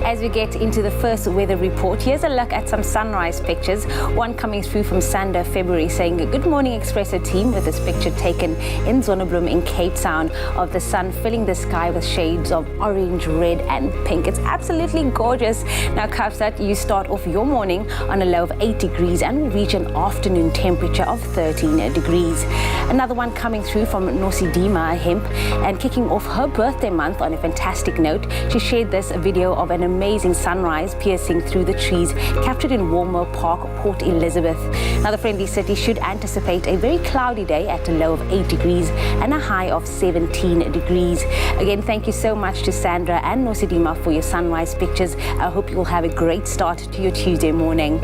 As we get into the first weather report, here's a look at some sunrise pictures. One coming through from Sander February saying, "Good morning, Expresso team," with this picture taken in Zonnebloem in Cape Town of the sun filling the sky with shades of orange, red and pink. It's absolutely gorgeous. Now, Kaapstad, you start off your morning on a low of 8 degrees and will reach an afternoon temperature of 13 degrees. Another one coming through from Nosidima Hemp, and kicking off her birthday month on a fantastic note. She shared this video of an amazing sunrise piercing through the trees, captured in Walmer Park, Port Elizabeth. Now, the friendly city should anticipate a very cloudy day at a low of 8 degrees and a high of 17 degrees. Again, thank you so much to Sandra and Nosidima for your sunrise pictures. I hope you will have a great start to your Tuesday morning.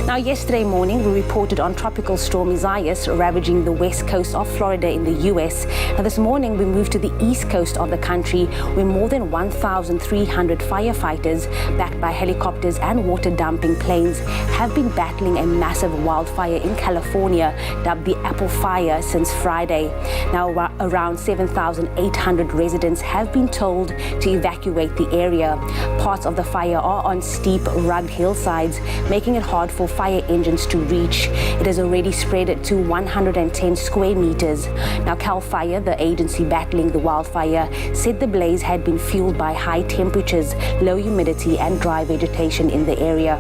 Now, yesterday morning, we reported on Tropical Storm Isaias ravaging the west coast of Florida in the U.S. Now, this morning, we moved to the east coast of the country, where more than 1,300 firefighters, backed by helicopters and water dumping planes, have been battling a massive wildfire in California, dubbed the Apple Fire, since Friday. Now, around 7,800 residents have been told to evacuate the area. Parts of the fire are on steep, rugged hillsides, making it hard for fire engines to reach. It has already spread to 110 square meters. Now, CAL FIRE, the agency battling the wildfire, said the blaze had been fueled by high temperatures, low humidity and dry vegetation in the area.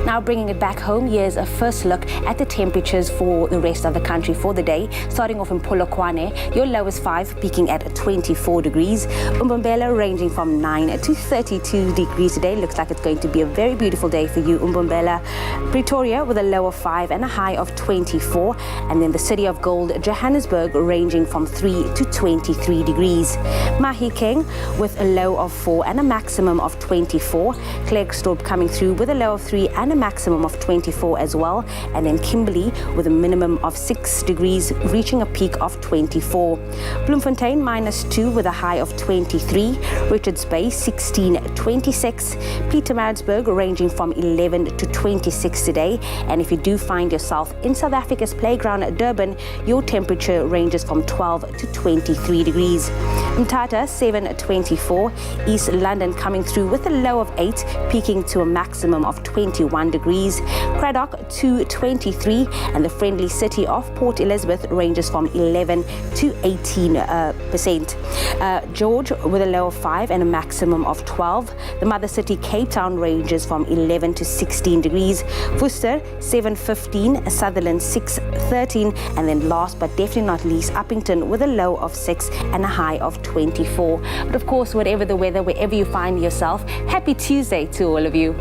Now, bringing it back home, here's a first look at the temperatures for the rest of the country for the day. Starting off in Polokwane, your low is 5, peaking at 24 degrees. Umbombela ranging from 9 to 32 degrees today. Looks like it's going to be a very beautiful day for you, Umbombela. Pretoria with a low of 5 and a high of 24. And then the city of gold, Johannesburg, ranging from 3 to 23 degrees. Mahikeng with a low of 4 and a maximum of 24. Klerksdorp coming through with a low of 3 and a maximum of 24 as well. And then Kimberley with a minimum of 6 degrees, reaching a peak of 24. Bloemfontein -2 with a high of 23. Richards Bay 16, 26. Pietermaritzburg ranging from 11 to 26 today. And if you do find yourself in South Africa's playground at Durban, your temperature ranges from 12 to 23 degrees. Mthatha 7, 24. East London coming through with a low of 8, peaking to a maximum of 21 degrees. Cradock 2, 23, and the friendly city of Port Elizabeth ranges from 11 to 18%. George with a low of 5 and a maximum of 12. The mother city Cape Town ranges from 11 to 16 degrees. Worcester 7, 15, Sutherland 6, 13, and then last but definitely not least, Uppington with a low of 6 and a high of 24. But of course, whatever the weather, wherever you find yourself, happy Tuesday to all of you.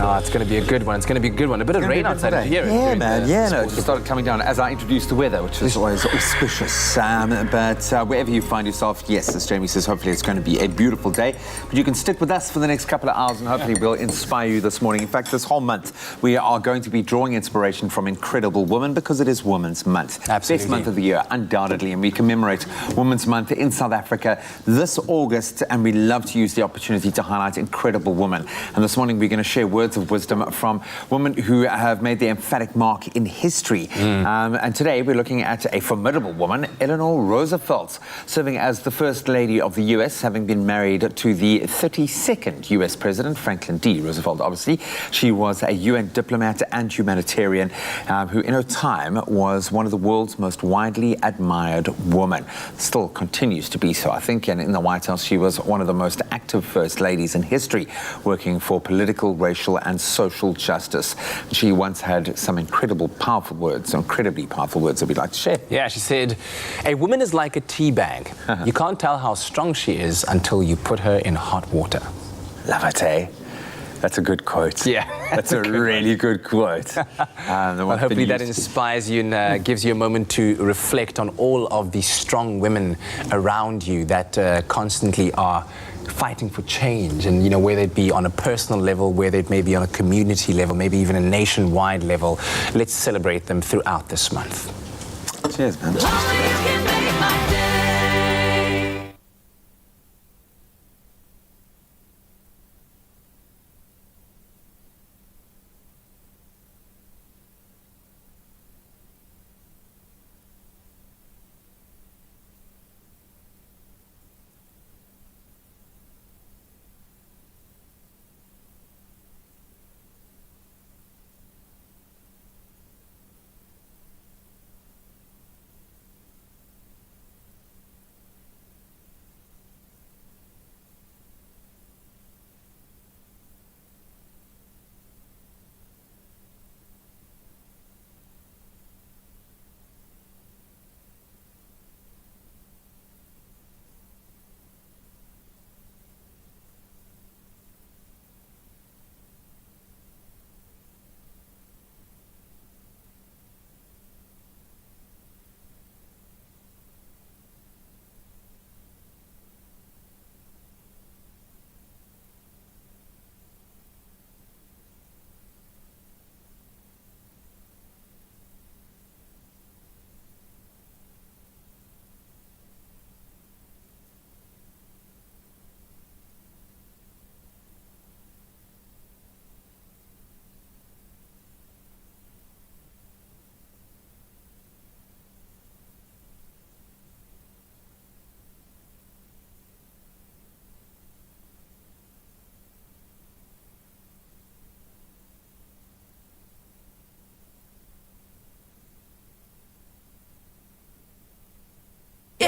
Oh, it's going to be a good one. It's going to be a good one. A bit of rain outside of here. Yeah, man. Yeah, no. It started coming down as I introduced the weather, which is always auspicious. But wherever you find yourself, yes, as Jamie says, hopefully it's going to be a beautiful day. But you can stick with us for the next couple of hours and hopefully we'll inspire you this morning. In fact, this whole month, we are going to be drawing inspiration from incredible women because it is Women's Month. Absolutely. Best month of the year, undoubtedly. And we commemorate Women's Month in South Africa this August. And we love to use the opportunity to highlight incredible women. And this morning, we're going to share words of wisdom from women who have made their emphatic mark in history. And today we're looking at a formidable woman, Eleanor Roosevelt, serving as the First Lady of the U.S., having been married to the 32nd U.S. President, Franklin D. Roosevelt, obviously. She was a UN diplomat and humanitarian who, in her time, was one of the world's most widely admired women. Still continues to be so, I think. And in the White House, she was one of the most active First Ladies in history, working for political, racial, and social justice. She once had some incredibly powerful words that we'd like to share. Yeah, she said, "A woman is like a tea bag. You can't tell how strong she is until you put her in hot water." Love it, eh? That's a good quote. Yeah. That's a really good quote. Well, hopefully that inspires you and gives you a moment to reflect on all of the strong women around you that constantly are fighting for change, and whether it be on a personal level, whether it may be on a community level, maybe even a nationwide level. Let's celebrate them throughout this month. Cheers, man.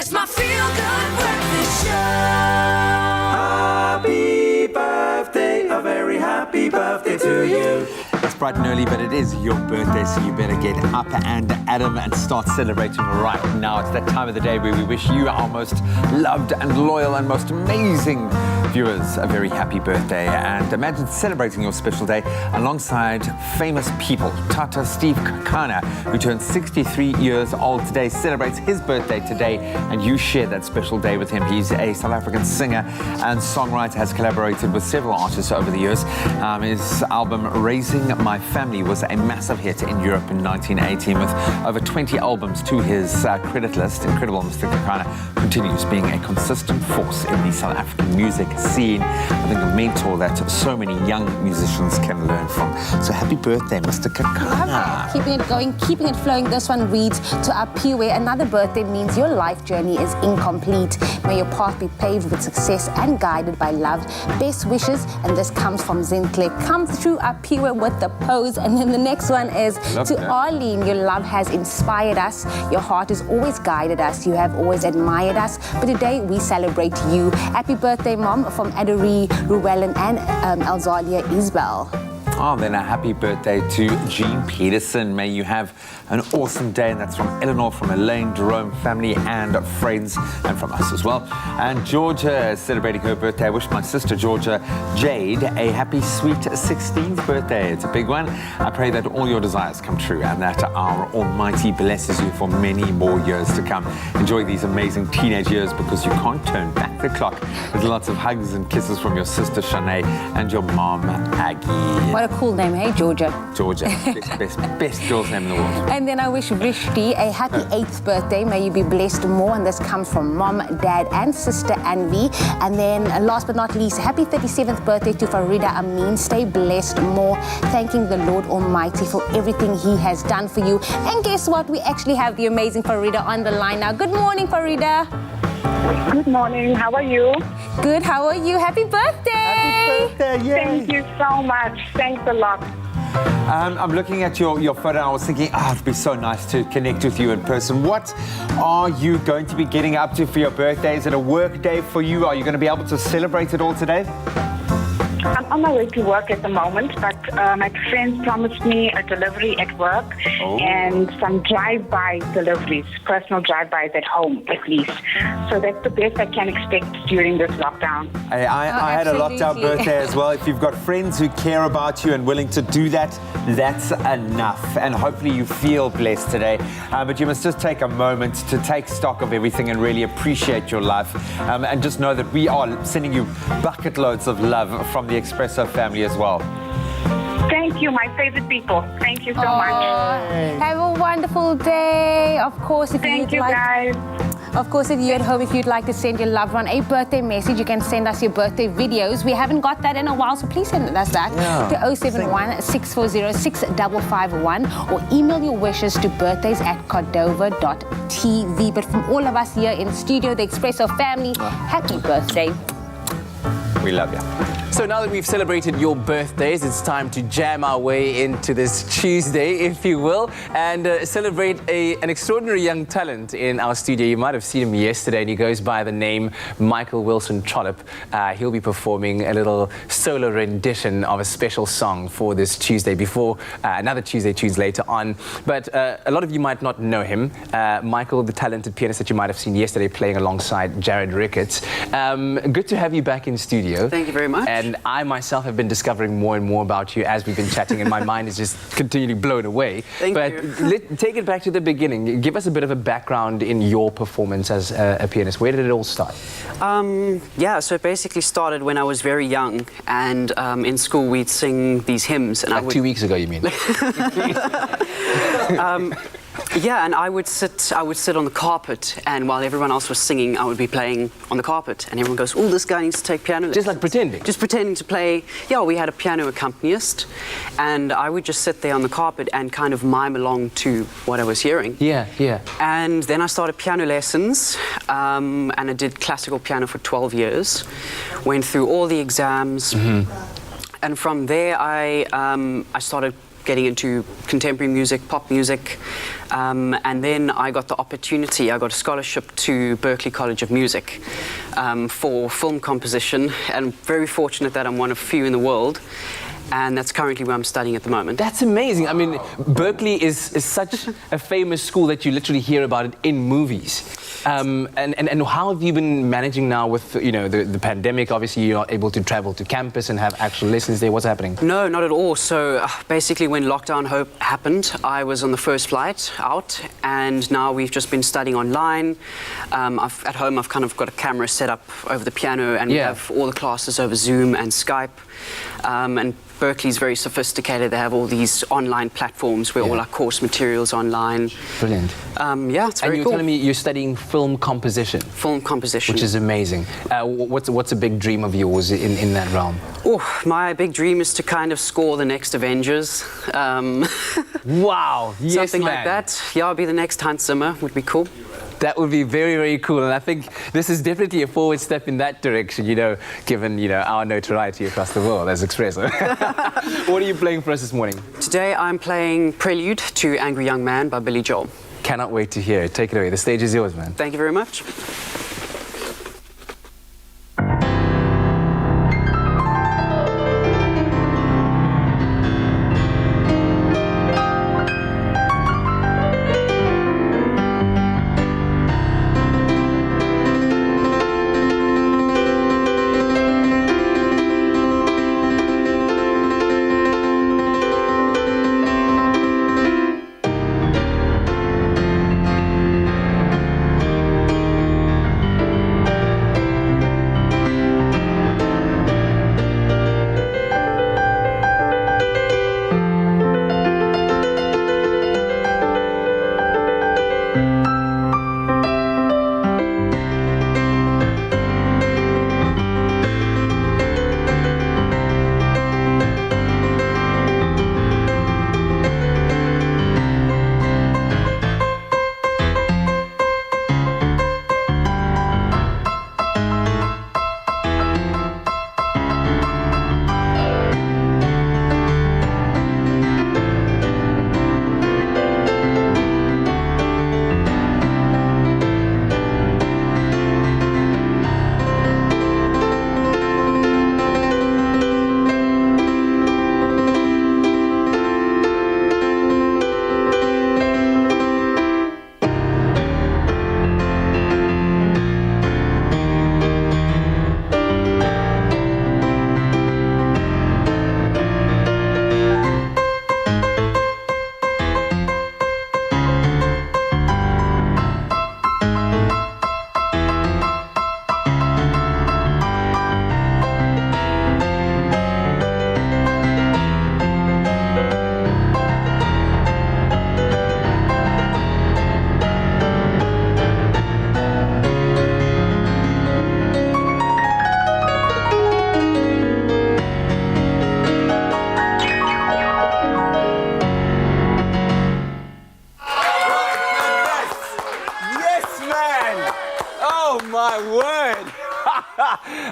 It's my feel-good breakfast show. Happy birthday, a very happy birthday to you. It's bright and early, but it is your birthday, so you better get up and at 'em and start celebrating right now. It's that time of the day where we wish you, our most loved and loyal and most amazing viewers, a very happy birthday. And imagine celebrating your special day alongside famous people. Tata Steve Kakana, who turned 63 years old today, celebrates his birthday today, and you share that special day with him. He's a South African singer and songwriter, has collaborated with several artists over the years. His album Raising My Family was a massive hit in Europe in 1918 with over 20 albums to his credit list. Incredible. Mr. Kakana continues being a consistent force in the South African music scene. I think a mentor that so many young musicians can learn from. So happy birthday, Mr. Kakana. Keeping it going, keeping it flowing. This one reads, to Apiwe, another birthday means your life journey is incomplete. May your path be paved with success and guided by love. Best wishes, and this comes from Zintle. Come through Apiwe with the pose. And then the next one is to Arlene, your love has inspired us. Your heart has always guided us. You have always admired us. But today we celebrate you. Happy birthday, Mom, from Aderie, Ruellen, and Alzalia Isbel. Oh, then a happy birthday to Jean Peterson. May you have an awesome day. And that's from Eleanor, from Elaine, Jerome, family and friends, and from us as well. And Georgia is celebrating her birthday. I wish my sister Georgia Jade a happy, sweet 16th birthday. It's a big one. I pray that all your desires come true and that our Almighty blesses you for many more years to come. Enjoy these amazing teenage years, because you can't turn back the clock. With lots of hugs and kisses from your sister Shanae and your mom Aggie. What a cool name, hey, Georgia. Georgia, best girl's name in the world. And then I wish Rishti a happy 8th birthday. May you be blessed more. And this comes from Mom, Dad, and Sister Anvi. And then last but not least, happy 37th birthday to Farida Amin. Stay blessed more. Thanking the Lord Almighty for everything He has done for you. And guess what? We actually have the amazing Farida on the line now. Good morning, Farida. Good morning. How are you? Good. How are you? Happy birthday. Happy birthday, yay. Thank you so much. Thanks a lot. I'm looking at your photo and I was thinking, it'd be so nice to connect with you in person. What are you going to be getting up to for your birthday? Is it a work day for you? Are you going to be able to celebrate it all today? I'm on my way to work at the moment, but my friends promised me a delivery at work and some drive-by deliveries, personal drive-bys at home at least. So that's the best I can expect during this lockdown. Hey, I had a lockdown birthday as well. If you've got friends who care about you and willing to do that, that's enough. And hopefully you feel blessed today. But you must just take a moment to take stock of everything and really appreciate your life. And just know that we are sending you bucket loads of love from the Expresso family as well. Thank you, my favorite people. Thank you so much. Have a wonderful day. Of course, if Thank you'd you, like, guys. Of course, if you're at home, if you'd like to send your loved one a birthday message, you can send us your birthday videos. We haven't got that in a while, so please send us that to 071-640-6551 or email your wishes to birthdays@cordova.tv. But from all of us here in studio, the Expresso family, happy birthday. We love you. So now that we've celebrated your birthdays, it's time to jam our way into this Tuesday, if you will, and celebrate an extraordinary young talent in our studio. You might have seen him yesterday, and he goes by the name Michael Wilson Trollop. He'll be performing a little solo rendition of a special song for this Tuesday, before another Tuesday tunes later on. But a lot of you might not know him. Michael, the talented pianist that you might have seen yesterday playing alongside Jared Ricketts. Good to have you back in studio. Thank you very much. And I myself have been discovering more and more about you as we've been chatting, and my mind is just continually blown away. Thank but you. Take it back to the beginning. Give us a bit of a background in your performance as a pianist. Where did it all start? Yeah, so it basically started when I was very young, and in school we'd sing these hymns. And Like 2 weeks ago, you mean? Yeah, and I would sit on the carpet, and while everyone else was singing, I would be playing on the carpet, and everyone goes, "Oh, this guy needs to take piano lessons." Just like pretending? Just pretending to play. Yeah, we had a piano accompanist, and I would just sit there on the carpet and kind of mime along to what I was hearing. Yeah, yeah. And then I started piano lessons, and I did classical piano for 12 years, went through all the exams, and from there I started getting into contemporary music, pop music. And then I got the opportunity, I got a scholarship to Berklee College of Music for film composition, and very fortunate that I'm one of few in the world. And that's currently where I'm studying at the moment. That's amazing. I mean, Berklee is such a famous school that you literally hear about it in movies. And how have you been managing now with, you know, the pandemic? Obviously, you're not able to travel to campus and have actual lessons there. What's happening? No, not at all. So basically, when lockdown happened, I was on the first flight out, and now we've just been studying online. At home, I've kind of got a camera set up over the piano, and we have all the classes over Zoom and Skype. And Berklee's very sophisticated. They have all these online platforms where all our course materials online. Brilliant. Yeah, it's very cool. And you're telling me you're studying film composition. Film composition. Which is amazing. What's a big dream of yours in that realm? Oh, my big dream is to kind of score the next Avengers. Wow, yes, something man. like that. Yeah, I'll be the next Hans Zimmer. Would be cool. That would be very, very cool, and I think this is definitely a forward step in that direction, you know, given, you know, our notoriety across the world as Expresso. What are you playing for us this morning? Today I'm playing Prelude to Angry Young Man by Billy Joel. Cannot wait to hear it. Take it away. The stage is yours, man. Thank you very much.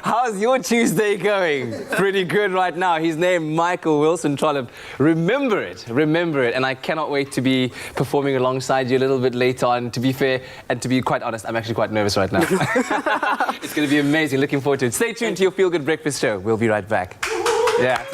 How's your Tuesday going? Pretty good right now. He's named Michael Wilson Trollip. Remember it, and I cannot wait to be performing alongside you a little bit later on. To be fair, and to be quite honest, I'm actually quite nervous right now. It's going to be amazing. Looking forward to it. Stay tuned to your Feel Good Breakfast show. We'll be right back. Yeah.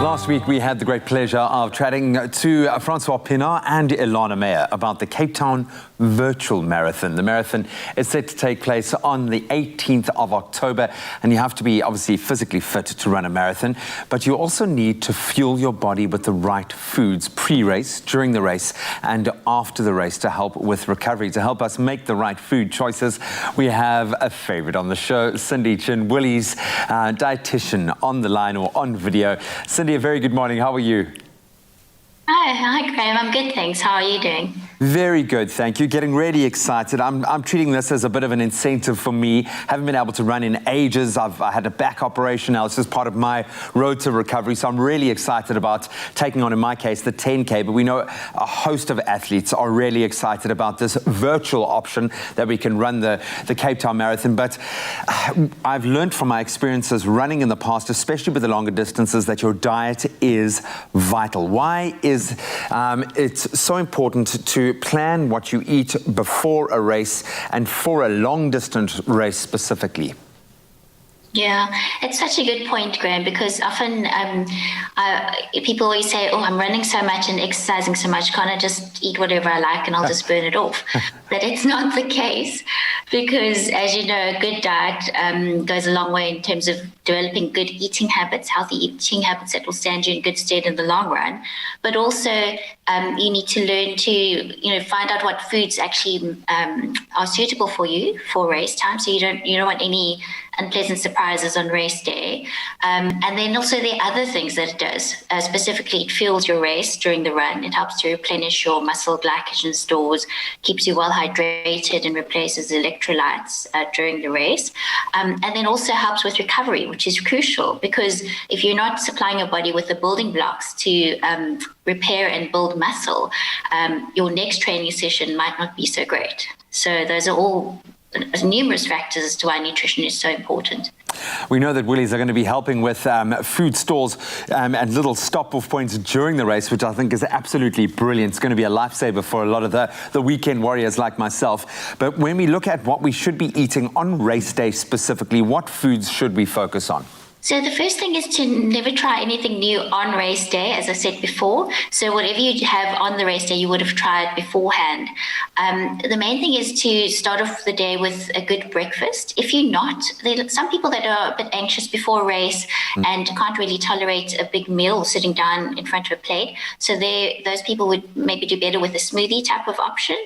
Last week, we had the great pleasure of chatting to Francois Pinard and Ilana Meyer about the Cape Town Virtual Marathon. The marathon is set to take place on the 18th of October, and you have to be obviously physically fit to run a marathon, but you also need to fuel your body with the right foods pre-race, during the race, and after the race to help with recovery. To help us make the right food choices, we have a favorite on the show, Cindy Chin-Willie's dietitian on the line or on video. Cindy, a very good morning. How are you? Hi, Graham. I'm good, thanks. How are you doing? Very good, thank you. Getting really excited. I'm treating this as a bit of an incentive for me. Haven't been able to run in ages. I had a back operation. Now it's just part of my road to recovery. So I'm really excited about taking on, in my case, the 10K. But we know a host of athletes are really excited about this virtual option that we can run the Cape Town Marathon. But I've learned from my experiences running in the past, especially with the longer distances, that your diet is vital. Why is it's so important to plan what you eat before a race and for a long distance race specifically? Yeah, it's such a good point, Graham, because often people always say, oh, I'm running so much and exercising so much, can't I just eat whatever I like and I'll just burn it off? But it's not the case, because as you know, a good diet goes a long way in terms of developing good eating habits, healthy eating habits that will stand you in good stead in the long run. But also you need to learn to, find out what foods actually are suitable for you for race time. So you don't want any unpleasant surprises on race day. And then also the other things that it does, specifically it fuels your race during the run. It helps to replenish your muscle glycogen stores, keeps you well hydrated and replaces electrolytes during the race. And then also helps with recovery, which is crucial, because if you're not supplying your body with the building blocks to repair and build muscle, your next training session might not be so great. So those are all numerous factors as to why nutrition is so important. We know that Willies are going to be helping with food stalls and little stop-off points during the race, which I think is absolutely brilliant. It's going to be a lifesaver for a lot of the weekend warriors like myself. But when we look at what we should be eating on race day specifically, what foods should we focus on? So the first thing is to never try anything new on race day, as I said before. So whatever you have on the race day, you would have tried beforehand. The main thing is to start off the day with a good breakfast. If you're not, there are some people that are a bit anxious before a race and can't really tolerate a big meal sitting down in front of a plate. So those people would maybe do better with a smoothie type of option.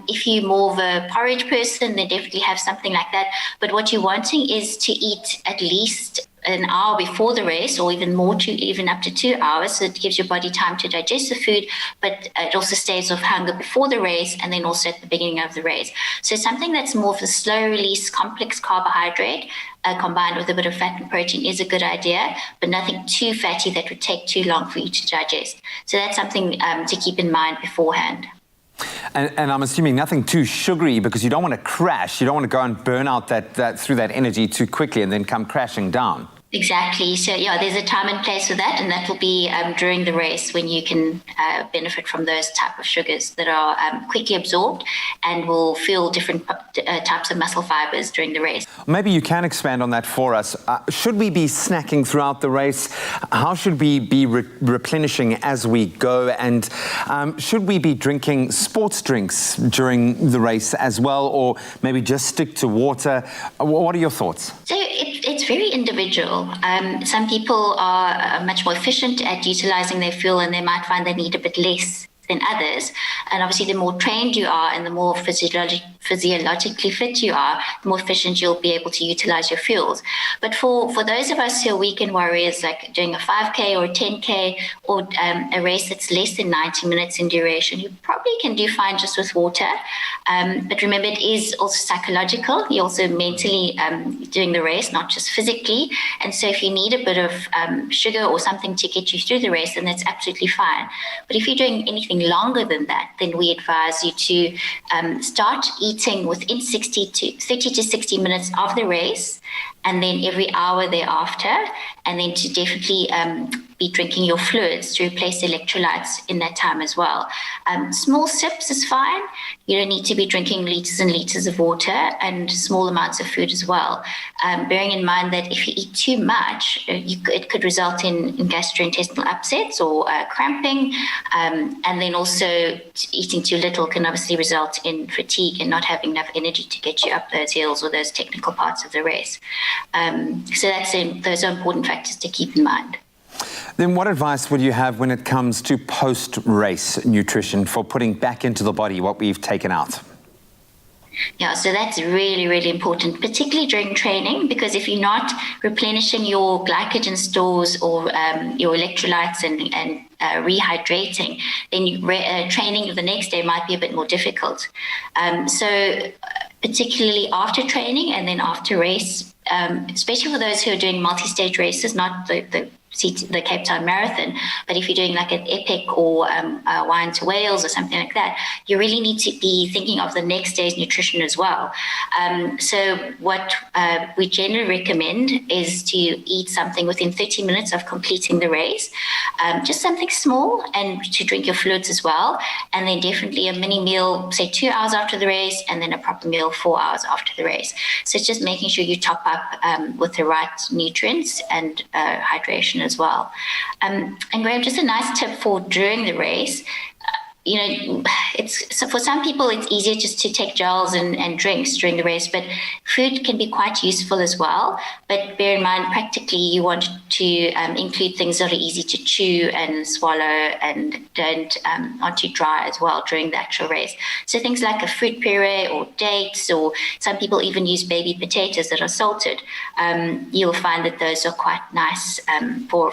If you're more of a porridge person, then definitely have something like that. But what you're wanting is to eat at least an hour before the race, or even more, even up to 2 hours. So it gives your body time to digest the food, but it also staves off hunger before the race and then also at the beginning of the race. So something that's more of a slow release complex carbohydrate combined with a bit of fat and protein is a good idea, but nothing too fatty that would take too long for you to digest. So that's something to keep in mind beforehand. And I'm assuming nothing too sugary, because you don't want to crash. You don't want to go and burn out that through that energy too quickly and then come crashing down. Exactly. So, yeah, there's a time and place for that, and that will be during the race when you can benefit from those type of sugars that are quickly absorbed and will fuel different types of muscle fibers during the race. Maybe you can expand on that for us. Should we be snacking throughout the race? How should we be replenishing as we go? And should we be drinking sports drinks during the race as well, or maybe just stick to water? What are your thoughts? So it's very individual. Some people are much more efficient at utilizing their fuel, and they might find they need a bit less than others. And obviously, the more trained you are and the more physiologically fit you are, the more efficient you'll be able to utilize your fuels. But for those of us who are weekend warriors, like doing a 5K or a 10K or a race that's less than 90 minutes in duration, you probably can do fine just with water. But remember, it is also psychological. You're also mentally doing the race, not just physically. And so if you need a bit of sugar or something to get you through the race, then that's absolutely fine. But if you're doing anything longer than that, then we advise you to start eating within 30 to 60 minutes of the race, and then every hour thereafter, and then to definitely be drinking your fluids to replace electrolytes in that time as well. Small sips is fine. You don't need to be drinking liters and liters of water, and small amounts of food as well. Bearing in mind that if you eat too much, it could result in gastrointestinal upsets or cramping. And then also eating too little can obviously result in fatigue and not having enough energy to get you up those hills or those technical parts of the race. So those are important factors to keep in mind. Then what advice would you have when it comes to post-race nutrition for putting back into the body what we've taken out? Yeah, so that's really, really important, particularly during training, because if you're not replenishing your glycogen stores or your electrolytes and rehydrating, then training the next day might be a bit more difficult. So particularly after training and then after race, especially for those who are doing multi-stage races, not the Cape Town Marathon, but if you're doing like an epic or Wine to Wales or something like that, you really need to be thinking of the next day's nutrition as well. So what we generally recommend is to eat something within 30 minutes of completing the race, just something small, and to drink your fluids as well. And then definitely a mini meal, say 2 hours after the race, and then a proper meal 4 hours after the race. So it's just making sure you top up with the right nutrients and hydration as well. And Graham, just a nice tip for during the race. So for some people it's easier just to take gels and drinks during the race, but food can be quite useful as well. But bear in mind, practically you want to include things that are easy to chew and swallow and aren't too dry as well during the actual race. So things like a fruit puree or dates, or some people even use baby potatoes that are salted. You'll find that those are quite nice for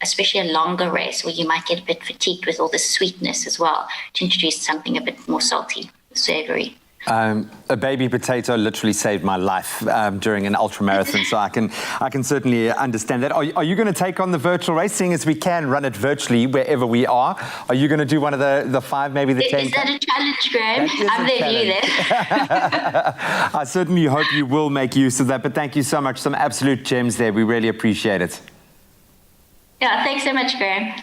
especially a longer race where you might get a bit fatigued with all the sweetness as well, to introduce something a bit more salty, savory. A baby potato literally saved my life during an ultra marathon, so I can certainly understand that. Are you going to take on the virtual race, seeing as we can run it virtually wherever we are? Are you going to do one of the 5, maybe the 10? Is that a challenge, Graham? I'm there for you there. I certainly hope you will make use of that, but thank you so much. Some absolute gems there. We really appreciate it. Yeah, thanks so much, Graham.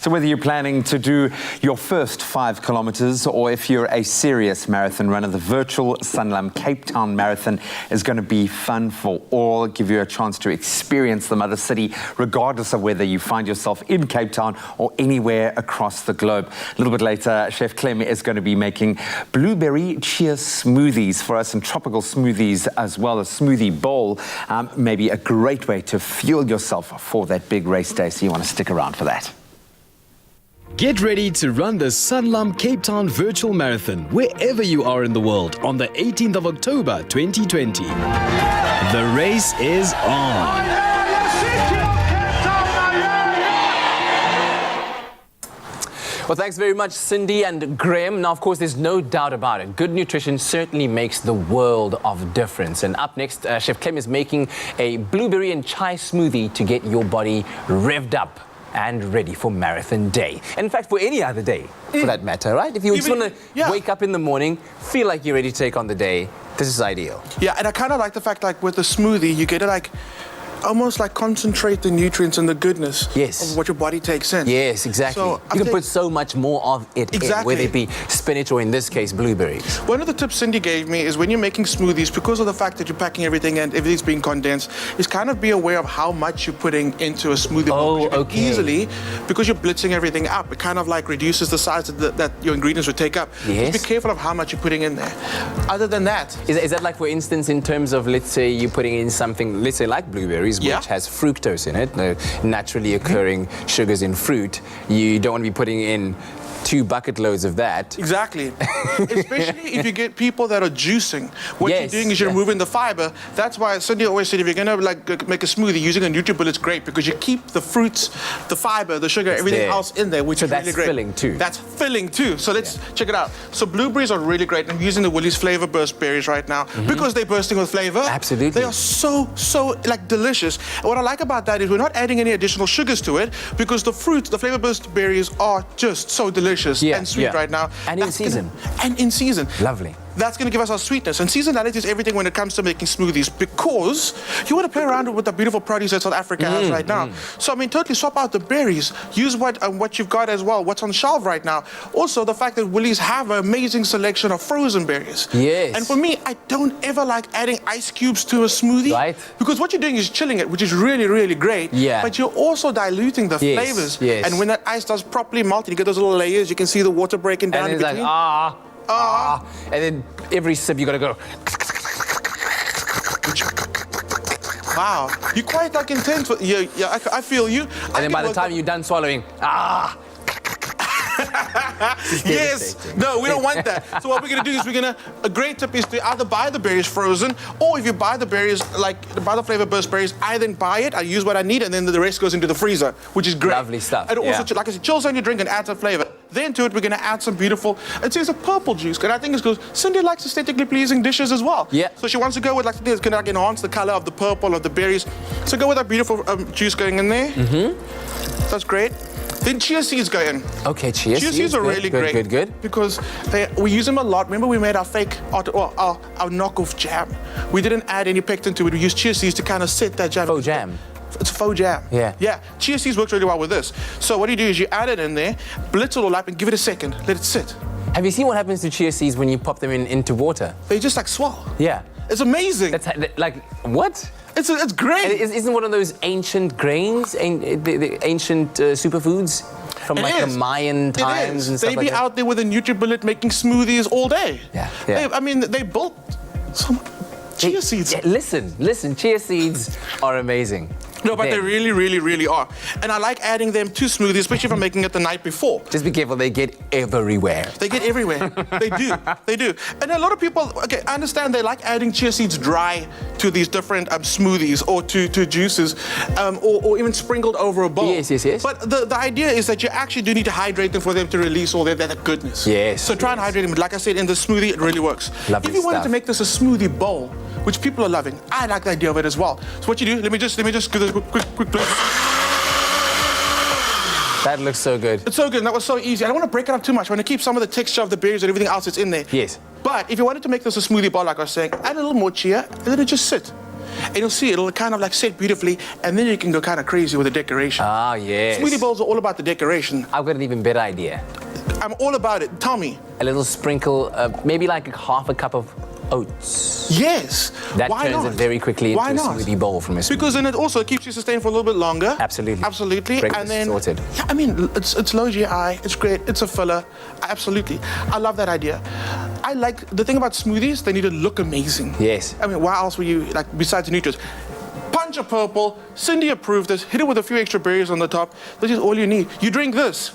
So whether you're planning to do your first 5 kilometers or if you're a serious marathon runner, the virtual Sanlam Cape Town Marathon is going to be fun for all, give you a chance to experience the mother city, regardless of whether you find yourself in Cape Town or anywhere across the globe. A little bit later, Chef Clem is going to be making blueberry chia smoothies for us, and tropical smoothies as well, a smoothie bowl. Maybe a great way to fuel yourself for that big race day, so you want to stick around for that. Get ready to run the Sanlam Cape Town Virtual Marathon wherever you are in the world on the 18th of October 2020. The race is on. Well, thanks very much, Cindy and Graham. Now, of course, there's no doubt about it. Good nutrition certainly makes the world of difference. And up next, Chef Clem is making a blueberry and chai smoothie to get your body revved up and ready for marathon day. And in fact, for any other day, for that matter, right? If you just want to wake up in the morning, feel like you're ready to take on the day, this is ideal. Yeah, and I kind of like the fact, like, with the smoothie, you get to, like, almost like concentrate the nutrients and the goodness of what your body takes in. Yes, exactly. So you can put so much more of it in, whether it be spinach or, in this case, blueberries. One of the tips Cindy gave me is when you're making smoothies, because of the fact that you're packing everything and everything's being condensed, is kind of be aware of how much you're putting into a smoothie bowl. Easily, because you're blitzing everything up, it kind of like reduces the size that your ingredients would take up. Yes. Just be careful of how much you're putting in there. Other than that... Is that like, for instance, in terms of, let's say, you're putting in something, let's say, like blueberries, which has fructose in it, the naturally occurring sugars in fruit. You don't want to be putting in 2 bucket loads of that. Exactly. Especially if you get people that are juicing. What you're doing is you're removing the fiber. That's why Cindy always said if you're going to like make a smoothie, using a NutriBullet's great, because you keep the fruits, the fiber, the sugar, everything else in there, which is really great. Filling too. That's filling too. So let's check it out. So blueberries are really great. I'm using the Woolies Flavor Burst berries right now because they're bursting with flavor. Absolutely. They are so like delicious. And what I like about that is we're not adding any additional sugars to it, because the fruits, the Flavor Burst berries, are just so delicious and sweet right now. And in season. And in season. Lovely. that's going to give us our sweetness. And seasonality is everything when it comes to making smoothies, because you want to play around with the beautiful produce that South Africa has right now. So I mean, totally swap out the berries. Use what you've got as well. What's on shelf right now. Also, the fact that Woolies have an amazing selection of frozen berries. Yes. And for me, I don't ever like adding ice cubes to a smoothie. Right. Because what you're doing is chilling it, which is really, really great. Yeah. But you're also diluting the Yes, flavors. yes. And when that ice does properly melt, you get those little layers. You can see the water breaking down And in it's like, between. and then every sip you gotta go. Wow, you're quite like intense. Yeah, I feel you. And then by the time you're done swallowing, Yes. No, we don't want that. So what we're gonna do is a great tip is to either buy the berries frozen, or if you buy the berries, like buy the flavor burst berries, I then buy it, I use what I need, and then the rest goes into the freezer, which is great. Lovely stuff. And also, Yeah. like I said, chills on your drink and adds some flavor. Then to it, we're gonna add some beautiful, it says a purple juice, and I think it's because Cindy likes aesthetically pleasing dishes as well. Yeah. So she wants to go with like it's gonna enhance the color of the purple of the berries. So go with that beautiful juice going in there. That's great. Then chia seeds go in. Okay, chia seeds. Chia seeds are Good, really good, great. Good. Because we use them a lot. Remember we made our fake, our knockoff jam. We didn't add any pectin to it. We used chia seeds to kind of set that jam. Faux jam. It's a faux jam. Yeah. Yeah. Chia seeds works really well with this. So what you do is you add it in there, blitz it all up, and give it a second. Let it sit. Have you seen what happens to chia seeds when you pop them into water? They just like swell. Yeah. It's amazing. That's like, what? It's great. And isn't one of those ancient grains, the ancient superfoods from It like is. the Mayan It times is. and stuff They like be that? out there with a NutriBullet making smoothies all day. Yeah. I mean, they built some chia seeds. Yeah, listen, chia seeds are amazing. No, but they Then, really, really, really are. And I like adding them to smoothies, especially if I'm making it the night before. just be careful, they get everywhere. They get everywhere. They do. And a lot of people, okay, I understand they like adding chia seeds dry to these different smoothies or to juices, or even sprinkled over a bowl. Yes. But the idea is that you actually do need to hydrate them for them to release all that goodness. Yes, So try and hydrate them. Like I said, in the smoothie, it really works. Lovely if you wanted stuff. to make this a smoothie bowl, which people are loving, I like the idea of it as well. So what you do, let me just give this a quick play. That looks so good. It's so good, and that was so easy. I don't want to break it up too much. I want to keep some of the texture of the berries and everything else that's in there. Yes. But if you wanted to make this a smoothie bowl, like I was saying, add a little more chia, and let it just sit. And you'll see it'll kind of like sit beautifully, and then you can go kind of crazy with the decoration. Ah, yes. Smoothie bowls are all about the decoration. I've got an even better idea. I'm all about it. Tell me. A little sprinkle, maybe like half a cup of oats. Yes. That Why turns not? it very quickly into Why a not? smoothie bowl from a smoothie. Because then it also keeps you sustained for a little bit longer. Absolutely. Absolutely. Breakfast and then sorted. Yeah, I mean it's low GI, it's great, it's a filler. Absolutely. I love that idea. I like the thing about smoothies, they need to look amazing. Yes. I mean, what else were you like besides the nutrients? Punch of purple, Cindy approved this, hit it with a few extra berries on the top. This is all you need. You drink this.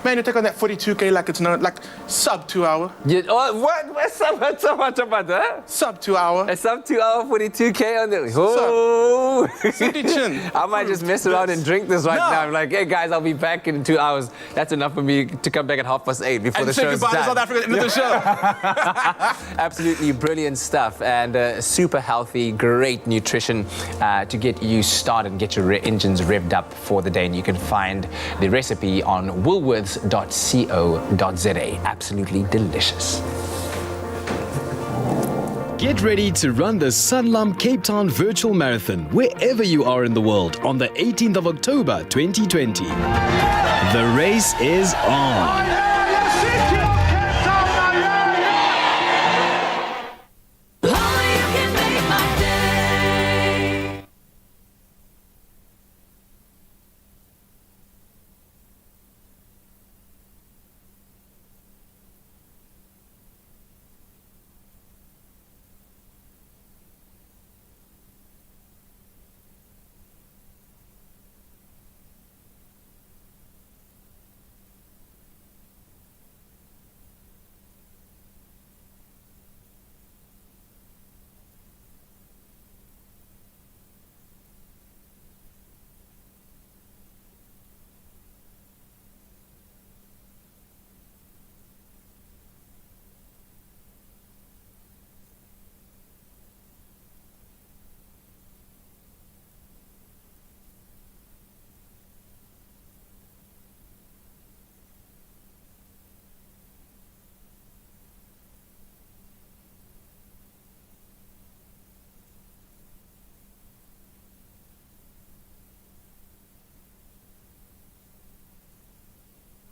Man, you take on that 42K like it's not like sub 2 hour. Yeah, what? What's so much about that? Sub 2 hour. A sub 2 hour 42K on the. Oh! Cindy Chin. I might just mess around and drink this right No. now. I'm like, hey guys, I'll be back in 2 hours. That's enough for me to come back at 8:30 before And the say show's goodbye to done. South Africa at the end of the show. Absolutely brilliant stuff and super healthy, great nutrition to get you started and get your engines revved up for the day. And you can find the recipe on woolworths.co.za. Absolutely delicious. Get ready to run the Sanlam Cape Town Virtual Marathon wherever you are in the world on the 18th of October 2020. The race is on. Only you can make my day.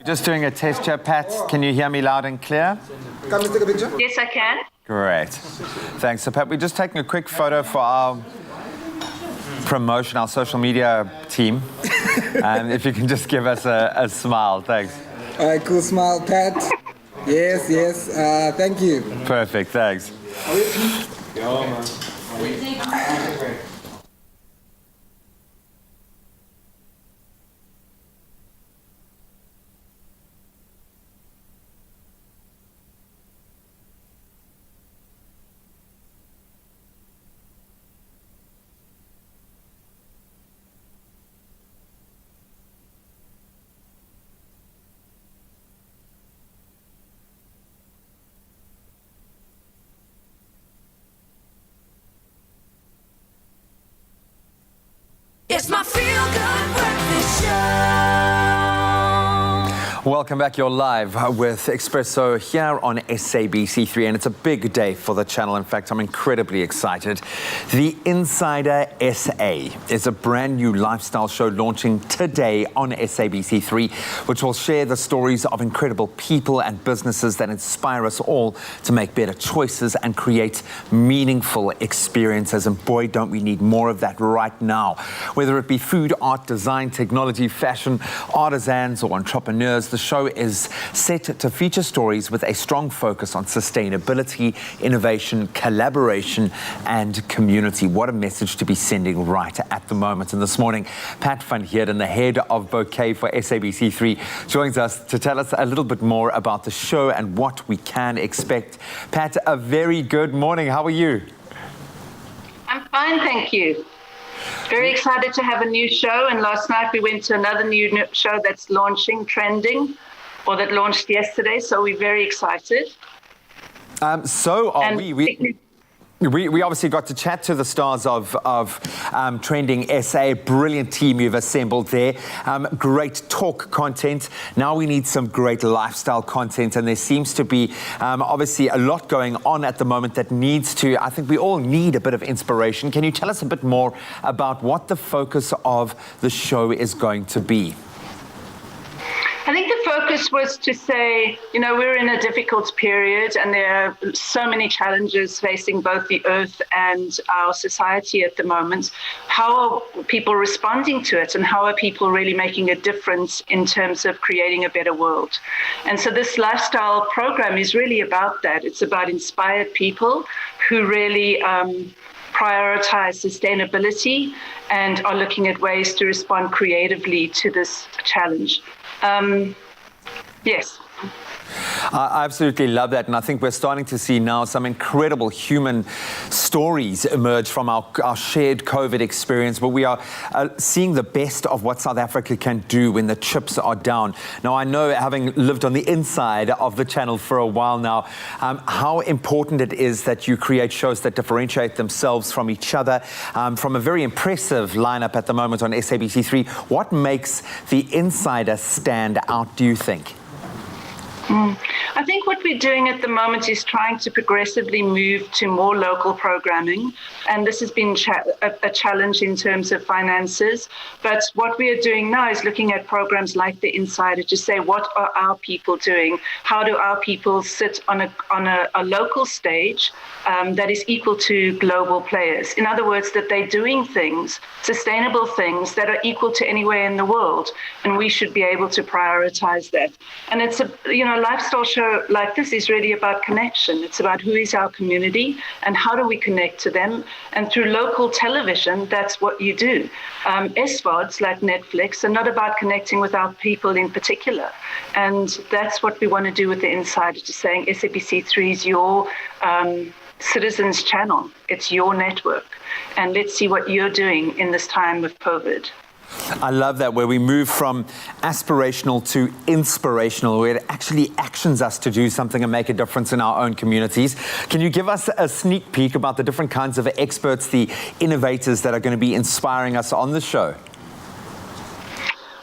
just doing a test here. Pat, can you hear me loud and clear? Come and take a picture. Yes, I can. Great. Thanks. So, Pat, we're just taking a quick photo for our promotion, our social media team. And if you can just give us a smile. Thanks. All right, cool smile, Pat. Yes, yes. Thank you. Perfect. Thanks. It's my feel-good breakfast show. Welcome back. You're live with Expresso here on SABC3, and it's a big day for the channel. In fact, I'm incredibly excited. The Insider SA is a brand new lifestyle show launching today on SABC3, which will share the stories of incredible people and businesses that inspire us all to make better choices and create meaningful experiences. And boy, don't we need more of that right now. Whether it be food, art, design, technology, fashion, artisans, or entrepreneurs, the show is set to feature stories with a strong focus on sustainability, innovation, collaboration, and community. What a message to be sending right at the moment. And this morning, Pat van Heerden, the head of Bouquet for SABC3, joins us to tell us a little bit more about the show and what we can expect. Pat, a very good morning. How are you? I'm fine, thank you. Very excited to have a new show, and last night we went to another new show that's launching, trending, or that launched yesterday, so we're very excited. So are we. We obviously got to chat to the stars of Trending SA. Brilliant team you've assembled there. Great talk content. Now we need some great lifestyle content, and there seems to be obviously a lot going on at the moment that needs to, I think we all need a bit of inspiration. Can you tell us a bit more about what the focus of the show is going to be? I think the focus was to say, you know, we're in a difficult period and there are so many challenges facing both the earth and our society at the moment. How are people responding to it, and how are people really making a difference in terms of creating a better world? And so this lifestyle program is really about that. It's about inspired people who really prioritize sustainability and are looking at ways to respond creatively to this challenge. Yes. I absolutely love that, and I think we're starting to see now some incredible human stories emerge from our shared COVID experience, but we are seeing the best of what South Africa can do when the chips are down. Now, I know, having lived on the inside of the channel for a while now, how important it is that you create shows that differentiate themselves from each other. From a very impressive lineup at the moment on SABC3, what makes the Insider stand out, do you think? I think what we're doing at the moment is trying to progressively move to more local programming, and this has been a challenge in terms of finances. But what we are doing now is looking at programs like The Insider to say, what are our people doing? How do our people sit on a local stage that is equal to global players? In other words, that they're doing things, sustainable things, that are equal to anywhere in the world, and we should be able to prioritize that. And it's a lifestyle show like this is really about connection. It's about who is our community and how do we connect to them. And through local television, that's what you do. SVODs like Netflix are not about connecting with our people in particular. And that's what we want to do with The Insider, to saying SABC3 is your citizens channel. It's your network. And let's see what you're doing in this time of COVID. I love that, where we move from aspirational to inspirational, where it actually actions us to do something and make a difference in our own communities. Can you give us a sneak peek about the different kinds of experts, the innovators that are going to be inspiring us on the show?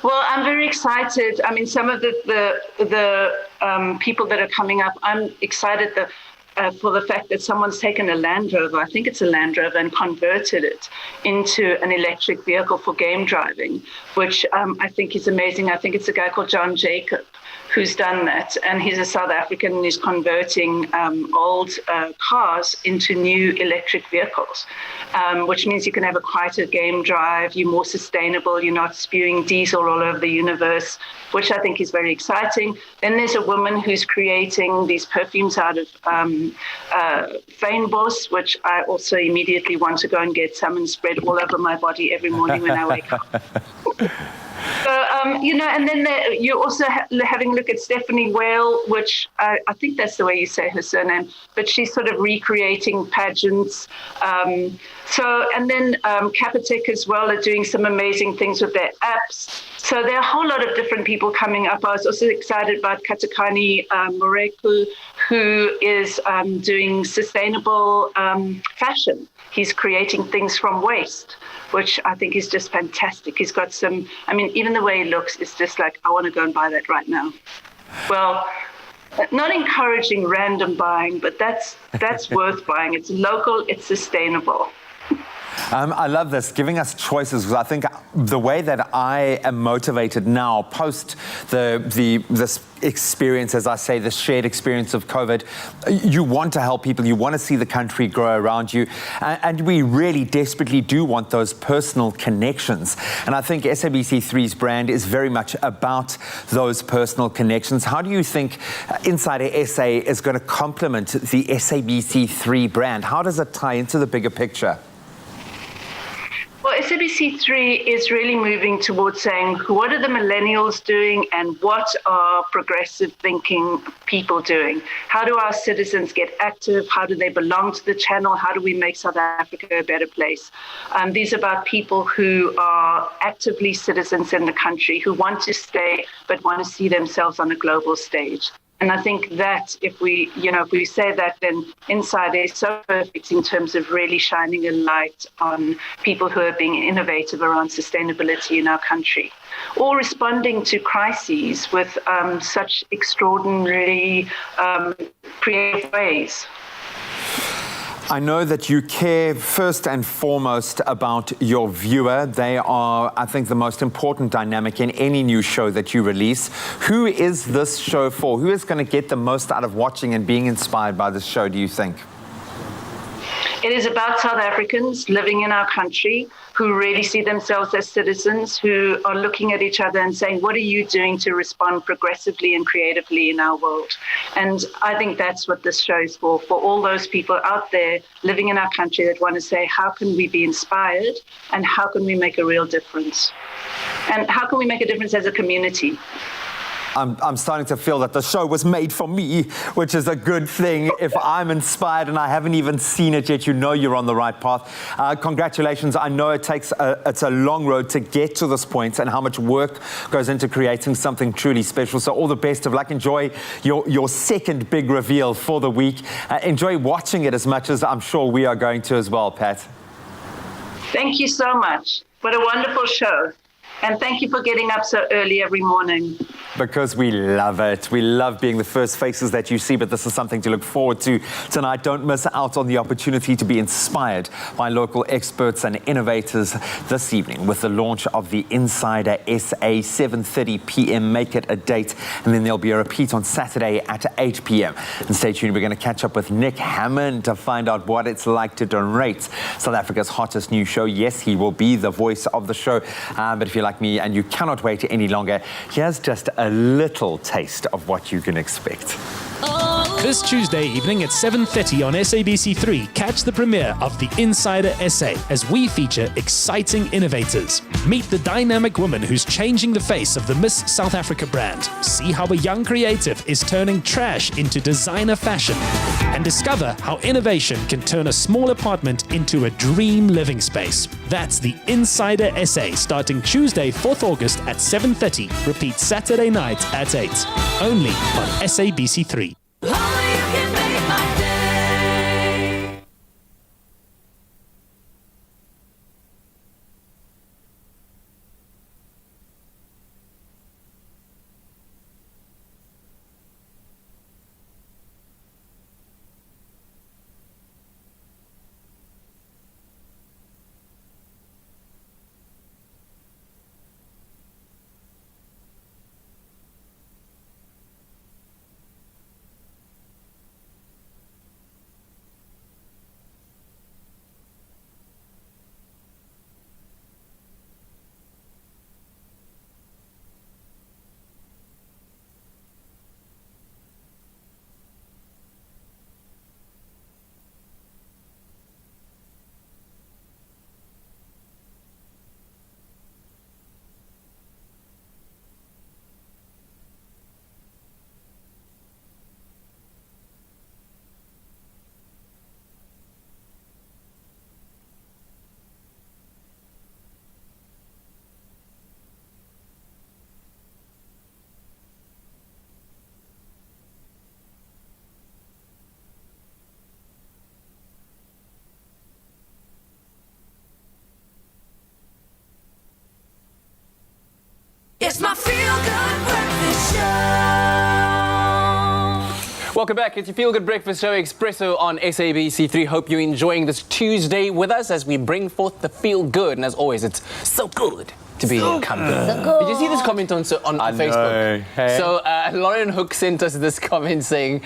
Well, I'm very excited. I mean, some of the people that are coming up, I'm excited for the fact that someone's taken a Land Rover, I think it's a Land Rover, and converted it into an electric vehicle for game driving, which I think is amazing. I think it's a guy called John Jacob who's done that, and he's a South African and he's converting old cars into new electric vehicles, which means you can have a quieter game drive, you're more sustainable, you're not spewing diesel all over the universe, which I think is very exciting. Then there's a woman who's creating these perfumes out of fynbos, which I also immediately want to go and get some and spread all over my body every morning when I wake up. So, and then you're also having a look at Stephanie Whale, which I think that's the way you say her surname, but she's sort of recreating pageants. And then Capitec as well are doing some amazing things with their apps. So there are a whole lot of different people coming up. I was also excited about Katakani Moreku, who is doing sustainable fashion. He's creating things from waste, which I think is just fantastic. He's got some, even the way he looks is just like, I want to go and buy that right now. Well, not encouraging random buying, but that's worth buying. It's local, it's sustainable. I love this, giving us choices, because I think the way that I am motivated now, post this experience, as I say, this shared experience of COVID, you want to help people, you want to see the country grow around you, and we really desperately do want those personal connections. And I think SABC3's brand is very much about those personal connections. How do you think Insider SA is going to complement the SABC3 brand? How does it tie into the bigger picture? Well, SABC3 is really moving towards saying, what are the millennials doing and what are progressive thinking people doing? How do our citizens get active? How do they belong to the channel? How do we make South Africa a better place? These are about people who are actively citizens in the country, who want to stay, but want to see themselves on a global stage. And I think that if we say that, then Insider is so perfect in terms of really shining a light on people who are being innovative around sustainability in our country, or responding to crises with such extraordinarily creative ways. I know that you care first and foremost about your viewer. They are, I think, the most important dynamic in any new show that you release. Who is this show for? Who is going to get the most out of watching and being inspired by this show, do you think? It is about South Africans living in our country who really see themselves as citizens, who are looking at each other and saying, what are you doing to respond progressively and creatively in our world? And I think that's what this show is for all those people out there living in our country that want to say, how can we be inspired and how can we make a real difference? And how can we make a difference as a community? I'm starting to feel that the show was made for me, which is a good thing. If I'm inspired and I haven't even seen it yet, you know you're on the right path. Congratulations. I know it's a long road to get to this point and how much work goes into creating something truly special. So all the best of luck. Enjoy your second big reveal for the week. Enjoy watching it as much as I'm sure we are going to as well, Pat. Thank you so much. What a wonderful show. And thank you for getting up so early every morning. Because we love it. We love being the first faces that you see, but this is something to look forward to tonight. Don't miss out on the opportunity to be inspired by local experts and innovators this evening with the launch of the Insider SA, 7:30 p.m. Make it a date. And then there'll be a repeat on Saturday at 8 p.m. And stay tuned. We're going to catch up with Nick Hammond to find out what it's like to narrate South Africa's hottest new show. Yes, he will be the voice of the show. But if you're like me and you cannot wait any longer, here's just a little taste of what you can expect. This Tuesday evening at 7:30 on SABC3, catch the premiere of The Insider SA as we feature exciting innovators. Meet the dynamic woman who's changing the face of the Miss South Africa brand. See how a young creative is turning trash into designer fashion. And discover how innovation can turn a small apartment into a dream living space. That's The Insider SA, starting Tuesday, 4th August at 7:30. Repeat Saturday night at 8. Only on SABC3. Welcome back. It's your Feel Good Breakfast Show, Expresso on SABC3. Hope you're enjoying this Tuesday with us as we bring forth the Feel Good. And as always, it's so good to be in company. So good. Did you see this comment on Facebook? Hey. So Lauren Hook sent us this comment saying,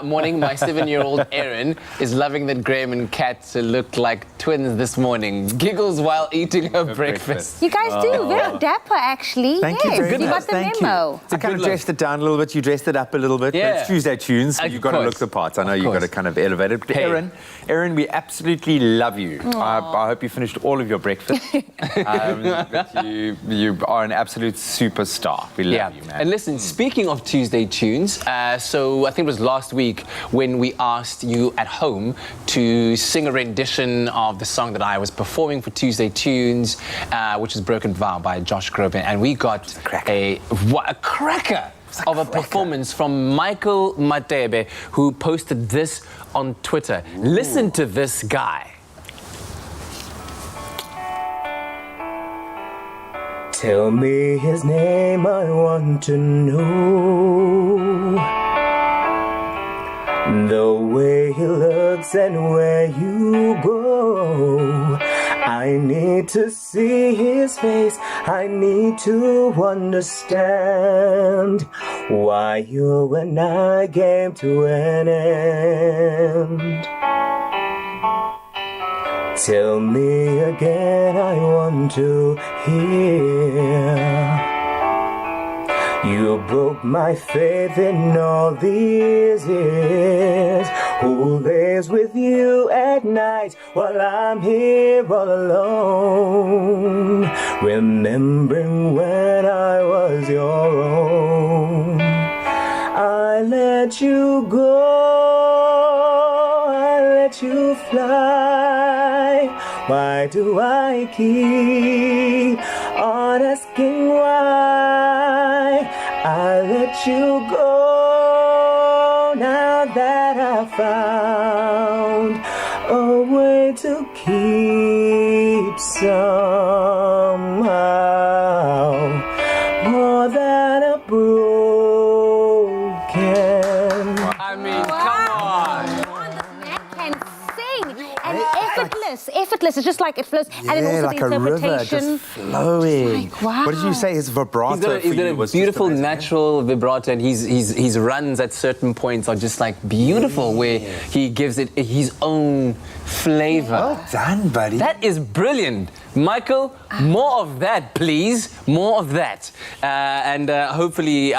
morning, my 7-year-old Erin is loving that Graham and Kat looked like twins this morning. Giggles while eating her breakfast. You guys do. Very dapper, actually. Thank you yes, very you much. got the Thank memo. you. I kind of dressed it down a little bit. You dressed it up a little bit. But Yeah. it's Tuesday tunes. So Of you've got to course. look the part. I know Of you've got course. to kind of elevate it. But Hey. Erin, we absolutely love you. I hope you finished all of your breakfast. But you are an absolute superstar. We love you, man. And listen, speaking of Tuesday tunes, so I think it was last week when we asked you at home to sing a rendition of the song that I was performing for Tuesday Tunes, which is Broken Vow by Josh Groban. And we got a cracker of a performance from Michael Matebe, who posted this on Twitter. Listen to this guy. Tell me his name, I want to know. The way he looks and where you go. I need to see his face, I need to understand why you and I came to an end. Tell me again, I want to hear. You broke my faith in all these years. Who lays with you at night while I'm here all alone? Remembering when I was your own. I let you go, I let you fly. Why do I keep on asking why? I let you go now that I found a way to keep somehow more than a broken. I mean, come on. Can sing. And effortless. It's just like it flows. And then also like the a river interpretation. just flowing. Like, wow. What did you say? His vibrato He's got a beautiful natural vibrato, and his runs at certain points are just like beautiful, where he gives it his own flavor. Well done, buddy. That is brilliant. Michael, more of that, please. More of that. And hopefully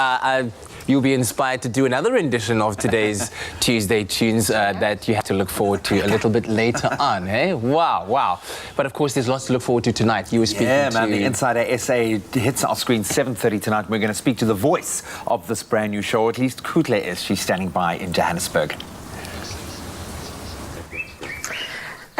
you'll be inspired to do another rendition of today's Tuesday tunes that you have to look forward to a little bit later on, eh? Wow. But of course, there's lots to look forward to tonight. You were speaking Yeah, to... man, the Insider SA hits our screen 7:30 tonight. We're going to speak to the voice of this brand new show, or at least Kutle is. She's standing by in Johannesburg.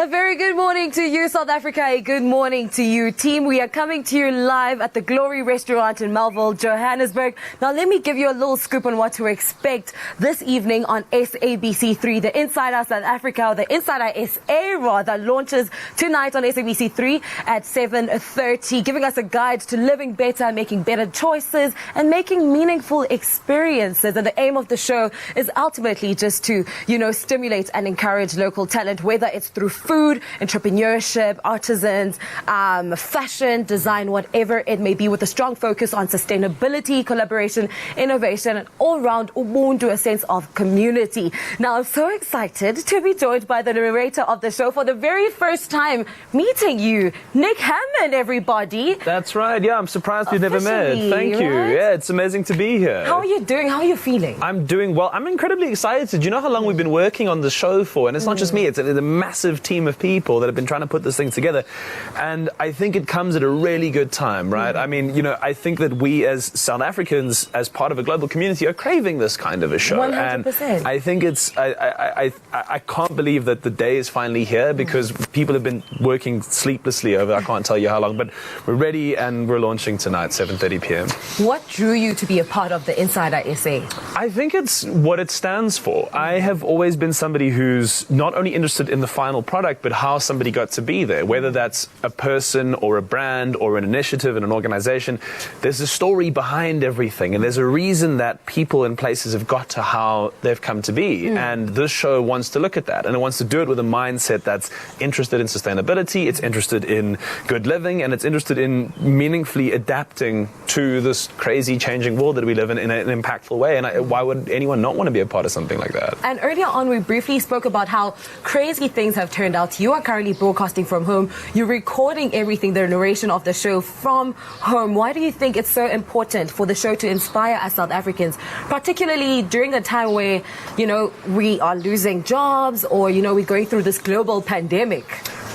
A very good morning to you, South Africa. A good morning to you, team. We are coming to you live at the Glory Restaurant in Melville, Johannesburg. Now, let me give you a little scoop on what to expect this evening on SABC3. The Insider South Africa, or the Insider SA rather, launches tonight on SABC3 at 7:30, giving us a guide to living better, making better choices, and making meaningful experiences. And the aim of the show is ultimately just to, stimulate and encourage local talent, whether it's through food, entrepreneurship, artisans, fashion, design, whatever it may be, with a strong focus on sustainability, collaboration, innovation, and all-round ubuntu, a sense of community. Now, I'm so excited to be joined by the narrator of the show for the very first time, meeting you, Nick Hammond, everybody. That's right. Yeah, I'm surprised we've never met. Thank you. Right? Yeah, it's amazing to be here. How are you doing? How are you feeling? I'm doing well. I'm incredibly excited. Do you know how long we've been working on the show for? And it's not just me. It's a massive team of people that have been trying to put this thing together. And I think it comes at a really good time, right? I mean, I think that we as South Africans, as part of a global community, are craving this kind of a show. 100%. And I think I can't believe that the day is finally here, because people have been working sleeplessly over, I can't tell you how long, but we're ready and we're launching tonight, 7:30 p.m. What drew you to be a part of the Insider SA? I think it's what it stands for. I have always been somebody who's not only interested in the final product, product, but how somebody got to be there. Whether that's a person or a brand or an initiative and an organization, there's a story behind everything, and there's a reason that people and places have got to how they've come to be. And this show wants to look at that, and it wants to do it with a mindset that's interested in sustainability, it's interested in good living, and it's interested in meaningfully adapting to this crazy changing world that we live in an impactful way. And why would anyone not want to be a part of something like that? And earlier on, we briefly spoke about how crazy things have turned out. You are currently broadcasting from home. You're recording everything, the narration of the show from home. Why do you think it's so important for the show to inspire us South Africans, particularly during a time where, you know, we are losing jobs or, you know, we're going through this global pandemic?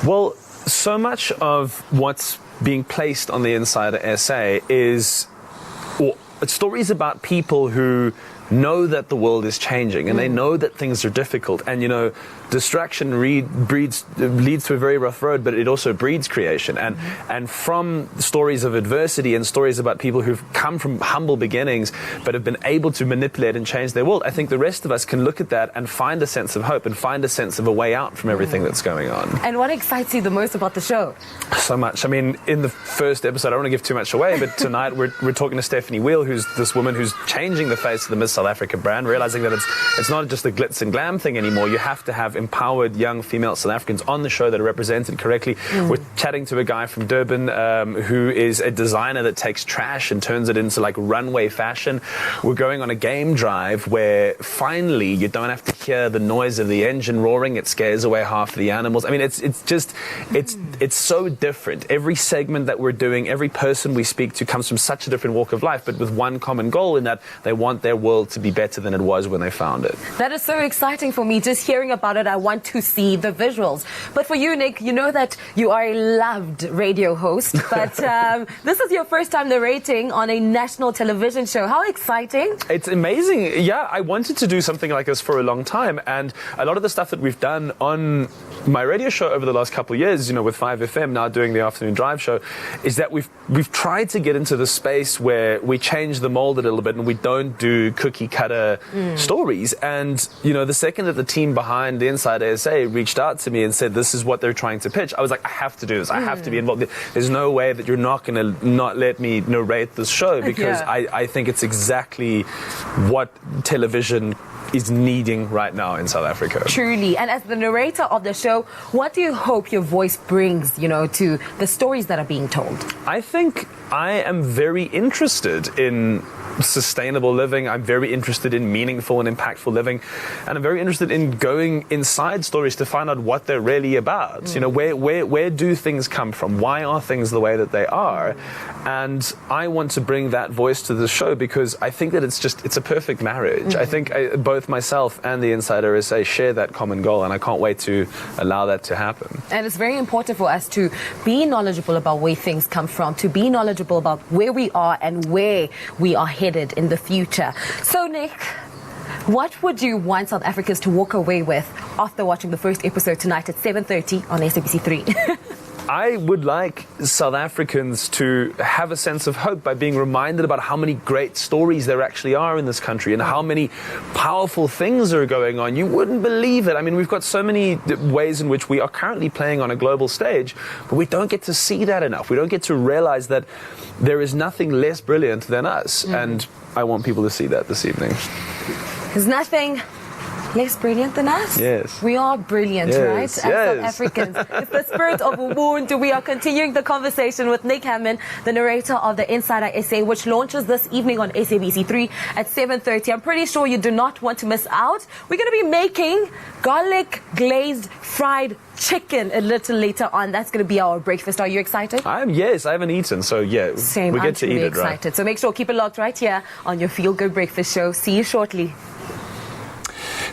Well, so much of what's being placed on the Insider SA is stories about people who know that the world is changing and they know that things are difficult, and you know, distraction leads to a very rough road, but it also breeds creation. And from stories of adversity and stories about people who've come from humble beginnings but have been able to manipulate and change their world, I think the rest of us can look at that and find a sense of hope and find a sense of a way out from everything that's going on. And what excites you the most about the show? So much. I mean, in the first episode, I don't want to give too much away, but tonight we're talking to Stephanie Wheel, who's this woman who's changing the face of the Miss South Africa brand, realizing that it's not just a glitz and glam thing anymore. You have to have empowered young female South Africans on the show that are represented correctly. We're chatting to a guy from Durban who is a designer that takes trash and turns it into like runway fashion. We're going on a game drive where finally you don't have to hear the noise of the engine roaring. It scares away half of the animals. I mean, it's so different. Every segment that we're doing, every person we speak to comes from such a different walk of life, but with one common goal, in that they want their world to be better than it was when they found it. That is so exciting for me. Just hearing about it, I want to see the visuals. But for you, Nick, you know that you are a loved radio host, but this is your first time narrating on a national television show. How exciting. It's amazing. Yeah, I wanted to do something like this for a long time, and a lot of the stuff that we've done on my radio show over the last couple of years, you know, with 5FM now doing the afternoon drive show, is that we've tried to get into the space where we change the mold a little bit and we don't do cookie cutter stories. And you know, the second that the team behind the Insider SA reached out to me and said this is what they're trying to pitch, I was like, I have to do this. I have to be involved. There's no way that you're not going to not let me narrate this show, because I think it's exactly what television is needing right now in South Africa. Truly. And as the narrator of the show, what do you hope your voice brings, you know, to the stories that are being told? I think I am very interested in sustainable living. I'm very interested in meaningful and impactful living, and I'm very interested in going inside stories to find out what they're really about. You know, where do things come from? Why are things the way that they are? And I want to bring that voice to the show because I think that it's a perfect marriage. I think both myself and the Insider SA share that common goal, and I can't wait to allow that to happen. And it's very important for us to be knowledgeable about where things come from, to be knowledgeable about where we are and where we are headed in the future. So, Nick, what would you want South Africans to walk away with after watching the first episode tonight at 7:30 on SABC3? I would like South Africans to have a sense of hope by being reminded about how many great stories there actually are in this country and how many powerful things are going on. You wouldn't believe it. I mean, we've got so many ways in which we are currently playing on a global stage, but we don't get to see that enough. We don't get to realize that there is nothing less brilliant than us. And I want people to see that this evening. There's nothing less brilliant than us? Yes. We are brilliant, right? As South Africans. It's the spirit of Ubuntu. We are continuing the conversation with Nick Hammond, the narrator of the Insider SA, which launches this evening on SABC3 at 7:30. I'm pretty sure you do not want to miss out. We're going to be making garlic glazed fried chicken a little later on. That's going to be our breakfast. Are you excited? Yes, I haven't eaten, so yeah, Same, we get to eat it, excited. right? So make sure keep it locked right here on your Feel Good Breakfast Show. See you shortly.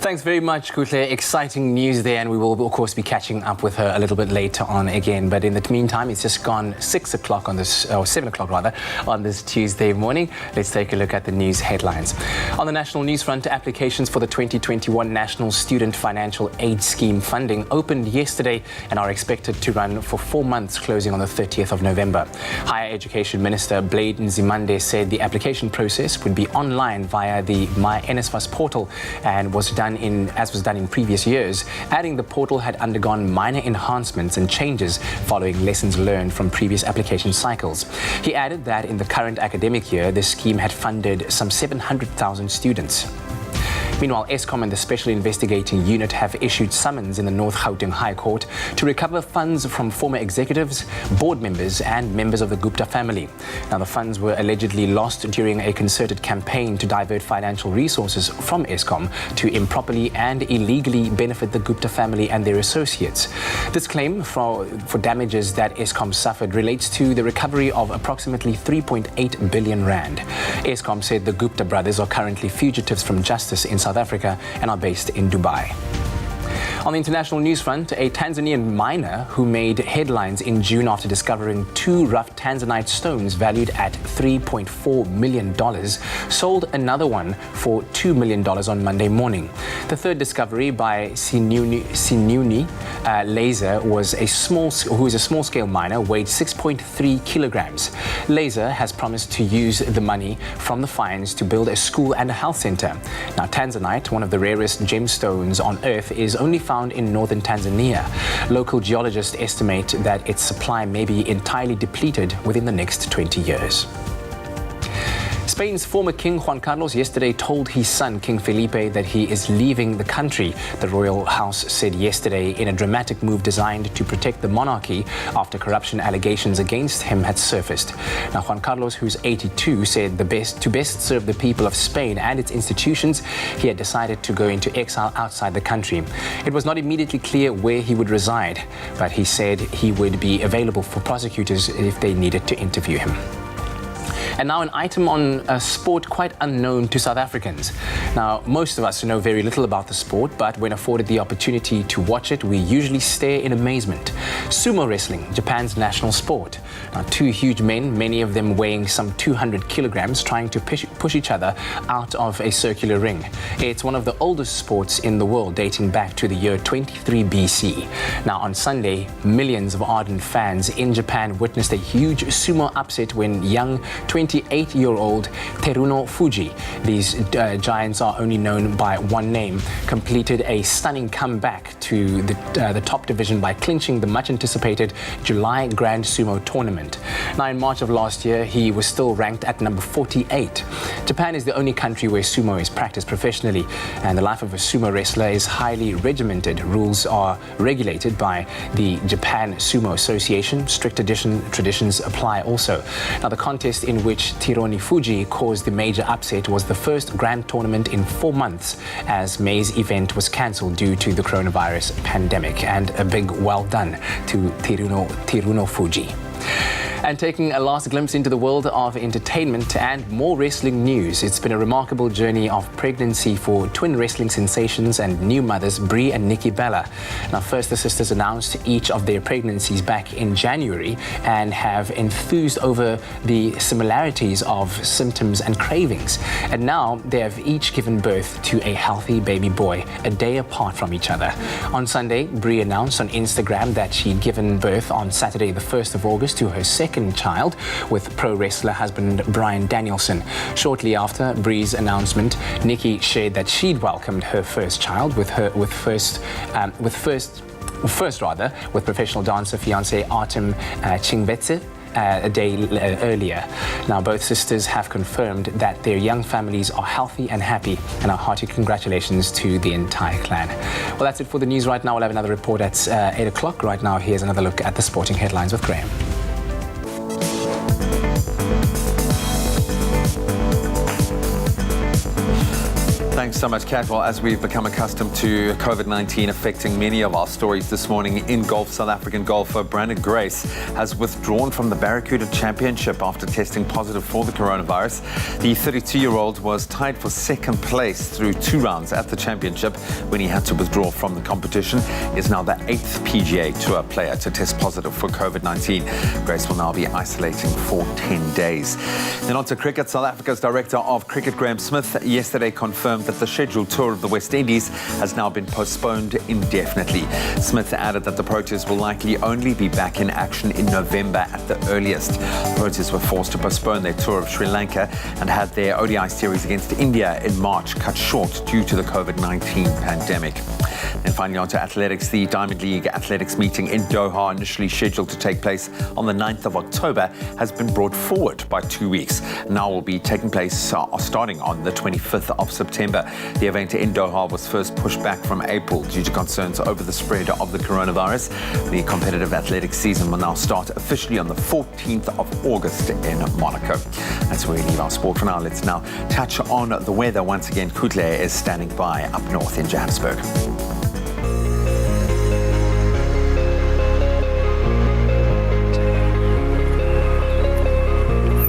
Thanks very much, Kutle. Exciting news there, and we will, of course, be catching up with her a little bit later on again. But in the meantime, it's just gone 6 o'clock on this, or 7 o'clock rather, on this Tuesday morning. Let's take a look at the news headlines. On the national news front, applications for the 2021 National Student Financial Aid Scheme funding opened yesterday and are expected to run for 4 months, closing on the 30th of November. Higher Education Minister Blade Nzimande said the application process would be online via the My NSFAS portal and was done done in previous years, adding the portal had undergone minor enhancements and changes following lessons learned from previous application cycles. He added that in the current academic year, the scheme had funded some 700,000 students. Meanwhile, Eskom and the Special Investigating Unit have issued summons in the North Gauteng High Court to recover funds from former executives, board members and members of the Gupta family. Now, the funds were allegedly lost during a concerted campaign to divert financial resources from Eskom to improperly and illegally benefit the Gupta family and their associates. This claim for damages that Eskom suffered relates to the recovery of approximately 3.8 billion rand. Eskom said the Gupta brothers are currently fugitives from justice in South Africa and are based in Dubai. On the international news front, a Tanzanian miner who made headlines in June after discovering 2 rough tanzanite stones valued at $3.4 million sold another one for $2 million on Monday morning. The third discovery by Sinuni Laser who is a small-scale miner, weighed 6.3 kilograms. Laser has promised to use the money from the finds to build a school and a health center. Now, tanzanite, one of the rarest gemstones on Earth, is only found in northern Tanzania. Local geologists estimate that its supply may be entirely depleted within the next 20 years. Spain's former King Juan Carlos yesterday told his son King Felipe that he is leaving the country. The royal house said yesterday in a dramatic move designed to protect the monarchy after corruption allegations against him had surfaced. Now, Juan Carlos, who's 82, said to best serve the people of Spain and its institutions, he had decided to go into exile outside the country. It was not immediately clear where he would reside, but he said he would be available for prosecutors if they needed to interview him. And now an item on a sport quite unknown to South Africans. Now, most of us know very little about the sport, but when afforded the opportunity to watch it, we usually stare in amazement. Sumo wrestling, Japan's national sport. Now, 2 huge men, many of them weighing some 200 kilograms, trying to push each other out of a circular ring. It's one of the oldest sports in the world, dating back to the year 23 BC. Now, on Sunday, millions of ardent fans in Japan witnessed a huge sumo upset when young 28-year-old Teruno Fuji, these giants are only known by one name, completed a stunning comeback to the top division by clinching the much-anticipated July Grand Sumo tournament. Now, in March of last year, he was still ranked at number 48. Japan is the only country where sumo is practiced professionally, and the life of a sumo wrestler is highly regimented. Rules are regulated by the Japan Sumo Association. Strict traditions apply also. Now, the contest in which Tironi Fuji caused the major upset was the first grand tournament in 4 months, as May's event was cancelled due to the coronavirus pandemic. And a big well done to Tiruno Fuji. And taking a last glimpse into the world of entertainment and more wrestling news, it's been a remarkable journey of pregnancy for twin wrestling sensations and new mothers Brie and Nikki Bella. Now, first, the sisters announced each of their pregnancies back in January and have enthused over the similarities of symptoms and cravings. And now they have each given birth to a healthy baby boy, a day apart from each other. On Sunday, Brie announced on Instagram that she'd given birth on Saturday, the 1st of August, to her second child with pro wrestler husband Bryan Danielson. Shortly after Brie's announcement, Nikki shared that she'd welcomed her first child with professional dancer fiancé Artem Chingvetse a day earlier. Now, both sisters have confirmed that their young families are healthy and happy, and our hearty congratulations to the entire clan. Well, that's it for the news right now. We'll have another report at 8 o'clock. Right now, here's another look at the sporting headlines with Graham. Thanks so much, Kat. Well, as we've become accustomed to COVID-19 affecting many of our stories this morning in golf, South African golfer Brandon Grace has withdrawn from the Barracuda Championship after testing positive for the coronavirus. The 32-year-old was tied for second place through 2 rounds at the championship when he had to withdraw from the competition. He is now the 8th PGA Tour player to test positive for COVID-19. Grace will now be isolating for 10 days. Then on to cricket. South Africa's Director of Cricket, Graham Smith, yesterday confirmed that the scheduled tour of the West Indies has now been postponed indefinitely. Smith added that the Proteas will likely only be back in action in November at the earliest. The Proteas were forced to postpone their tour of Sri Lanka and had their ODI series against India in March cut short due to the COVID-19 pandemic. And finally on to athletics. The Diamond League athletics meeting in Doha, initially scheduled to take place on the 9th of October, has been brought forward by 2 weeks. Now will be taking place starting on the 25th of September. The event in Doha was first pushed back from April due to concerns over the spread of the coronavirus. The competitive athletics season will now start officially on the 14th of August in Monaco. That's where we leave our sport for now. Let's now touch on the weather. Once again, Kutle is standing by up north in Johannesburg.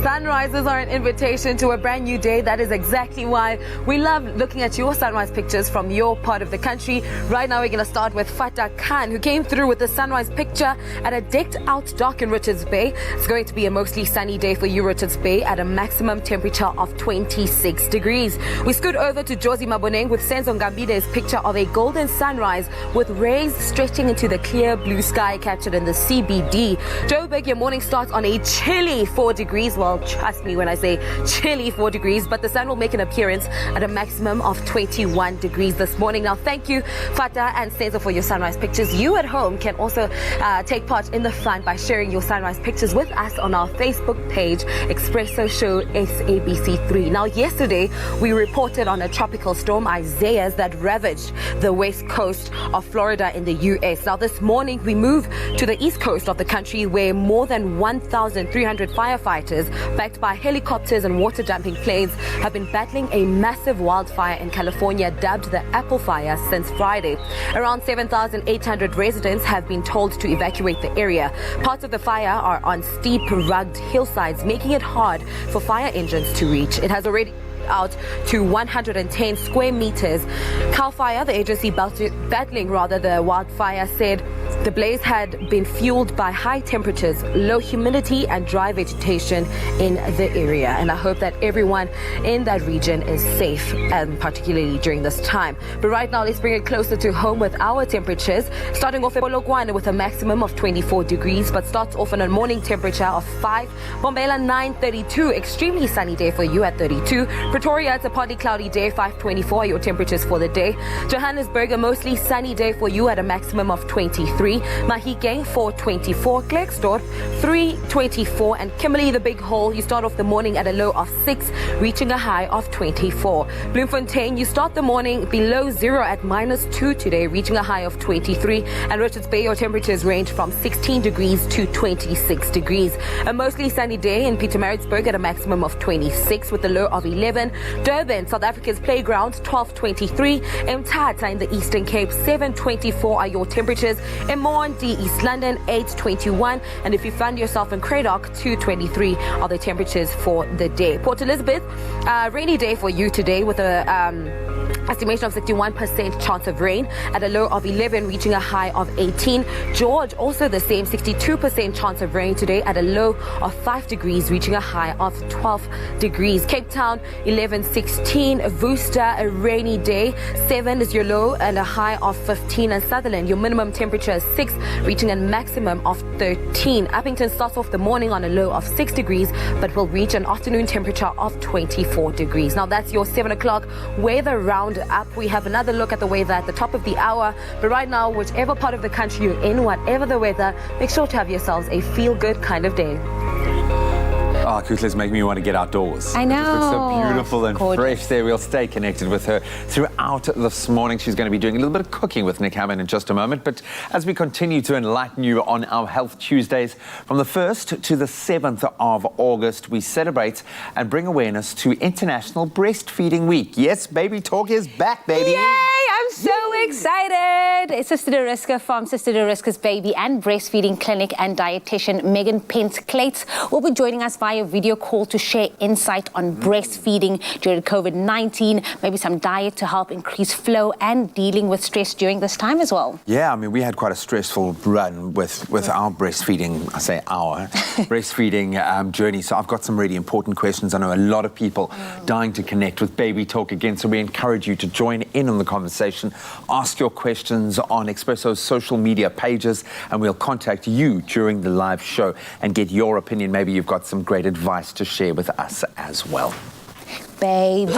Sunrises are an invitation to a brand new day. That is exactly why we love looking at your sunrise pictures from your part of the country. Right now, we're going to start with Fatah Khan, who came through with a sunrise picture at a decked out dock in Richards Bay. It's going to be a mostly sunny day for you, Richards Bay, at a maximum temperature of 26 degrees. We scoot over to Josie Maboneng with Senzo Ngambide's picture of a golden sunrise with rays stretching into the clear blue sky captured in the CBD. Joburg, your morning starts on a chilly 4 degrees. Well, trust me when I say chilly 4 degrees, but the sun will make an appearance at a maximum of 21 degrees this morning. Now, thank you, Fatah and Senzo, for your sunrise pictures. You at home can also take part in the fun by sharing your sunrise pictures with us on our Facebook page, Expresso Show SABC3. Now, yesterday, we reported on a tropical storm, Isaias, that ravaged the west coast of Florida in the U.S. Now, this morning, we move to the east coast of the country, where more than 1,300 firefighters, backed by helicopters and water dumping planes, have been battling a massive wildfire in California dubbed the Apple Fire since Friday. Around 7,800 residents have been told to evacuate the area. Parts of the fire are on steep, rugged hillsides, making it hard for fire engines to reach. It has already out to 110 square meters. CAL FIRE, the agency battling the wildfire, said the blaze had been fueled by high temperatures, low humidity and dry vegetation in the area. And I hope that everyone in that region is safe, particularly during this time. But right now, let's bring it closer to home with our temperatures. Starting off at Polokwane with a maximum of 24 degrees, but starts off on a morning temperature of 5. Bombela 9:32, extremely sunny day for you at 32. Pretoria, it's a partly cloudy day, 5:24, your temperatures for the day. Johannesburg, a mostly sunny day for you at a maximum of 23. Mahikeng, 4:24. Klerksdorp, 3:24. And Kimberley, the big hole, you start off the morning at a low of 6, reaching a high of 24. Bloemfontein, you start the morning below zero at -2 today, reaching a high of 23. And Richards Bay, your temperatures range from 16 degrees to 26 degrees. A mostly sunny day in Pietermaritzburg at a maximum of 26 with a low of 11. Durban, South Africa's playground, 12:23. Mthatha in the Eastern Cape, 7:24 are your temperatures. Emondi, East London, 8:21. And if you find yourself in Cradock, 2:23 are the temperatures for the day. Port Elizabeth, rainy day for you today with a estimation of 61% chance of rain at a low of 11, reaching a high of 18. George, also the same, 62% chance of rain today at a low of 5 degrees, reaching a high of 12 degrees. Cape Town, 11:16. Worcester, a rainy day, 7 is your low and a high of 15. And Sutherland, your minimum temperature is 6, reaching a maximum of 13. Uppington starts off the morning on a low of 6 degrees, but will reach an afternoon temperature of 24 degrees. Now that's your 7 o'clock weather round up. We have another look at the weather at the top of the hour. But right now, whichever part of the country you're in, whatever the weather, make sure to have yourselves a feel-good kind of day. Oh, Kutla's making me want to get outdoors. I know. It looks so beautiful and gorgeous. fresh there. We'll stay connected with her throughout this morning. She's going to be doing a little bit of cooking with Nick Hammond in just a moment. But as we continue to enlighten you on our Health Tuesdays, from the 1st to the 7th of August, we celebrate and bring awareness to International Breastfeeding Week. Yes, Baby Talk is back, baby. Yay! I'm so excited. Sister Deriska from Sister Deriska's Baby and Breastfeeding Clinic and dietitian Megan Pence-Clates will be joining us via video call to share insight on breastfeeding during COVID-19, maybe some diet to help increase flow and dealing with stress during this time as well. Yeah, I mean, we had quite a stressful run with our breastfeeding, I say our, breastfeeding journey. So I've got some really important questions. I know a lot of people dying to connect with Baby Talk again, so we encourage you to join in on the conversation. Ask your questions on Expresso's social media pages, and we'll contact you during the live show and get your opinion. Maybe you've got some great advice to share with us as well. Baby.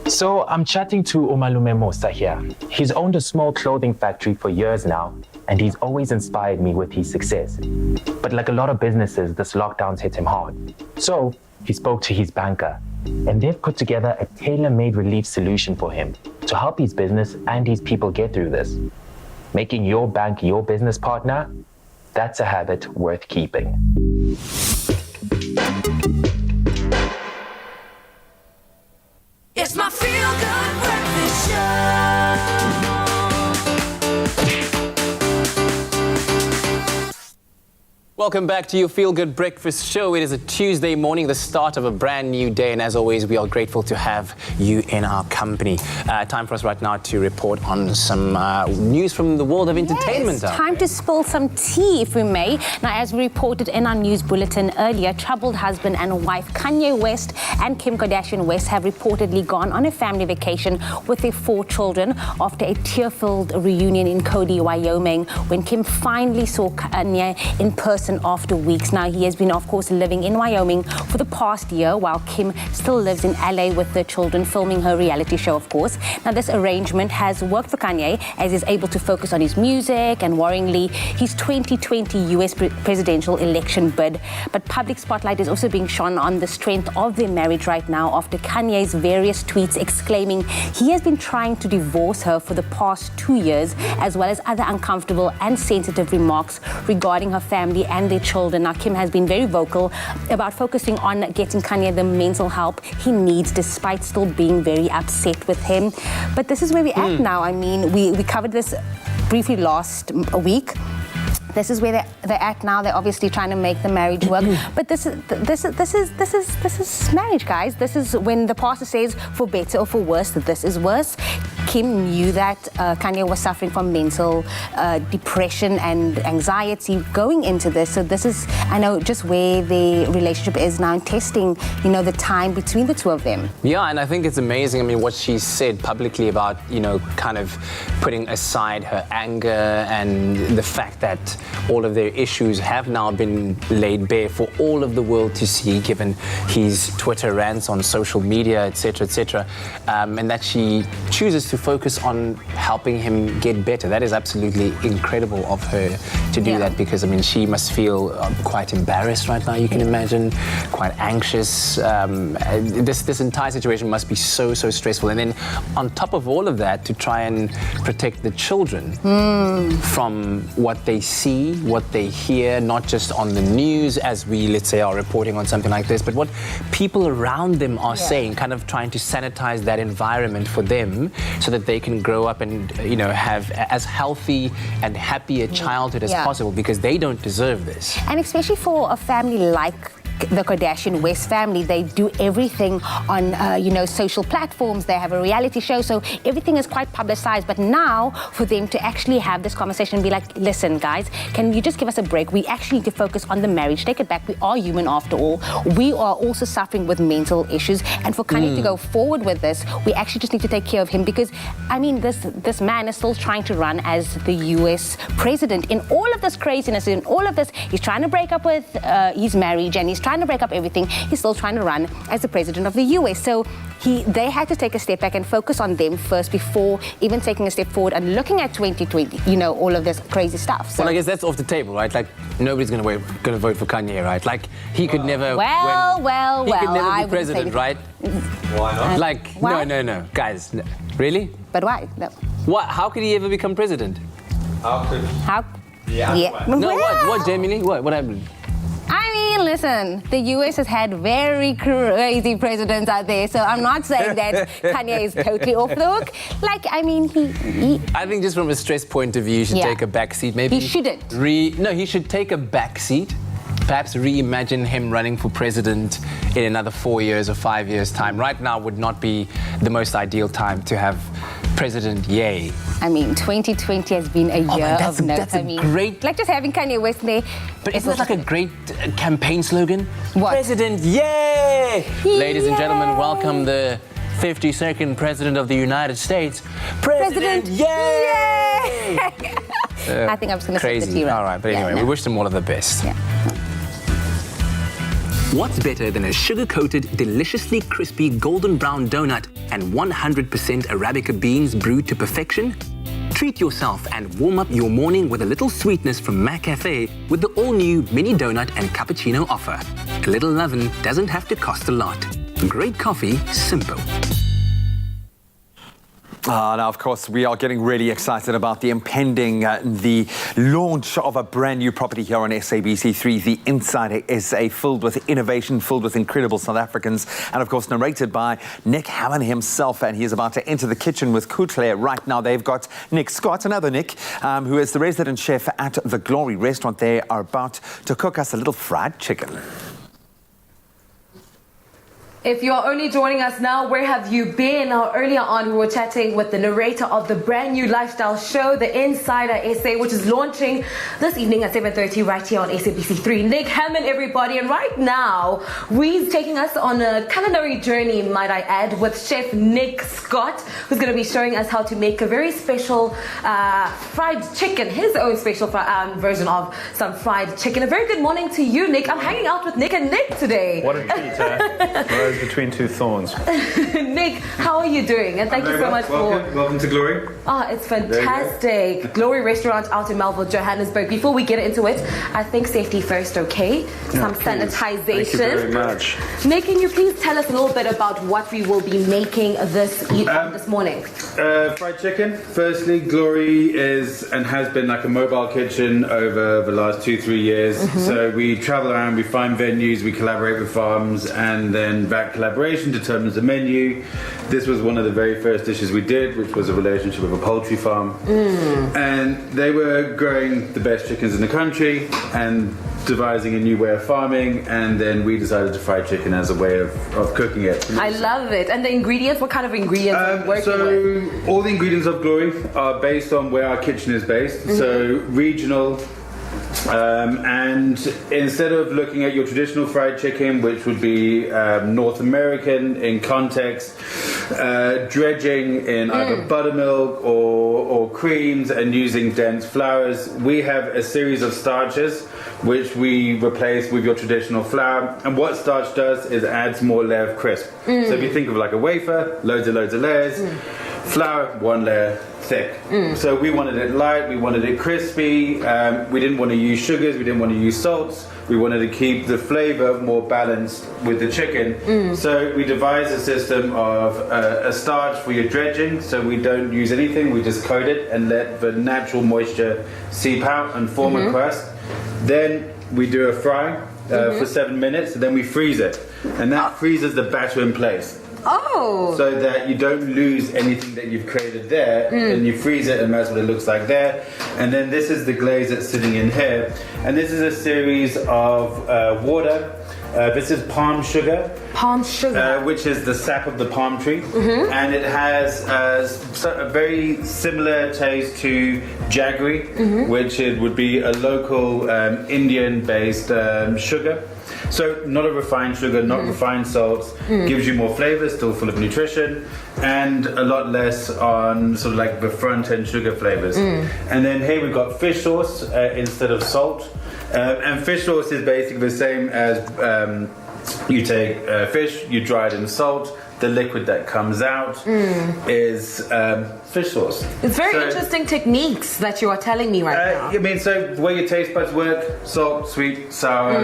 So I'm chatting to Umalume Musa here. He's owned a small clothing factory for years now, and he's always inspired me with his success. But like a lot of businesses, this lockdown's hit him hard. So he spoke to his banker, and they've put together a tailor-made relief solution for him to help his business and his people get through this. Making your bank your business partner, that's a habit worth keeping. It's my feel-good breakfast show. Welcome back to your Feel Good Breakfast Show. It is a Tuesday morning, the start of a brand new day, and as always, we are grateful to have you in our company. Time for us right now to report on some news from the world of entertainment. Yes, time to spill some tea, if we may. Now, as we reported in our news bulletin earlier, troubled husband and wife Kanye West and Kim Kardashian West have reportedly gone on a family vacation with their 4 children after a tear-filled reunion in Cody, Wyoming, when Kim finally saw Kanye in person after weeks. Now, he has been, of course, living in Wyoming for the past year, while Kim still lives in LA with the children, filming her reality show, of course. Now, this arrangement has worked for Kanye, as he's able to focus on his music and, worryingly, his 2020 US presidential election bid. But public spotlight is also being shone on the strength of their marriage right now after Kanye's various tweets exclaiming he has been trying to divorce her for the past 2 years, as well as other uncomfortable and sensitive remarks regarding her family and their children. Now, Kim has been very vocal about focusing on getting Kanye the mental help he needs, despite still being very upset with him. But this is where we're at now. I mean, we covered this briefly last week. This is where they're at now. They're obviously trying to make the marriage work. But this is marriage, guys. This is when the pastor says, for better or for worse, that this is worse. Kim knew that Kanye was suffering from mental depression and anxiety going into this. So this is, I know, just where the relationship is now, and testing, you know, the time between the two of them. Yeah, and I think it's amazing. I mean, what she said publicly about, you know, kind of putting aside her anger and the fact that all of their issues have now been laid bare for all of the world to see, given his Twitter rants on social media, etc., etc., and that she chooses to focus on helping him get better. That is absolutely incredible of her to do that, because, I mean, she must feel quite embarrassed right now, you can imagine, quite anxious. This entire situation must be so stressful. And then on top of all of that, to try and protect the children from what they see, what they hear, not just on the news as we, let's say, are reporting on something like this, but what people around them are saying, kind of trying to sanitize that environment for them so that they can grow up and, you know, have as healthy and happy a childhood as possible, because they don't deserve this. And especially for a family like the Kardashian West family, they do everything on, you know, social platforms. They have a reality show, so everything is quite publicized. But now, for them to actually have this conversation and be like, listen, guys, can you just give us a break? We actually need to focus on the marriage. Take it back. We are human after all. We are also suffering with mental issues. And for Kanye to go forward with this, we actually just need to take care of him, because, I mean, this man is still trying to run as the US president. In all of this craziness, in all of this, he's trying to break up with his marriage, and he's trying to break up everything. He's still trying to run as the president of the US. So they had to take a step back and focus on them first before even taking a step forward and looking at 2020, you know, all of this crazy stuff. So, well, I guess that's off the table, right? Like, nobody's going to vote for Kanye, right? Like, he could never he could never be president, right? Why not? Like, why? No, guys, no. Really? But why? No. What? How could he ever become president? How? Yeah. No, what, Jamie? What happened? I mean, listen, the US has had very crazy presidents out there, so I'm not saying that Kanye is totally off the hook. Like, I mean, he I think just from a stress point of view, he should take a back seat. Maybe he shouldn't. No, he should take a back seat. Perhaps reimagine him running for president in another 4 years or 5 years' time. Right now would not be the most ideal time to have President Ye. I mean, 2020 has been a year of note. That's a great... Like just having Kanye West there. But isn't that like a great campaign slogan? What? President Ye! Ladies and gentlemen, welcome the 52nd President of the United States, President Ye! I think I'm just going to say the Crazy. All right, but anyway, we wish them all of the best. Yeah. What's better than a sugar-coated, deliciously crispy golden brown donut and 100% Arabica beans brewed to perfection? Treat yourself and warm up your morning with a little sweetness from McCafe with the all-new mini donut and cappuccino offer. A little lovin' doesn't have to cost a lot. Great coffee, simple. Now, of course, we are getting really excited about the impending, the launch of a brand new property here on SABC3, The Insider SA, filled with innovation, filled with incredible South Africans, and of course narrated by Nick Hammond himself, and he is about to enter the kitchen with Kutle right now. They've got Nick Scott, another Nick, who is the resident chef at the Glory restaurant. They are about to cook us a little fried chicken. If you're only joining us now, where have you been? Now, earlier on, we were chatting with the narrator of the brand new lifestyle show, The Insider SA, which is launching this evening at 7:30 right here on SABC3. Nick Hammond, everybody. And right now, he's taking us on a culinary journey, might I add, with Chef Nick Scott, who's going to be showing us how to make a very special fried chicken, his own special version of some fried chicken. A very good morning to you, Nick. I'm hanging out with Nick and Nick today. What a treat, between two thorns. Nick, how are you doing? And thank you so much Welcome to Glory. Oh, it's fantastic. Glory restaurant out in Melville, Johannesburg. Before we get into it, I think safety first, okay? Some sanitization. Thank you very much. Nick, can you please tell us a little bit about what we will be making this morning? Fried chicken. Firstly, Glory is and has been like a mobile kitchen over the last 2-3 years. So we travel around, we find venues, we collaborate with farms, and then that collaboration determines the menu. This was one of the very first dishes we did, which was a relationship with a poultry farm. And they were growing the best chickens in the country, and devising a new way of farming, and then we decided to fry chicken as a way of cooking it. I love it. And the ingredients, what kind of ingredients are you working with? All the ingredients of Glory are based on where our kitchen is based, so regional. And instead of looking at your traditional fried chicken, which would be North American in context, dredging in either buttermilk or creams and using dense flours, we have a series of starches which we replace with your traditional flour. And what starch does is adds more layer of crisp. So if you think of like a wafer, loads of layers, flour, one layer thick. So we wanted it light, we wanted it crispy, we didn't want to use sugars, we didn't want to use salts, we wanted to keep the flavor more balanced with the chicken. So we devised a system of a starch for your dredging, so we don't use anything, we just coat it and let the natural moisture seep out and form a crust. Then we do a fry for 7 minutes, and then we freeze it, and that freezes the batter in place. So that you don't lose anything that you've created there, and you freeze it, and that's what it looks like there. And then this is the glaze that's sitting in here, and this is a series of water. This is palm sugar. Palm sugar. Which is the sap of the palm tree. And it has a very similar taste to jaggery, which it would be a local Indian-based sugar. So not a refined sugar, not refined salts, gives you more flavor, still full of nutrition, and a lot less on sort of like the front end sugar flavors. And then here we've got fish sauce instead of salt. And fish sauce is basically the same as you take fish, you dry it in salt, the liquid that comes out is fish sauce. It's very interesting techniques that you are telling me right now. I mean, so the way your taste buds work, salt, sweet, sour,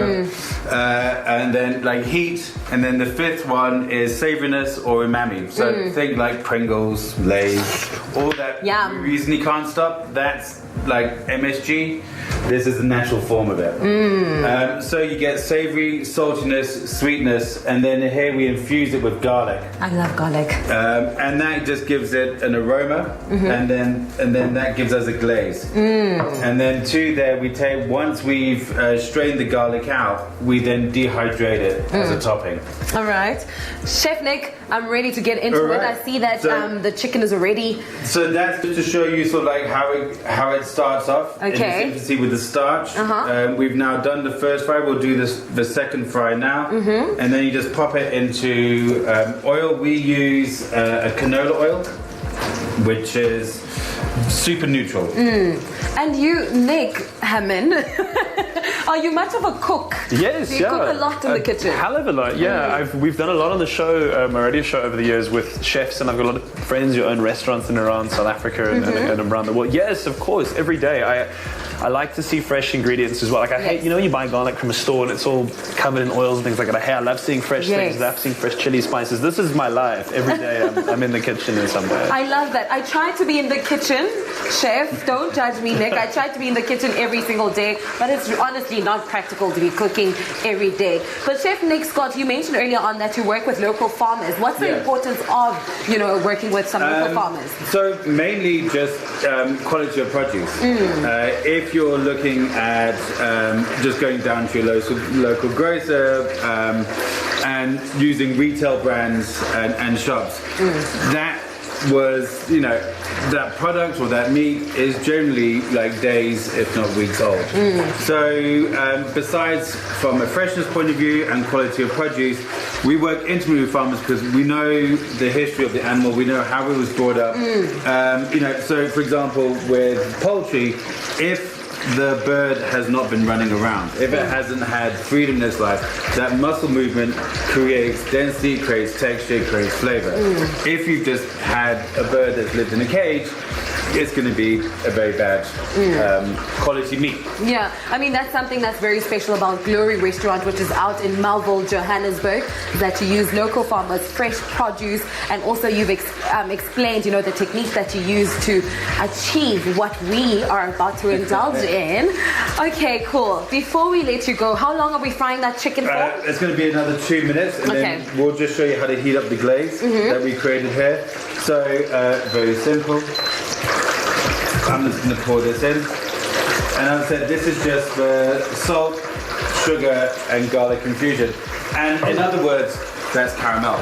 and then like heat, and then the fifth one is savoriness or umami. So think like Pringles, Lay's, all that reason you can't stop, that's like MSG. This is the natural form of it. So you get savory, saltiness, sweetness, and then here we infuse it with garlic. I love garlic. And that just gives it an aroma, and then that gives us a glaze. And then there we take, once we've strained the garlic out, we then dehydrate it as a topping. All right, Chef Nick, I'm ready to get into it. I see that the chicken is already. So that's just to show you sort of like how it starts off in its infancy with the starch. We've now done the first fry. We'll do the second fry now, and then you just pop it into oil. We use a canola oil, which is super neutral. And you, Nick Hammond, are you much of a cook? Yes, Do you cook a lot in the kitchen? Hell of a lot, we've done a lot on the show, my radio show over the years with chefs, and I've got a lot of friends who own restaurants in around South Africa and around the world. Yes, of course, every day. I like to see fresh ingredients as well. Like I hate, when you buy garlic from a store and it's all covered in oils and things like that. I love seeing fresh things. I love seeing fresh chili spices. This is my life. Every day I'm in the kitchen in some way. I love that. I try to be in the kitchen, Chef. Don't judge me, Nick. I try to be in the kitchen every single day, but it's honestly not practical to be cooking every day. But Chef Nick Scott, you mentioned earlier on that you work with local farmers. What's the importance of, working with some local farmers? So mainly just quality of produce. If you're looking at just going down to your local grocer and using retail brands and shops, that was, that product or that meat is generally like days, if not weeks old. So besides from a freshness point of view and quality of produce, we work intimately with farmers because we know the history of the animal, we know how it was brought up. So for example, with poultry, if the bird has not been running around, if it hasn't had freedom in its life, that muscle movement creates density, creates texture, creates flavor. If you've just had a bird that's lived in a cage, it's going to be a very bad quality meat. Yeah, I mean, that's something that's very special about Glory Restaurant, which is out in Melville, Johannesburg, that you use local farmers, fresh produce, and also you've explained, the techniques that you use to achieve what we are about to indulge in. Okay, cool. Before we let you go, how long are we frying that chicken for? It's going to be another 2 minutes, and then we'll just show you how to heat up the glaze that we created here. So, very simple. I'm just going to pour this in. And as I said, this is just the salt, sugar, and garlic infusion. And in other words, that's caramel.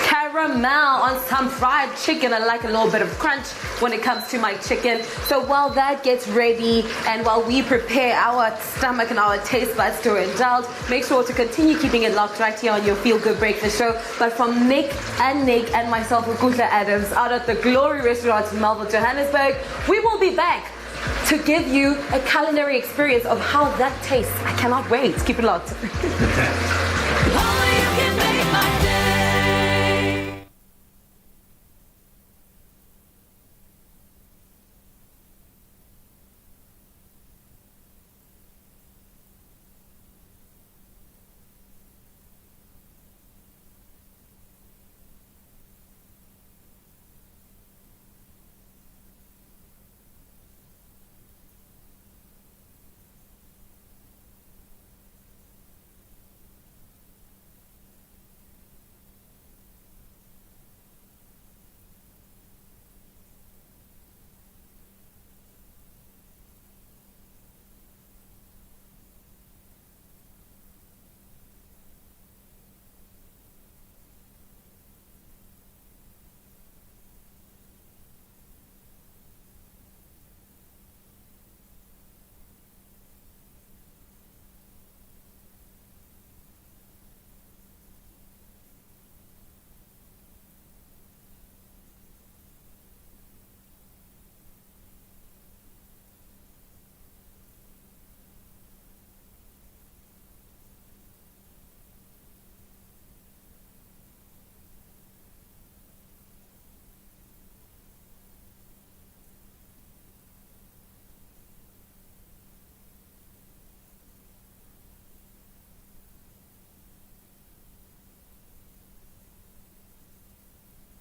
Caramel on some fried chicken. I like a little bit of crunch when it comes to my chicken. So while that gets ready and while we prepare our stomach and our taste buds to indulge, make sure to continue keeping it locked right here on your Feel Good Breakfast Show. But from Nick and myself, Ukutla Adams, out at the Glory Restaurant in Melville, Johannesburg, we will be back to give you a culinary experience of how that tastes. I cannot wait. Keep it locked.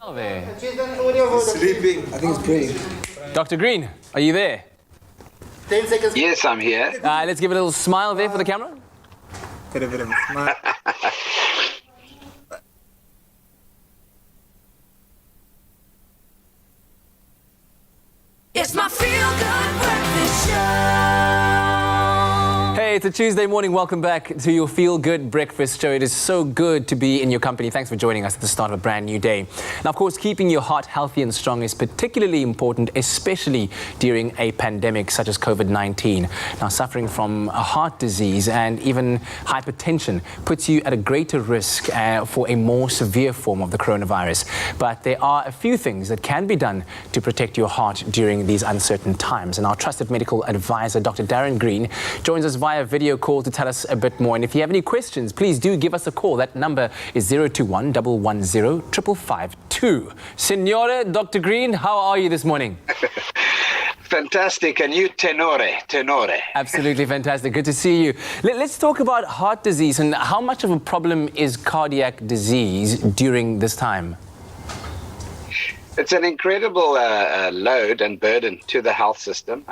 Oh, there. Sleeping. I think it's praying. Dr. Green, are you there? 10 seconds. Yes, I'm here. Let's give it a little smile there for the camera. Smile. It's my Feel Good Breakfast Show. Hey, it's a Tuesday morning. Welcome back to your Feel Good Breakfast Show. It is so good to be in your company. Thanks for joining us at the start of a brand new day. Now, of course, keeping your heart healthy and strong is particularly important, especially during a pandemic such as COVID-19. Now, suffering from a heart disease and even hypertension puts you at a greater risk for a more severe form of the coronavirus. But there are a few things that can be done to protect your heart during these uncertain times. And our trusted medical advisor, Dr. Darren Green, joins us via video call to tell us a bit more. And if you have any questions, please do give us a call. That number is 021 110 552. Signore, Dr. Green, how are you this morning? Fantastic. And you, tenore. Absolutely fantastic. Good to see you. Let's talk about heart disease and how much of a problem is cardiac disease during this time? It's an incredible load and burden to the health system,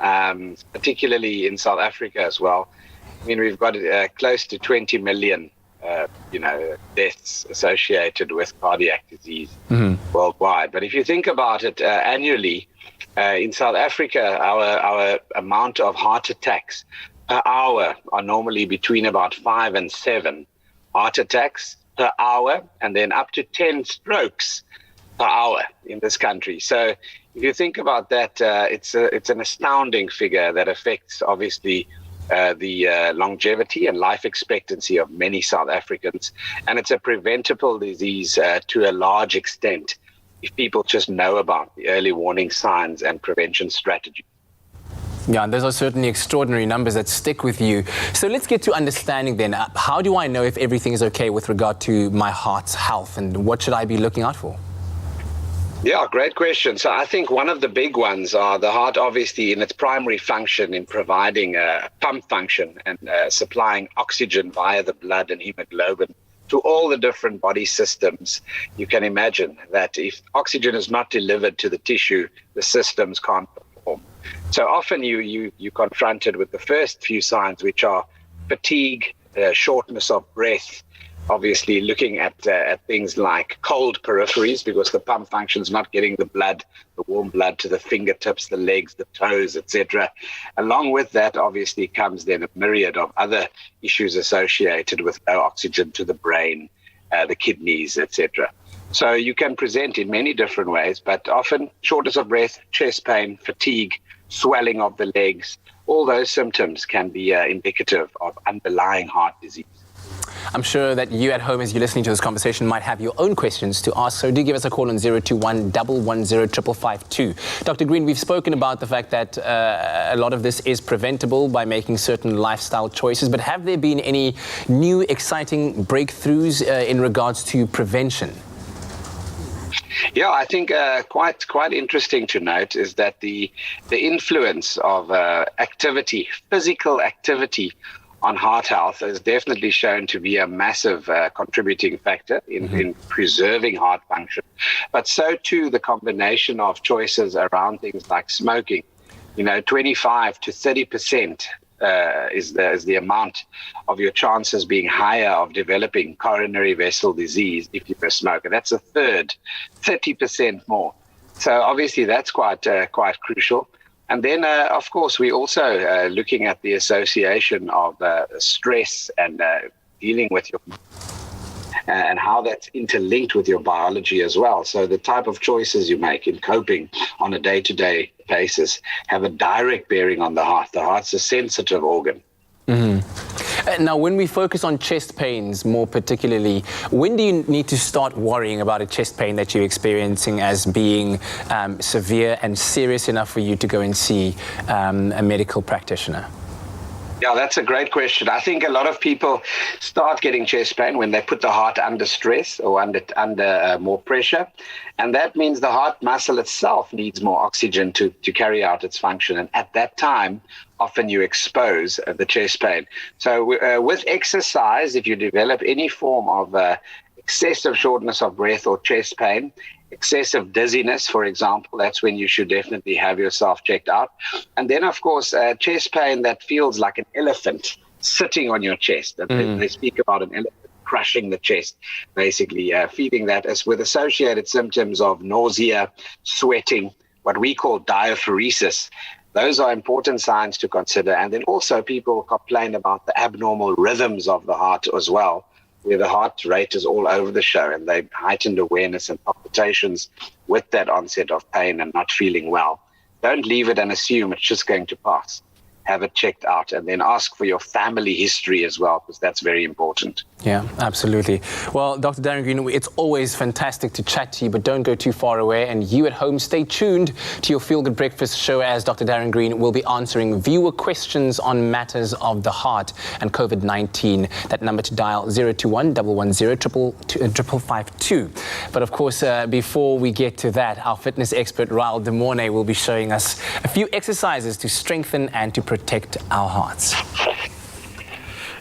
particularly in South Africa as well. I mean, we've got close to 20 million, deaths associated with cardiac disease worldwide. But if you think about it, annually in South Africa, our amount of heart attacks per hour are normally between about 5 and 7 heart attacks per hour, and then up to 10 strokes per hour in this country. So if you think about that, it's an astounding figure that affects obviously the longevity and life expectancy of many South Africans, and it's a preventable disease to a large extent if people just know about the early warning signs and prevention strategies. Yeah, and those are certainly extraordinary numbers that stick with you. So let's get to understanding then. How do I know if everything is okay with regard to my heart's health, and what should I be looking out for? Yeah, great question. So I think one of the big ones are the heart, obviously, in its primary function in providing pump function and supplying oxygen via the blood and hemoglobin to all the different body systems. You can imagine that if oxygen is not delivered to the tissue, the systems can't perform. So often you're confronted with the first few signs, which are fatigue, shortness of breath, obviously looking at things like cold peripheries, because the pump function is not getting the warm blood to the fingertips, the legs, the toes, etc. Along with that, obviously, comes then a myriad of other issues associated with low oxygen to the brain, the kidneys, etc. So you can present in many different ways, but often shortness of breath, chest pain, fatigue, swelling of the legs, all those symptoms can be indicative of underlying heart disease. I'm sure that you at home, as you're listening to this conversation, might have your own questions to ask. So do give us a call on 021 110 552. Dr. Green, we've spoken about the fact that a lot of this is preventable by making certain lifestyle choices. But have there been any new exciting breakthroughs in regards to prevention? Yeah, I think quite interesting to note is that the influence of activity, physical activity, on heart health is definitely shown to be a massive contributing factor in preserving heart function. But so too the combination of choices around things like smoking. 25 to 30% is the amount of your chances being higher of developing coronary vessel disease if you're a smoker. That's a third, 30% more. So obviously that's quite crucial. And then, of course, we're also looking at the association of stress and dealing with your and how that's interlinked with your biology as well. So the type of choices you make in coping on a day-to-day basis have a direct bearing on the heart. The heart's a sensitive organ. Now, when we focus on chest pains more particularly, when do you need to start worrying about a chest pain that you're experiencing as being severe and serious enough for you to go and see a medical practitioner? Yeah, that's a great question. I think a lot of people start getting chest pain when they put the heart under stress or under more pressure. And that means the heart muscle itself needs more oxygen to carry out its function. And at that time, often you expose the chest pain. So with exercise, if you develop any form of excessive shortness of breath or chest pain, excessive dizziness, for example, that's when you should definitely have yourself checked out. And then, of course, chest pain that feels like an elephant sitting on your chest. They speak about an elephant crushing the chest, basically feeling that as with associated symptoms of nausea, sweating, what we call diaphoresis. Those are important signs to consider. And then also people complain about the abnormal rhythms of the heart as well, where the heart rate is all over the show and they heightened awareness and palpitations with that onset of pain and not feeling well. Don't leave it and assume it's just going to pass. Have it checked out and then ask for your family history as well, because that's very important. Yeah, absolutely. Well, Dr. Darren Green, it's always fantastic to chat to you, but don't go too far away. And you at home, stay tuned to your Feel Good Breakfast show as Dr. Darren Green will be answering viewer questions on matters of the heart and COVID-19. That number to dial 021 110 552. But of course, before we get to that, our fitness expert, Raul De Mornay, will be showing us a few exercises to strengthen and to protect our hearts.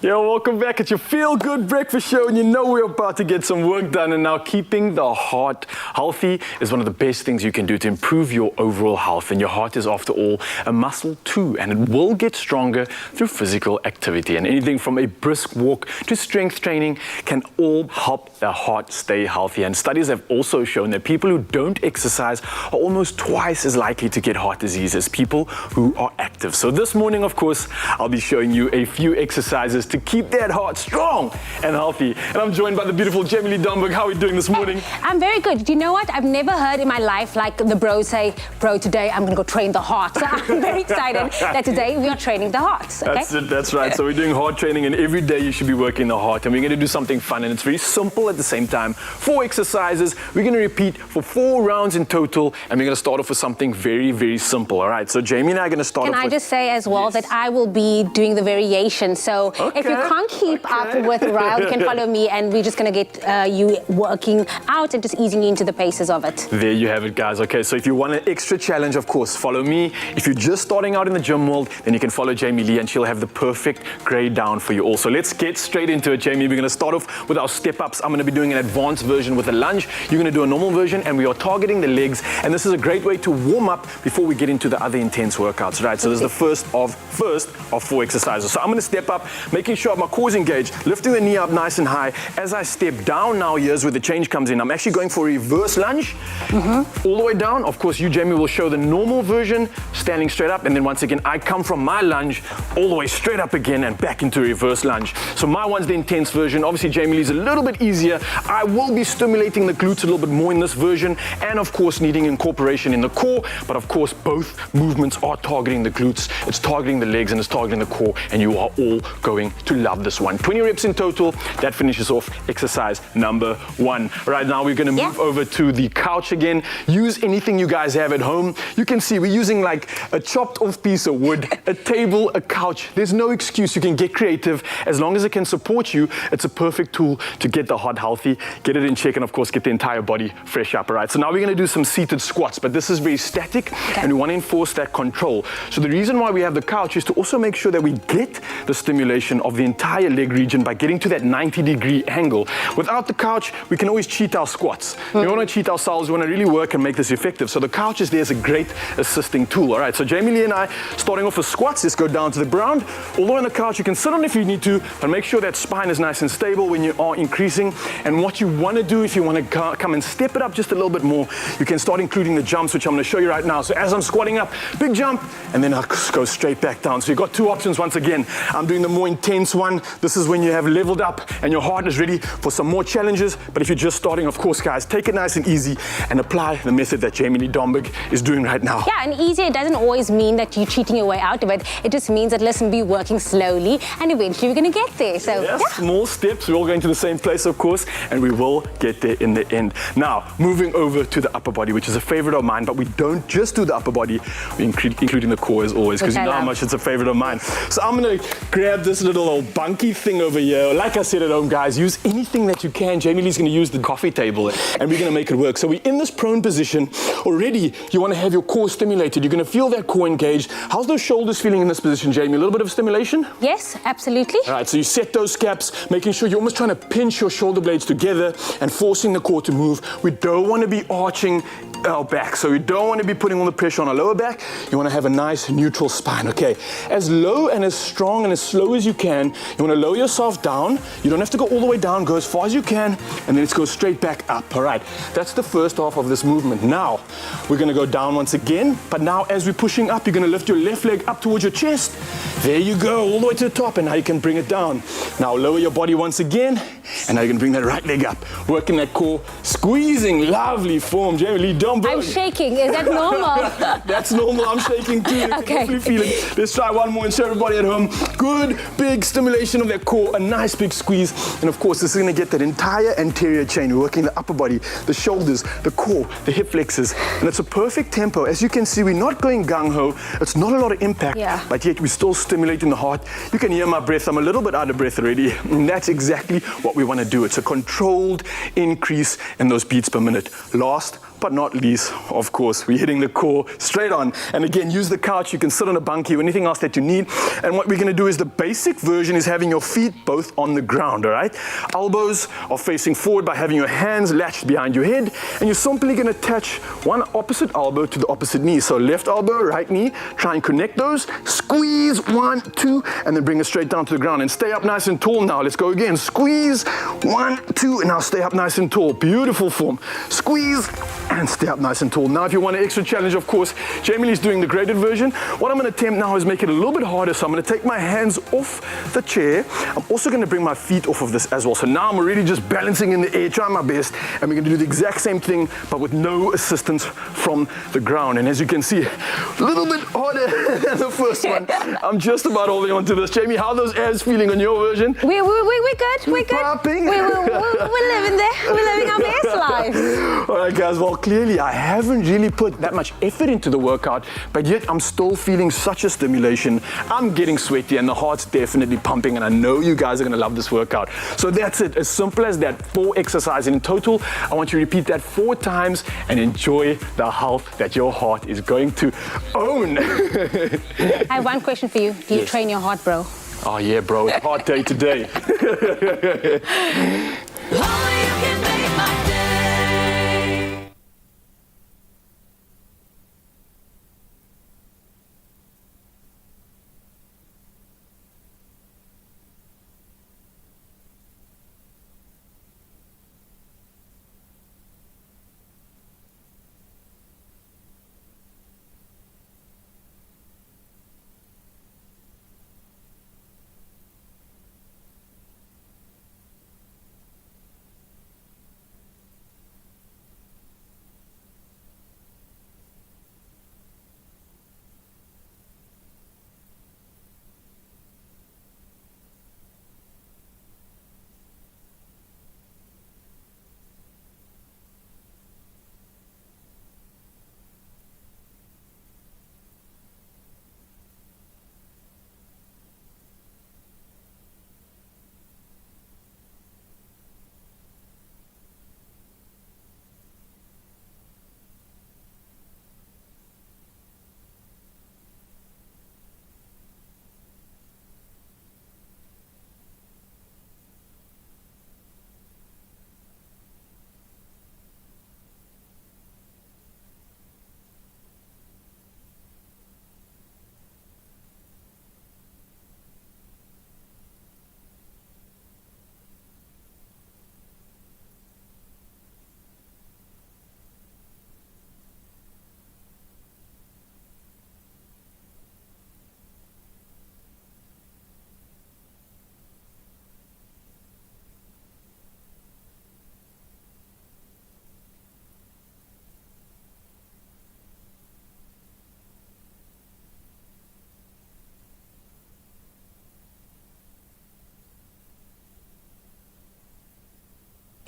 Yo, welcome back at your Feel Good Breakfast show, and you know we're about to get some work done. And now keeping the heart healthy is one of the best things you can do to improve your overall health. And your heart is, after all, a muscle too, and it will get stronger through physical activity. And anything from a brisk walk to strength training can all help the heart stay healthy. And studies have also shown that people who don't exercise are almost twice as likely to get heart disease as people who are active. So this morning, of course, I'll be showing you a few exercises to keep that heart strong and healthy. And I'm joined by the beautiful Jamie Lee Domberg. How are we doing this morning? I'm very good. Do you know what? I've never heard in my life like the bros say, bro, today I'm going to go train the heart. So I'm very excited that today we are training the heart. Okay? That's it. That's right. So we're doing heart training, and every day you should be working the heart. And we're going to do something fun, and it's very simple at the same time. 4 exercises. We're going to repeat for 4 rounds in total, and we're going to start off with something very, very simple. All right. So Jamie and I are going to start off with... Can I just say as well that I will be doing the variation. So if you can't keep up with Ryle, you can follow me, and we're just going to get you working out and just easing you into the paces of it. There you have it, guys. Okay, so if you want an extra challenge, of course, follow me. If you're just starting out in the gym world, then you can follow Jamie Lee, and she'll have the perfect grade down for you all. So let's get straight into it, Jamie. We're going to start off with our step-ups. I'm going to be doing an advanced version with a lunge. You're going to do a normal version, and we are targeting the legs. And this is a great way to warm up before we get into the other intense workouts, right? So this is the first of 4 exercises. So I'm going to step up. Make making sure my core's engaged, lifting the knee up nice and high. As I step down now, here's where the change comes in. I'm actually going for a reverse lunge, all the way down. Of course, you, Jamie, will show the normal version, standing straight up, and then once again, I come from my lunge all the way straight up again and back into reverse lunge. So my one's the intense version. Obviously, Jamie Lee's a little bit easier. I will be stimulating the glutes a little bit more in this version, and of course, needing incorporation in the core, but of course, both movements are targeting the glutes, it's targeting the legs, and it's targeting the core, and you are all going to love this one. 20 reps in total. That finishes off exercise number 1. Right now, we're going to move over to the couch again. Use anything you guys have at home. You can see we're using like a chopped off piece of wood, a table, a couch. There's no excuse. You can get creative. As long as it can support you, it's a perfect tool to get the heart healthy, get it in check, and of course, get the entire body fresh up. All right, so now we're going to do some seated squats, but this is very static, and we want to enforce that control. So the reason why we have the couch is to also make sure that we get the stimulation of the entire leg region by getting to that 90-degree angle. Without the couch, we can always cheat our squats. We want to cheat ourselves. We want to really work and make this effective. So the couch is there as a great assisting tool. All right, so Jamie Lee and I, starting off with squats, let's go down to the ground. Although on the couch, you can sit on if you need to, but make sure that spine is nice and stable when you are increasing. And what you want to do, if you want to come and step it up just a little bit more, you can start including the jumps, which I'm going to show you right now. So as I'm squatting up, big jump, and then I'll go straight back down. So you've got 2 options once again. I'm doing the more intense one. This is when you have leveled up and your heart is ready for some more challenges. But if you're just starting, of course, guys, take it nice and easy and apply the method that Jamie Lee Domberg is doing right now. Yeah, and easy, it doesn't always mean that you're cheating your way out of it. It just means that, listen, be working slowly, and eventually we're going to get there. So, yes, small steps. We're all going to the same place, of course, and we will get there in the end. Now, moving over to the upper body, which is a favorite of mine, but we don't just do the upper body, including the core as always, because you know how much it's a favorite of mine. So I'm going to grab this little old bunky thing over here. Like I said at home, guys, use anything that you can. Jamie Lee's going to use the coffee table, and we're going to make it work. So we're in this prone position. Already, you want to have your core stimulated. You're going to feel that core engaged. How's those shoulders feeling in this position, Jamie? A little bit of stimulation? Yes, absolutely. All right, so you set those scaps, making sure you're almost trying to pinch your shoulder blades together and forcing the core to move. We don't want to be arching our back, so we don't want to be putting all the pressure on our lower back. You want to have a nice neutral spine, okay? As low and as strong and as slow as you can. You want to lower yourself down. You don't have to go all the way down. Go as far as you can, and then let's go straight back up. All right, that's the first half of this movement. Now, we're going to go down once again, but now as we're pushing up, you're going to lift your left leg up towards your chest. There you go, all the way to the top, and now you can bring it down. Now lower your body once again, and now you can bring that right leg up. Working that core, squeezing, lovely form. Jamie Lee Domberg. I'm shaking, is that normal? That's normal, I'm shaking too. Okay. Feel it. Let's try one more and show everybody at home. Good, big stimulation of that core, a nice big squeeze. And of course, this is gonna get that entire anterior chain. We're working the upper body, the shoulders, the core, the hip flexors. And it's a perfect tempo. As you can see, we're not going gung-ho. It's not a lot of impact, but yet we're still stimulating the heart. You can hear my breath. I'm a little bit out of breath already. And that's exactly what we wanna do. It's a controlled increase in those beats per minute. Last but not least, of course, we're hitting the core straight on. And again, use the couch. You can sit on a bunkie or anything else that you need. And what we're going to do is the basic version is having your feet both on the ground, all right? Elbows are facing forward by having your hands latched behind your head. And you're simply going to touch one opposite elbow to the opposite knee. So left elbow, right knee, try and connect those. Squeeze, 1, 2, and then bring it straight down to the ground. And stay up nice and tall now. Let's go again. Squeeze, 1, 2, and now stay up nice and tall. Beautiful form. Squeeze, and stay up nice and tall. Now, if you want an extra challenge, of course, Jamie Lee's doing the graded version. What I'm going to attempt now is make it a little bit harder. So I'm going to take my hands off the chair. I'm also going to bring my feet off of this as well. So now I'm really just balancing in the air, trying my best. And we're going to do the exact same thing, but with no assistance from the ground. And as you can see, a little bit harder than the first one. I'm just about holding on to this. Jamie, how are those abs feeling on your version? We're good. We're good. Popping. We're living there. We're living our best lives. All right, guys. Well, clearly, I haven't really put that much effort into the workout, but yet I'm still feeling such a stimulation. I'm getting sweaty, and the heart's definitely pumping, and I know you guys are going to love this workout. So that's it. As simple as that. 4 exercises in total. I want you to repeat that 4 times and enjoy the health that your heart is going to own. I have one question for you. Do you train your heart, bro? Oh, yeah, bro. It's heart day today.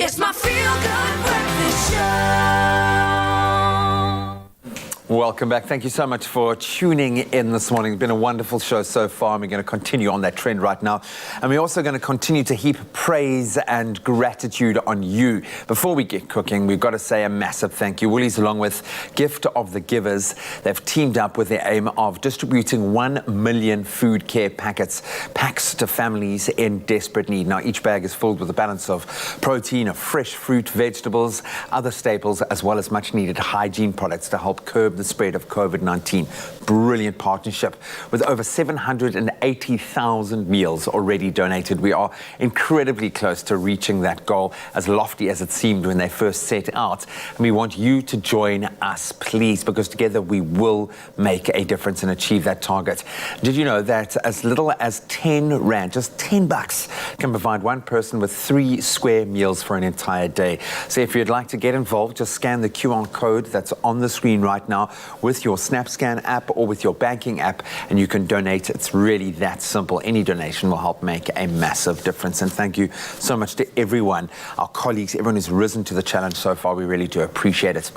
It's my Feel Good Breakfast Show. Welcome back. Thank you so much for tuning in this morning. It's been a wonderful show so far, and we're going to continue on that trend right now. And we're also going to continue to heap praise and gratitude on you. Before we get cooking, we've got to say a massive thank you. Woolies, along with Gift of the Givers, they've teamed up with the aim of distributing 1 million food care packs to families in desperate need. Now, each bag is filled with a balance of protein, of fresh fruit, vegetables, other staples, as well as much needed hygiene products to help curb the spread of COVID-19. Brilliant partnership with over 780,000 meals already donated. We are incredibly close to reaching that goal, as lofty as it seemed when they first set out. And we want you to join us, please, because together we will make a difference and achieve that target. Did you know that as little as 10 Rand, just 10 bucks, can provide one person with 3 square meals for an entire day? So if you'd like to get involved, just scan the QR code that's on the screen right now with your SnapScan app or with your banking app, and you can donate. It's really that simple. Any donation will help make a massive difference. And thank you so much to everyone, our colleagues, everyone who's risen to the challenge so far. We really do appreciate it.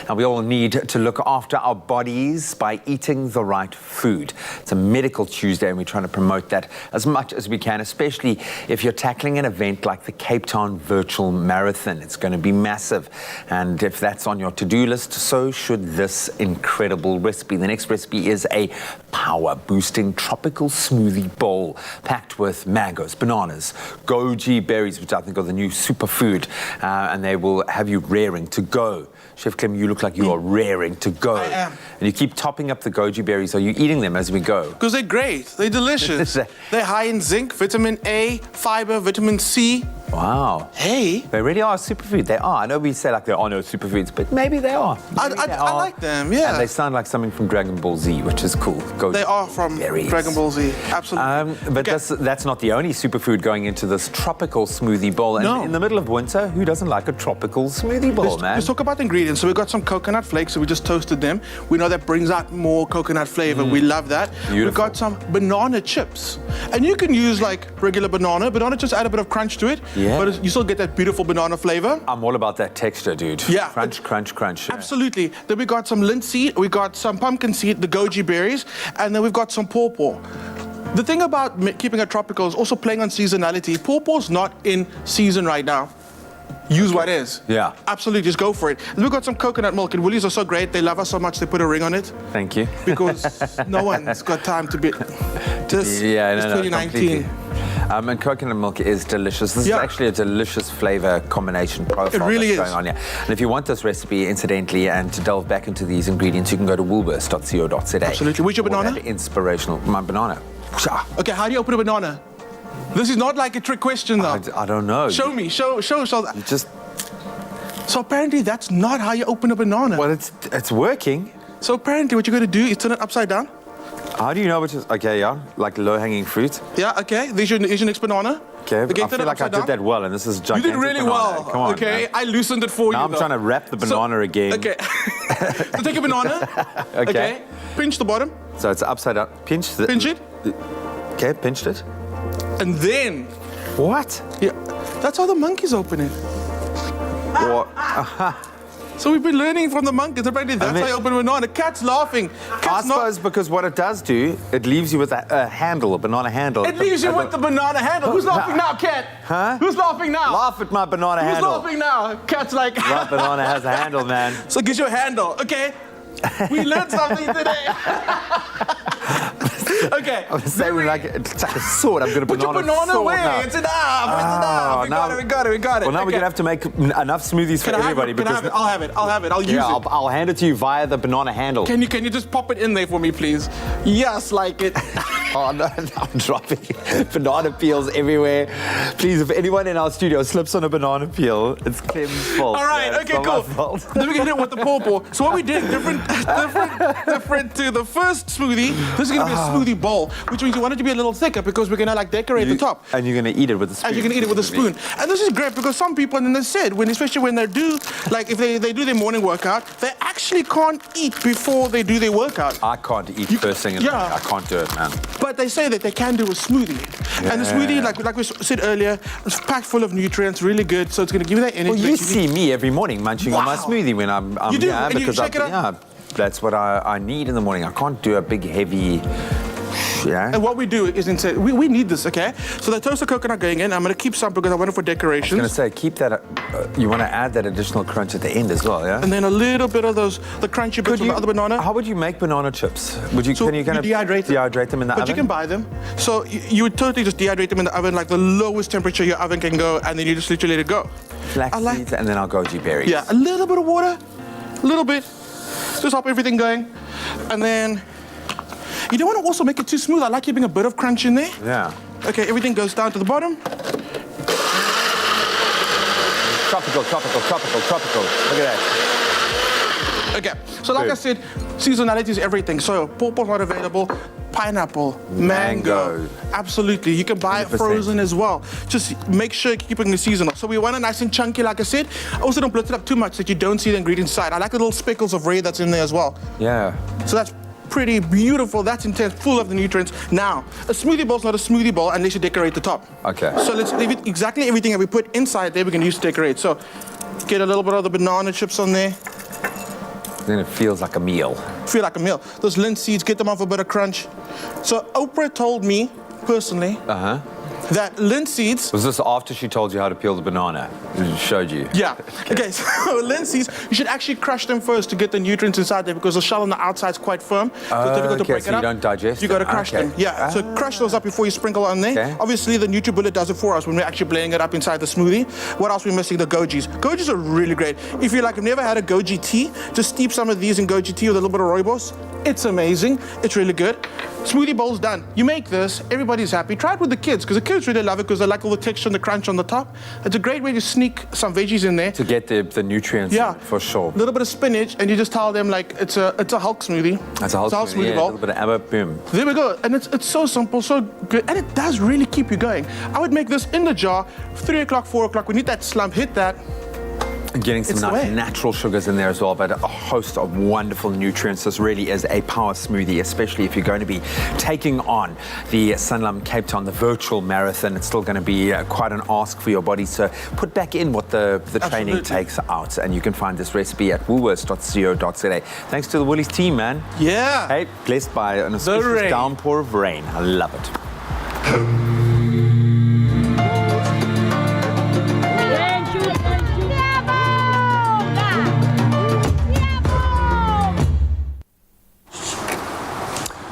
Now, we all need to look after our bodies by eating the right food. It's a Medical Tuesday, and we're trying to promote that as much as we can, especially if you're tackling an event like the Cape Town Virtual Marathon. It's going to be massive. And if that's on your to-do list, so should this incredible recipe. The next recipe is a power-boosting tropical smoothie bowl packed with mangoes, bananas, goji berries, which I think are the new superfood, and they will have you raring to go. Chef Clem, you look like you are raring to go. I am. And you keep topping up the goji berries. Are you eating them as we go? Because they're great. They're delicious. They're high in zinc, vitamin A, fiber, vitamin C. Wow. Hey. They really are a superfood. They are. I know we say like there are no superfoods, but maybe they are. I like them, yeah. And they sound like something from Dragon Ball Z, which is cool. They are from Dragon Ball Z, absolutely. But that's not the only superfood going into this tropical smoothie bowl. And in the middle of winter, who doesn't like a tropical smoothie bowl, man? Let's talk about the ingredients. So we've got some coconut flakes, so we just toasted them. We know that brings out more coconut flavor. We love that. Beautiful. We've got some banana chips. And you can use like regular banana. Banana just add a bit of crunch to it. Yeah. But you still get that beautiful banana flavor. I'm all about that texture, dude. Yeah. Crunch, crunch, crunch. Absolutely. Then we got some linseed, we got some pumpkin seed, the goji berries, and then we've got some pawpaw. The thing about keeping it tropical is also playing on seasonality. Pawpaw's not in season right now. Use what is. Yeah. Absolutely, just go for it. And we've got some coconut milk, and Woolies are so great. They love us so much, they put a ring on it. Thank you. Because no one's got time to be... It's 2019. Completely. And coconut milk is delicious. This is actually a delicious flavor combination profile really that's going on here. And if you want this recipe, incidentally, and to delve back into these ingredients, you can go to woolworths.co.za. Absolutely. Where's your banana? Inspirational. My banana. Okay, how do you open a banana? This is not like a trick question, though. I don't know. Show me. Show. You just... So apparently that's not how you open a banana. Well, it's working. So apparently what you're going to do is turn it upside down. How do you know which is... Okay, yeah. Like low-hanging fruit. Yeah, okay. There's your next banana. Okay, I feel like I did that well, and this is gigantic. You did really banana. well. Come on, okay, man. I loosened it for now you. I'm trying to wrap the banana again. Okay. So take a banana. Okay. Pinch the bottom. So it's upside down. Pinch it. Okay, pinched it. And then... What? Yeah, that's how the monkeys open it. So we've been learning from the monkeys. Apparently that's how you open a banana. Cat's laughing. I suppose because what it does do, it leaves you with a handle, a banana handle. It leaves you with the banana handle. Who's laughing now, Cat? Huh? Who's laughing now? Laugh at my banana handle. Who's laughing now? Cat's like... My banana has a handle, man. So it gives you a handle. Okay. We learned something today. Okay. I'm saying it's like a sword. I'm going to put your banana away. Now. It's enough. We got it. Well, now we're going to have to make enough smoothies for everybody. I'll have it. I'll use it. I'll hand it to you via the banana handle. Can you just pop it in there for me, please? Yes, like it. Oh, no, I'm dropping banana peels everywhere. Please, if anyone in our studio slips on a banana peel, it's Clem's fault. All right, okay, cool. Then we can hit with the pawpaw. So what we did, different to the first smoothie, this is going to be a smoothie bowl, which means you want it to be a little thicker because we're going to like decorate the top. And you're going to eat it with a spoon. And you're going to eat it with a spoon. And this is great because some people, and they said, especially when they do, like if they do their morning workout, they actually can't eat before they do their workout. I can't eat first thing in the morning. I can't do it, man. But they say that they can do a smoothie. Yeah. And the smoothie, like we said earlier, it's packed full of nutrients, really good, so it's going to give you that energy. Well, you see me every morning munching on my smoothie when I'm you do? here And because you shake it up? that's what I need in the morning. I can't do a big heavy. Yeah. And what we do is we need this, okay? So the toasted coconut going in. I'm going to keep some because I want it for decorations. I was going to say, keep that. You want to add that additional crunch at the end as well, yeah? And then a little bit of the crunchy bits of the other banana. How would you make banana chips? Can you dehydrate them in the oven? But you can buy them. So you would totally just dehydrate them in the oven, like the lowest temperature your oven can go, and then you just literally let it go. Flax seeds and then our goji berries. Yeah, a little bit of water, a little bit. Just help everything going. And then you don't want to also make it too smooth. I like keeping a bit of crunch in there. Yeah. Okay, everything goes down to the bottom. Tropical. Look at that. Okay, so like I said, seasonality is everything. So pawpaw's not available. Pineapple, mango, absolutely. You can buy it 100%. frozen as well. Just make sure you're keeping the seasonal. So we want it nice and chunky, like I said. Also, don't blitz it up too much that you don't see the ingredients inside. I like the little speckles of red that's in there as well. Yeah. So that's pretty beautiful. That's intense, full of the nutrients. Now, a smoothie bowl is not a smoothie bowl unless you decorate the top. Okay. So let's leave it exactly everything that we put inside there. We can use to decorate. So get a little bit of the banana chips on there. Then it feels like a meal. Feel like a meal. Those linseed seeds, get them off a bit of crunch. So Oprah told me, personally, that linseed seeds... Was this after she told you how to peel the banana? She showed you? Yeah. Okay, so linseed seeds, you should actually crush them first to get the nutrients inside there because the shell on the outside is quite firm. So it's difficult to break so it up. you don't digest You got to crush them. Yeah, so crush those up before you sprinkle on there. Okay. Obviously, the NutriBullet does it for us when we're actually blending it up inside the smoothie. What else are we missing? The gojis. Gojis are really great. If you have never had a goji tea, just steep some of these in goji tea with a little bit of rooibos. It's amazing. It's really good. Smoothie bowl's done. You make this, everybody's happy. Try it with the kids, because the kids really love it because they like all the texture and the crunch on the top. It's a great way to sneak some veggies in there. To get the nutrients in, for sure. A little bit of spinach, and you just tell them like it's a Hulk smoothie. It's a Hulk smoothie bowl. A little bit of Abba, boom. There we go. And it's so simple, so good. And it does really keep you going. I would make this in the jar, 3 o'clock, 4 o'clock. We need that slump, hit that. And getting some nice natural sugars in there as well, but a host of wonderful nutrients. This really is a power smoothie, especially if you're going to be taking on the Sanlam Cape Town, the virtual marathon. It's still going to be quite an ask for your body, so put back in what the training takes out. And you can find this recipe at woolworths.co.za. Thanks to the Woolies team, man. Yeah. Hey, blessed by an auspicious downpour of rain. I love it.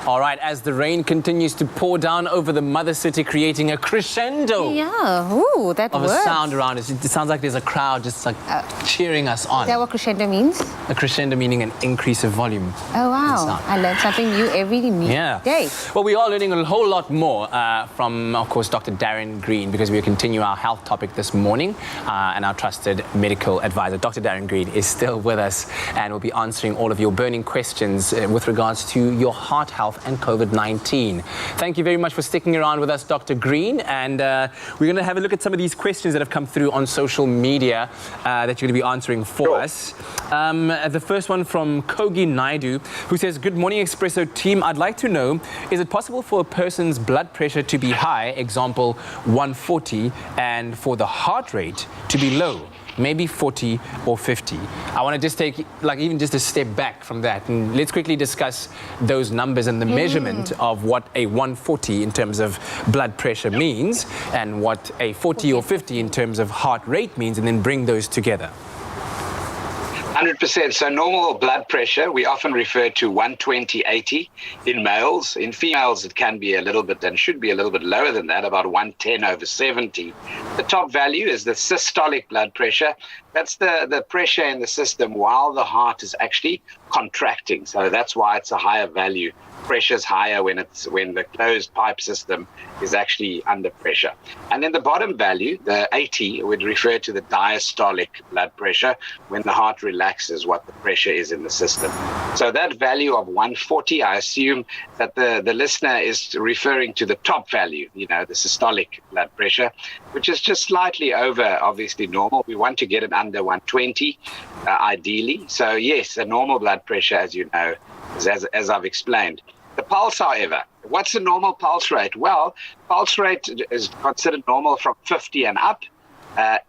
All right, as the rain continues to pour down over the mother city, creating a crescendo that of works. a sound around us. It sounds like there's a crowd just like cheering us on. Is that what crescendo means? A crescendo meaning an increase of volume. Oh, wow. I learn something new every day. Well, we are learning a whole lot more from, of course, Dr. Darren Green, because we continue our health topic this morning, and our trusted medical advisor, Dr. Darren Green, is still with us and will be answering all of your burning questions with regards to your heart health and COVID-19. Thank you very much for sticking around with us, Dr. Green, and we're going to have a look at some of these questions that have come through on social media that you're going to be answering for us. The first one from Kogi Naidu, who says, "Good morning, Expresso team. I'd like to know, is it possible for a person's blood pressure to be high, example 140, and for the heart rate to be low? Maybe 40 or 50. I want to just take even just a step back from that, and let's quickly discuss those numbers and the measurement of what a 140 in terms of blood pressure means and what a 40 or 50 in terms of heart rate means, and then bring those together. 100%. So normal blood pressure, we often refer to 120/80 in males. In females, it can be a little bit and should be a little bit lower than that, about 110/70. The top value is the systolic blood pressure. That's the pressure in the system while the heart is actually contracting. So that's why it's a higher value pressure's higher when the closed pipe system is actually under pressure. And then the bottom value, the 80, would refer to the diastolic blood pressure, when the heart relaxes, what the pressure is in the system. So that value of 140, I assume that the listener is referring to the top value, the systolic blood pressure, which is just slightly over, obviously, normal. We want to get it under 120, ideally. So yes, the normal blood pressure, as you know, is as I've explained. The pulse, however, what's the normal pulse rate? Well, pulse rate is considered normal from 50 and up.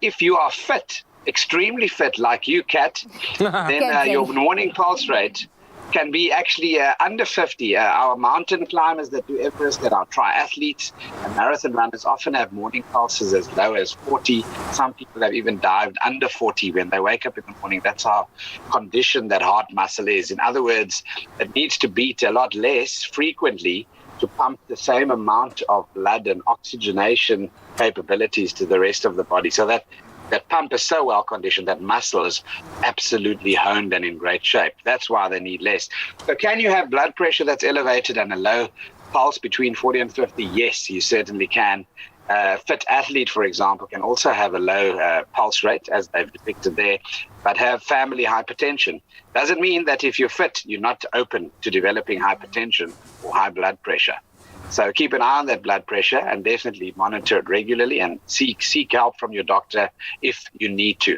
If you are fit, extremely fit like you, Kat, then your morning pulse rate can be actually under 50. Our mountain climbers that do Everest, that are triathletes and marathon runners, often have morning pulses as low as 40. Some people have even dived under 40 when they wake up in the morning. That's how conditioned that heart muscle is. In other words, it needs to beat a lot less frequently to pump the same amount of blood and oxygenation capabilities to the rest of the body. So that pump is so well conditioned, that muscle is absolutely honed and in great shape. That's why they need less. So can you have blood pressure that's elevated and a low pulse between 40 and 50? Yes, you certainly can. Fit athlete, for example, can also have a low pulse rate, as they've depicted there, but have family hypertension. Doesn't mean that if you're fit, you're not open to developing hypertension or high blood pressure. So keep an eye on that blood pressure and definitely monitor it regularly and seek help from your doctor if you need to.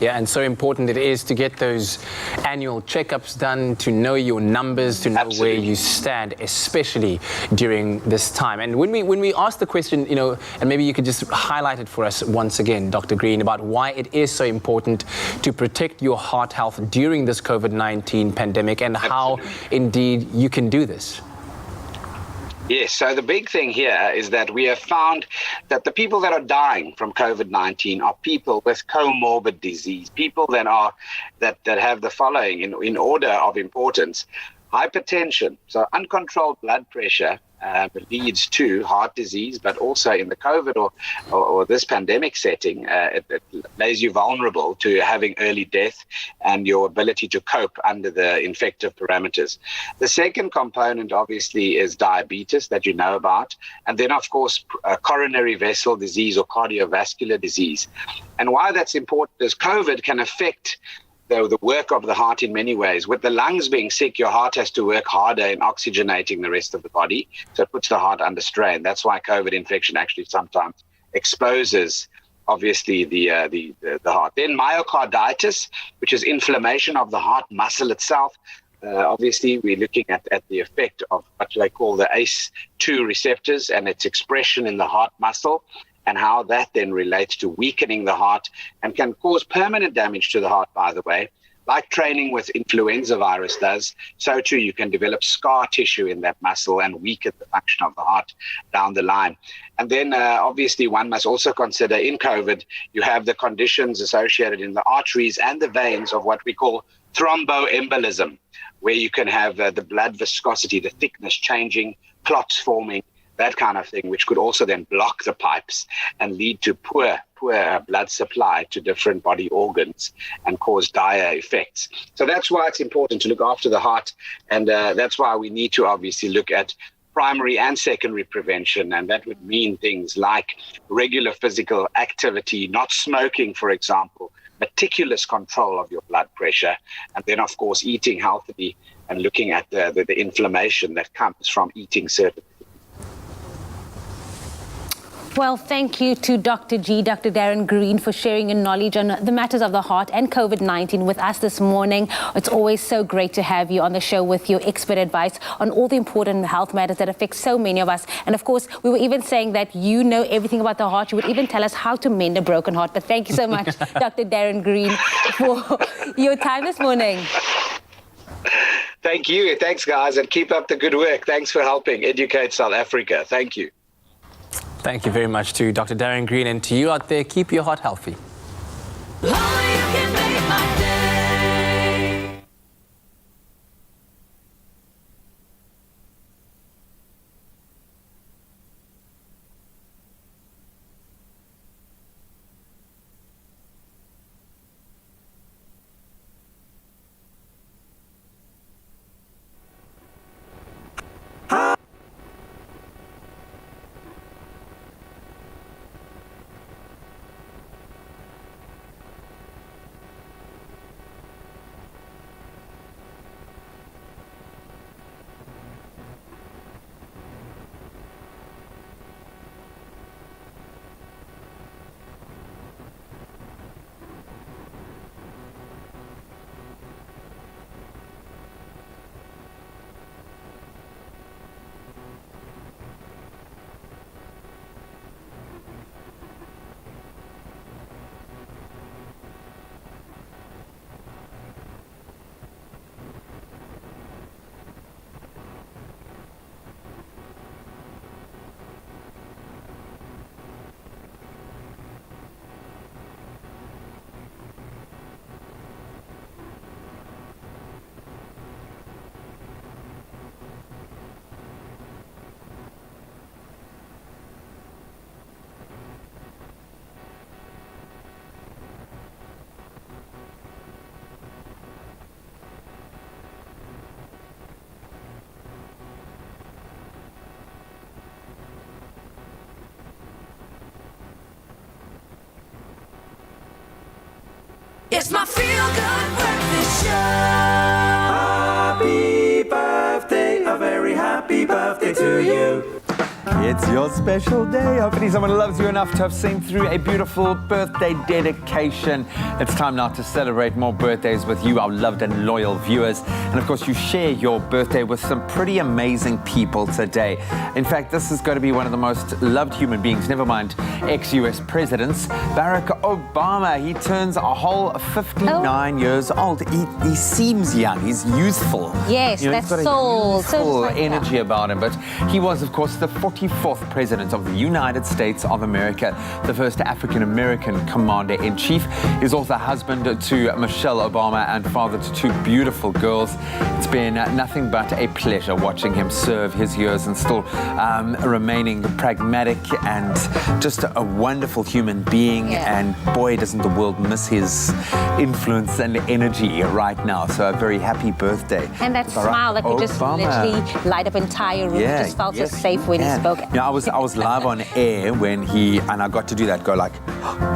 Yeah, and so important it is to get those annual checkups done, to know your numbers, to know where you stand, especially during this time. And when we ask the question, and maybe you could just highlight it for us once again, Dr. Green, about why it is so important to protect your heart health during this COVID-19 pandemic, and how indeed you can do this. Yes, so the big thing here is that we have found that the people that are dying from COVID-19 are people with comorbid disease, people that have the following in order of importance: hypertension, so uncontrolled blood pressure leads to heart disease, but also in the COVID or this pandemic setting, it lays you vulnerable to having early death and your ability to cope under the infective parameters. The second component, obviously, is diabetes that you know about, and then, of course, coronary vessel disease or cardiovascular disease. And why that's important is COVID can affect the work of the heart in many ways. With the lungs being sick, your heart has to work harder in oxygenating the rest of the body, so it puts the heart under strain. That's why COVID infection actually sometimes exposes, obviously, the heart. Then myocarditis, which is inflammation of the heart muscle itself. Obviously, we're looking at the effect of what they call the ACE2 receptors and its expression in the heart muscle, and how that then relates to weakening the heart and can cause permanent damage to the heart, by the way. Like training with influenza virus does, so too you can develop scar tissue in that muscle and weaken the function of the heart down the line. And then obviously one must also consider in COVID, you have the conditions associated in the arteries and the veins of what we call thromboembolism, where you can have the blood viscosity, the thickness changing, clots forming, that kind of thing, which could also then block the pipes and lead to poor blood supply to different body organs and cause dire effects. So that's why it's important to look after the heart, and that's why we need to obviously look at primary and secondary prevention, and that would mean things like regular physical activity, not smoking, for example, meticulous control of your blood pressure, and then, of course, eating healthily and looking at the inflammation that comes from eating certain. Well, thank you to Dr. Darren Green, for sharing your knowledge on the matters of the heart and COVID-19 with us this morning. It's always so great to have you on the show with your expert advice on all the important health matters that affect so many of us. And of course, we were even saying that you know everything about the heart. You would even tell us how to mend a broken heart. But thank you so much, Dr. Darren Green, for your time this morning. Thank you. Thanks, guys, and keep up the good work. Thanks for helping educate South Africa. Thank you. Thank you very much to Dr. Darren Green, and to you out there, keep your heart healthy. It's my feel good breakfast show. Happy birthday, a very happy birthday to you. It's your special day. Hopefully someone loves you enough to have seen through a beautiful birthday dedication. It's time now to celebrate more birthdays with you, our loved and loyal viewers. And of course, you share your birthday with some pretty amazing people today. In fact, this is going to be one of the most loved human beings, never mind ex-US presidents, Barack Obama. He turns a whole 59 years old. He seems young. He's youthful. Yes, he's that's got a soul. youthful energy about him. But he was, of course, the 44th president of the United States of America, the first African-American commander-in-chief. He's also husband to Michelle Obama and father to two beautiful girls. It's been nothing but a pleasure watching him serve his years and still remaining pragmatic and just a wonderful human being. Yeah. And boy, doesn't the world miss his influence and energy right now. So a very happy birthday. And that Barack smile that could just Obama. literally light up entire room. Yeah, It just felt yes, so safe when he yeah. spoke. Yeah, I was live on air when and I got to do that, go like,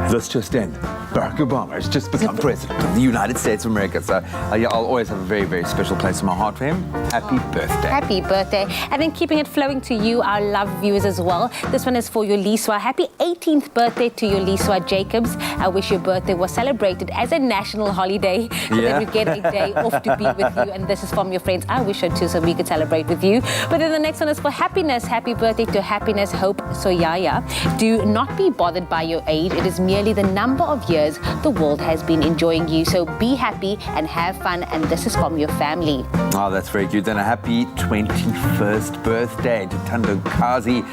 this just in, Barack Obama has just become president of the United States of America. So yeah, I'll always have a very, very special place in my heart for him. Happy birthday. Happy birthday. And then keeping it flowing to you, our love viewers as well. This one is for Yoliswa. Happy 18th birthday to Yoliswa Jacobs. I wish your birthday was celebrated as a national holiday so that we get a day off to be with you. And this is from your friends. I wish so too, so we could celebrate with you. But then the next one is for happiness. Happy birthday to Happiness Hope Soyaya. Do not be bothered by your age. It is merely the number of years the world has been enjoying you. So be happy and have fun. And this is from your family. Oh, that's very cute. Then a happy 21st birthday to Tandokazi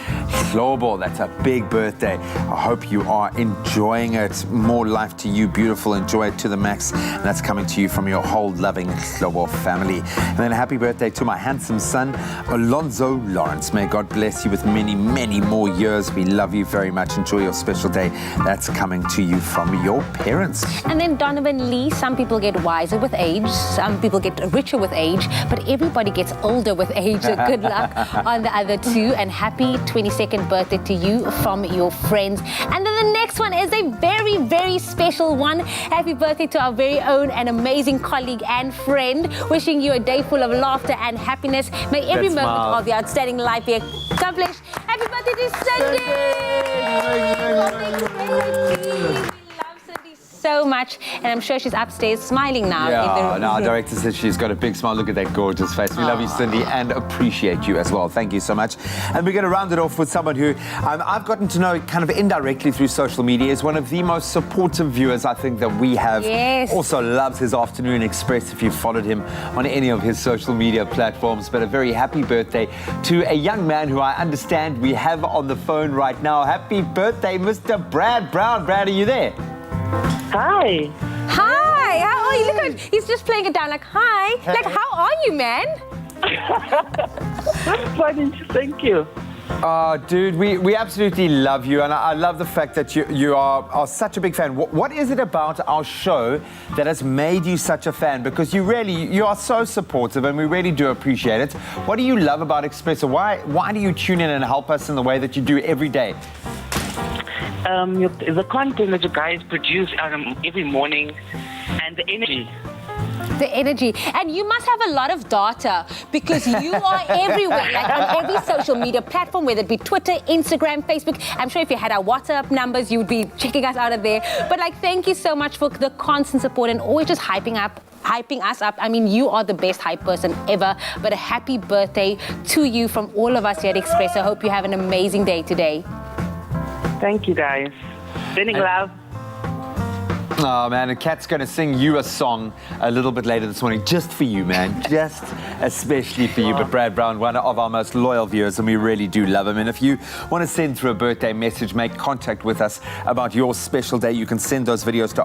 Hlobo. That's a big birthday. I hope you are enjoying it. More life to you, beautiful. Enjoy it to the max. And that's coming to you from your whole loving Hlobo family. And then a happy birthday to my handsome son, Alonzo Lawrence. May God bless you with many, many more years. We love you very much. Enjoy your special day. That's coming to you from your parents. And then Donovan Lee, some people get wiser with age, some people get richer with age, but everybody gets older with age. So good luck on the other two, and happy 22nd birthday to you from your friends. And then the next one is a very, very special one. Happy birthday to our very own and amazing colleague and friend. Wishing you a day full of laughter and happiness. May every moment of your outstanding life be accomplished. Happy birthday to Cindy! So much, and I'm sure she's upstairs smiling now. Yeah, in the our director says she's got a big smile. Look at that gorgeous face. We love you, Cindy, and appreciate you as well. Thank you so much. And we're going to round it off with someone who I've gotten to know kind of indirectly through social media. Is one of the most supportive viewers I think that we have. Yes. Also loves his Afternoon Express if you've followed him on any of his social media platforms. But a very happy birthday to a young man who I understand we have on the phone right now. Happy birthday, Mr. Brad Brown. Brad, are you there? Hi. Hi. How are you? Look at he's just playing it down like, hi. Like, how are you, man? Fine, thank you. Dude, we absolutely love you, and I love the fact that you are such a big fan. What is it about our show that has made you such a fan? Because you are so supportive, and we really do appreciate it. What do you love about Expresso? Why do you tune in and help us in the way that you do every day? The content that you guys produce every morning, and the energy. The energy. And you must have a lot of data because you are everywhere, like on every social media platform, whether it be Twitter, Instagram, Facebook. I'm sure if you had our WhatsApp numbers, you would be checking us out of there. But thank you so much for the constant support and always just hyping us up. I mean, you are the best hype person ever. But a happy birthday to you from all of us here at Expresso. I hope you have an amazing day today. Thank you, guys. Sending love. Oh, man, and Kat's going to sing you a song a little bit later this morning, just for you, man, just especially for you. But Brad Brown, one of our most loyal viewers, and we really do love him. And if you want to send through a birthday message, make contact with us about your special day, you can send those videos to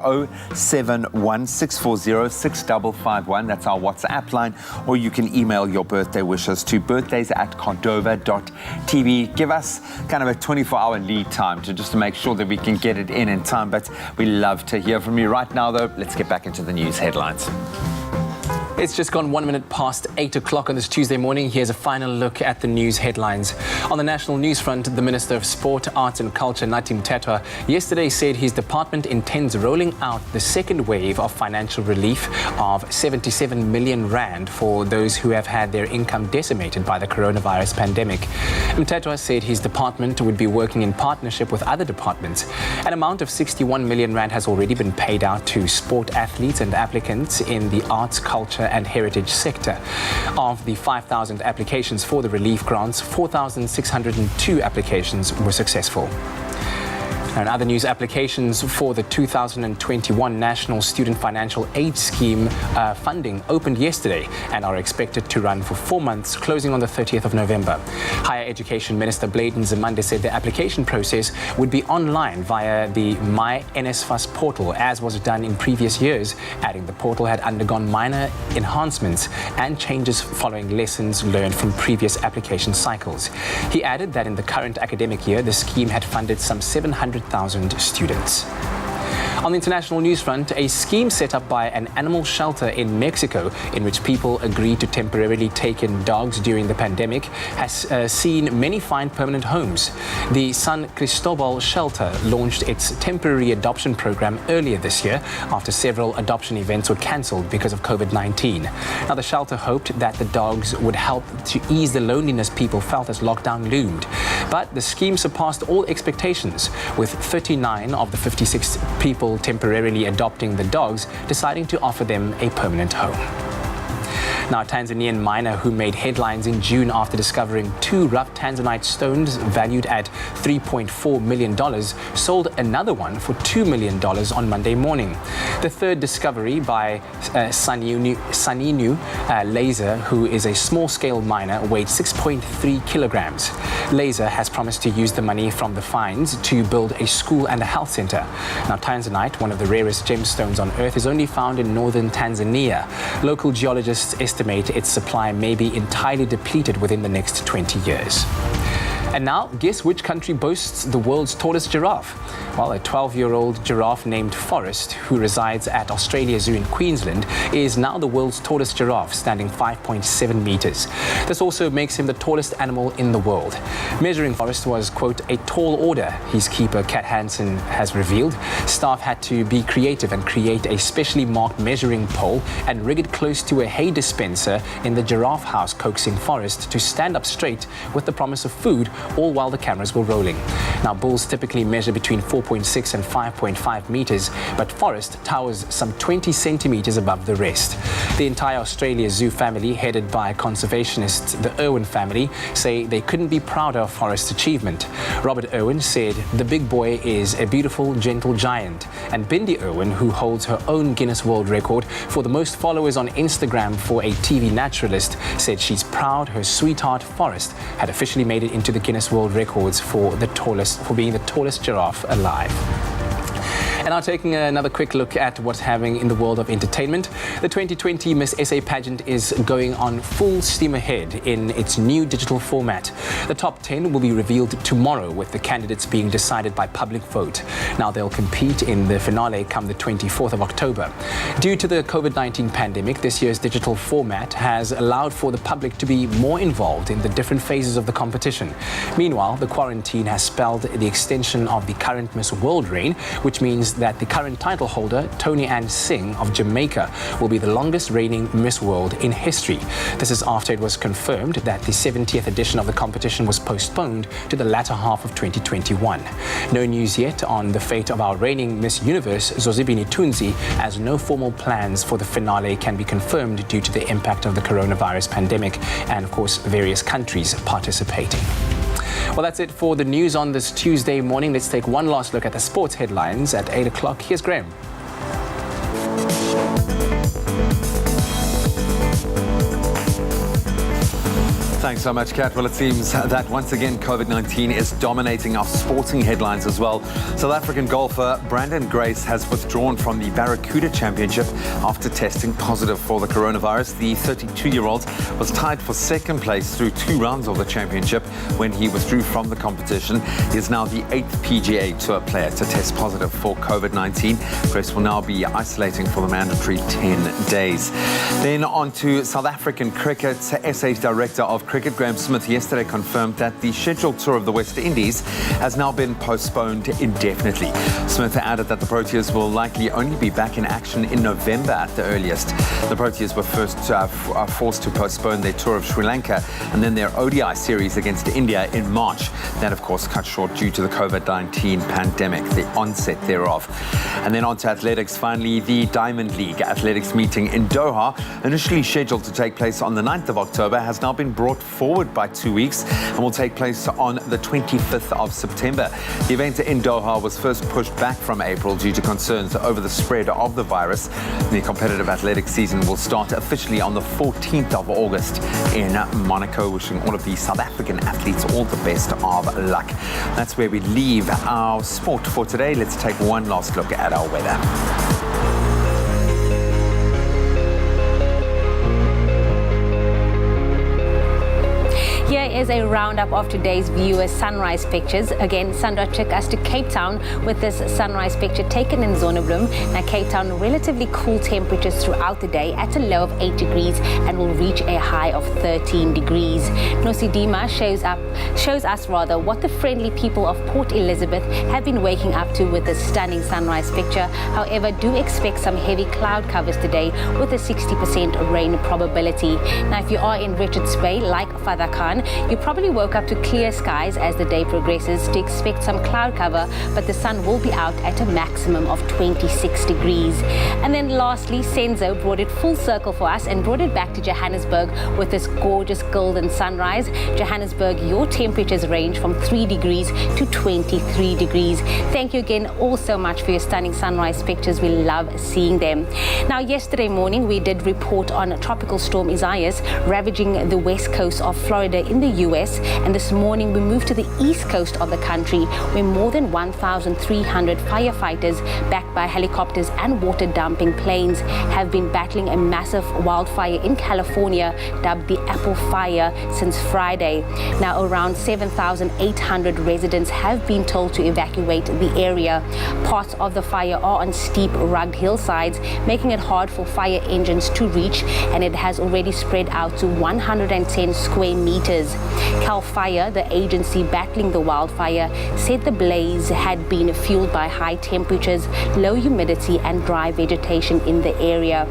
071-640-6551. That's our WhatsApp line. Or you can email your birthday wishes to birthdays@cordova.tv. Give us kind of a 24-hour lead time just to make sure that we can get it in time. But we love to hear from you right now, though. Let's get back into the news headlines. It's just gone 1 minute past 8 o'clock on this Tuesday morning. Here's a final look at the news headlines. On the national news front, the Minister of Sport, Arts and Culture, Natim Mthethwa, yesterday said his department intends rolling out the second wave of financial relief of 77 million rand for those who have had their income decimated by the coronavirus pandemic. Mthethwa said his department would be working in partnership with other departments. An amount of 61 million rand has already been paid out to sport athletes and applicants in the arts, culture and heritage sector. Of the 5,000 applications for the relief grants, 4,602 applications were successful. And other news, applications for the 2021 National Student Financial Aid Scheme funding opened yesterday and are expected to run for 4 months, closing on the 30th of November. Higher Education Minister Bladen Zimande said the application process would be online via the My NSFAS portal, as was done in previous years, adding the portal had undergone minor enhancements and changes following lessons learned from previous application cycles. He added that in the current academic year, the scheme had funded some 700,000 students. On the international news front, a scheme set up by an animal shelter in Mexico in which people agreed to temporarily take in dogs during the pandemic has seen many find permanent homes. The San Cristobal shelter launched its temporary adoption program earlier this year after several adoption events were cancelled because of COVID-19. Now, the shelter hoped that the dogs would help to ease the loneliness people felt as lockdown loomed. But the scheme surpassed all expectations, with 39 of the 56 people temporarily adopting the dogs deciding to offer them a permanent home. Now, a Tanzanian miner who made headlines in June after discovering 2 rough tanzanite stones valued at $3.4 million sold another one for $2 million on Monday morning. The third discovery by Saninu Laser, who is a small-scale miner, weighed 6.3 kilograms. Laser has promised to use the money from the finds to build a school and a health center. Now, tanzanite, one of the rarest gemstones on Earth, is only found in northern Tanzania. Local geologists estimate its supply may be entirely depleted within the next 20 years. And now, guess which country boasts the world's tallest giraffe? Well, a 12-year-old giraffe named Forrest, who resides at Australia Zoo in Queensland, is now the world's tallest giraffe, standing 5.7 meters. This also makes him the tallest animal in the world. Measuring Forrest was, quote, a tall order, his keeper, Kat Hansen, has revealed. Staff had to be creative and create a specially marked measuring pole and rig it close to a hay dispenser in the giraffe house, coaxing Forrest to stand up straight with the promise of food, all while the cameras were rolling. Now, bulls typically measure between 4.6 and 5.5 meters, but Forrest towers some 20 centimeters above the rest. The entire Australia Zoo family, headed by conservationists, the Irwin family, say they couldn't be prouder of Forrest's achievement. Robert Irwin said the big boy is a beautiful, gentle giant. And Bindi Irwin, who holds her own Guinness World Record for the most followers on Instagram for a TV naturalist, said she's proud her sweetheart Forrest had officially made it into the Guinness World Records for being the tallest giraffe alive. And now, taking another quick look at what's happening in the world of entertainment. The 2020 Miss SA pageant is going on full steam ahead in its new digital format. The top 10 will be revealed tomorrow, with the candidates being decided by public vote. Now, they'll compete in the finale come the 24th of October. Due to the COVID-19 pandemic, this year's digital format has allowed for the public to be more involved in the different phases of the competition. Meanwhile, the quarantine has spelled the extension of the current Miss World reign, which means that the current title holder, Tony Ann Singh of Jamaica, will be the longest reigning Miss World in history. This is after it was confirmed that the 70th edition of the competition was postponed to the latter half of 2021. No news yet on the fate of our reigning Miss Universe, Zozibini Tunzi, as no formal plans for the finale can be confirmed due to the impact of the coronavirus pandemic and, of course, various countries participating. Well, that's it for the news on this Tuesday morning. Let's take one last look at the sports headlines at 8 o'clock. Here's Graham. Thanks so much, Kat. Well, it seems that once again COVID-19 is dominating our sporting headlines as well. South African golfer Brandon Grace has withdrawn from the Barracuda Championship after testing positive for the coronavirus. The 32-year-old was tied for second place through 2 rounds of the championship when he withdrew from the competition. He is now the 8th PGA Tour player to test positive for COVID-19. Grace will now be isolating for the mandatory 10 days. Then on to South African cricket. SA's Director of Cricket, Graham Smith, yesterday confirmed that the scheduled tour of the West Indies has now been postponed indefinitely. Smith added that the Proteas will likely only be back in action in November at the earliest. The Proteas were first forced to postpone their tour of Sri Lanka and then their ODI series against India in March. That, of course, cut short due to the COVID-19 pandemic, the onset thereof. And then on to athletics. Finally, the Diamond League athletics meeting in Doha, initially scheduled to take place on the 9th of October, has now been brought forward by 2 weeks and will take place on the 25th of September. The event in Doha was first pushed back from April due to concerns over the spread of the virus. The competitive athletics season will start officially on the 14th of August in Monaco. Wishing all of the South African athletes all the best of luck. That's where we leave our sport for today. Let's take one last look at our weather. Here is a roundup of today's viewers' sunrise pictures. Again, Sandra took us to Cape Town with this sunrise picture taken in Zonneblom. Now, Cape Town, relatively cool temperatures throughout the day at a low of 8 degrees and will reach a high of 13 degrees. Nosidima shows us what the friendly people of Port Elizabeth have been waking up to with this stunning sunrise picture. However, do expect some heavy cloud covers today with a 60% rain probability. Now, if you are in Richards Bay, like Father Khan, you probably woke up to clear skies as the day progresses to expect some cloud cover, but the sun will be out at a maximum of 26 degrees. And then lastly, Senzo brought it full circle for us and brought it back to Johannesburg with this gorgeous golden sunrise. Johannesburg, your temperatures range from 3 degrees to 23 degrees. Thank you again all so much for your stunning sunrise pictures. We love seeing them. Now, yesterday morning, we did report on Tropical Storm Isaias ravaging the west coast of Florida in the US, and this morning we moved to the east coast of the country where more than 1,300 firefighters backed by helicopters and water dumping planes have been battling a massive wildfire in California dubbed the Apple Fire since Friday. Now, around 7,800 residents have been told to evacuate the area. Parts of the fire are on steep, rugged hillsides, making it hard for fire engines to reach, and it has already spread out to 110 square meters. Cal Fire, the agency battling the wildfire, said the blaze had been fueled by high temperatures, low humidity and dry vegetation in the area.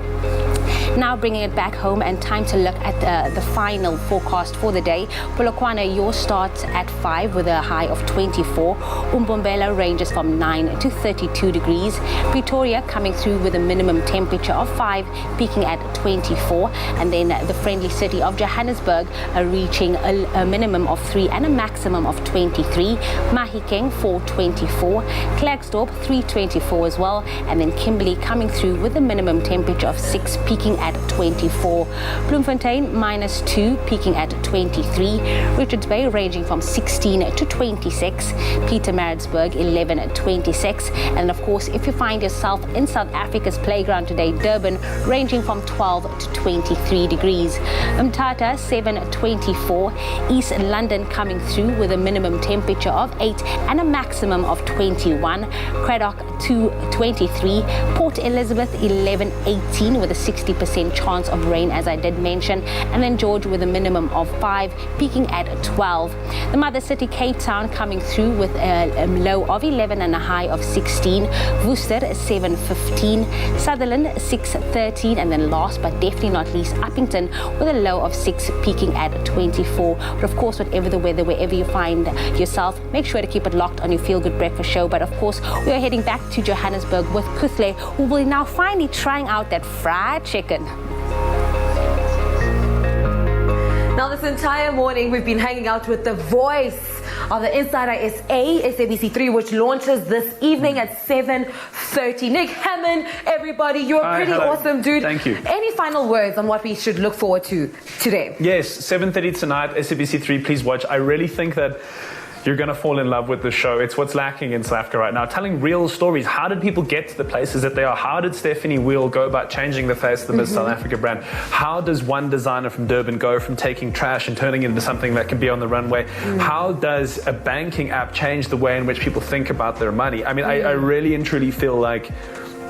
Now bringing it back home and time to look at the final forecast for the day. Polokwane, your starts at 5 with a high of 24. Umbombela ranges from 9 to 32 degrees. Pretoria coming through with a minimum temperature of 5, peaking at 24. And then the friendly city of Johannesburg reaching a minimum of 3 and a maximum of 23. Mahikeng 424. Klerksdorp 324 as well. And then Kimberley coming through with a minimum temperature of 6, peaking at 24. Bloemfontein -2, peaking at 23. Richards Bay ranging from 16 to 26. Pietermaritzburg 11 at 26. And of course, if you find yourself in South Africa's playground today, Durban ranging from 12 to 23 degrees. Umtata 7-24. East London coming through with a minimum temperature of 8 and a maximum of 21. Craddock 2-23. Port Elizabeth 11-18 with a 60% chance of rain, as I did mention. And then George with a minimum of 5, peaking at 12. The mother city, Cape Town, coming through with a low of 11 and a high of 16. Worcester 7-15. Sutherland 6-13. And then last but definitely not least, Uppington with a low of 6, peaking at 24. But of course, whatever the weather, wherever you find yourself, make sure to keep it locked on your Feel Good Breakfast show. But of course, we are heading back to Johannesburg with Kuthle, who will now finally trying out that fried chicken. Now, this entire morning, we've been hanging out with the voice of the Insider SA, SABC3, which launches this evening at 7:30. Nick Hammond, everybody, you're Hi, pretty hello. awesome, dude. Thank you. Any final words on what we should look forward to today? Yes, 7:30 tonight, SABC3, please watch. I really think that you're going to fall in love with the show. It's what's lacking in South Africa right now. Telling real stories. How did people get to the places that they are? How did Stephanie Wheel go about changing the face of the Miss South Africa brand? How does one designer from Durban go from taking trash and turning it into something that can be on the runway? How does a banking app change the way in which people think about their money? I mean, I really and truly feel like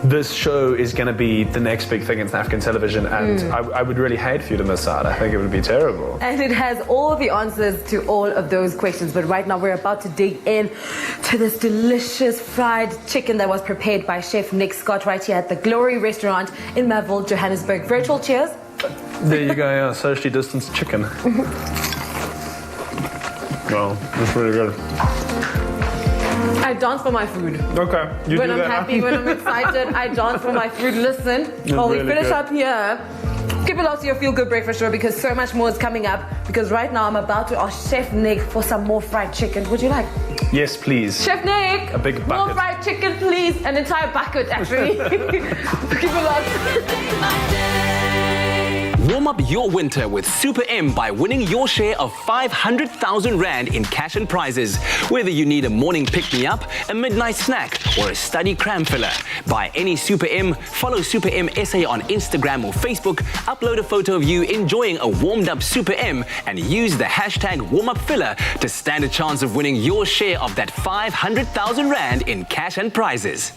this show is going to be the next big thing in South African television, and I would really hate for you to miss out. I think it would be terrible. And it has all the answers to all of those questions. But right now we're about to dig in to this delicious fried chicken that was prepared by Chef Nick Scott right here at the Glory Restaurant in Melville, Johannesburg. Virtual cheers. There you go, yeah, socially distanced chicken. Well, that's really good. I dance for my food. Okay, you When do I'm that. happy, when I'm excited, I dance for my food. Listen, while we really finish good. up here, keep it locked to your Feel Good Breakfast Show because so much more is coming up. Because right now I'm about to ask Chef Nick for some more fried chicken. Would you like? Yes, please. Chef Nick! A big bucket. More fried chicken, please. An entire bucket, actually. Keep it locked. Warm up your winter with Super M by winning your share of 500,000 Rand in cash and prizes. Whether you need a morning pick-me-up, a midnight snack, or a study cram filler. Buy any Super M, follow Super M SA on Instagram or Facebook, upload a photo of you enjoying a warmed-up Super M, and use the hashtag warmupfiller to stand a chance of winning your share of that 500,000 Rand in cash and prizes.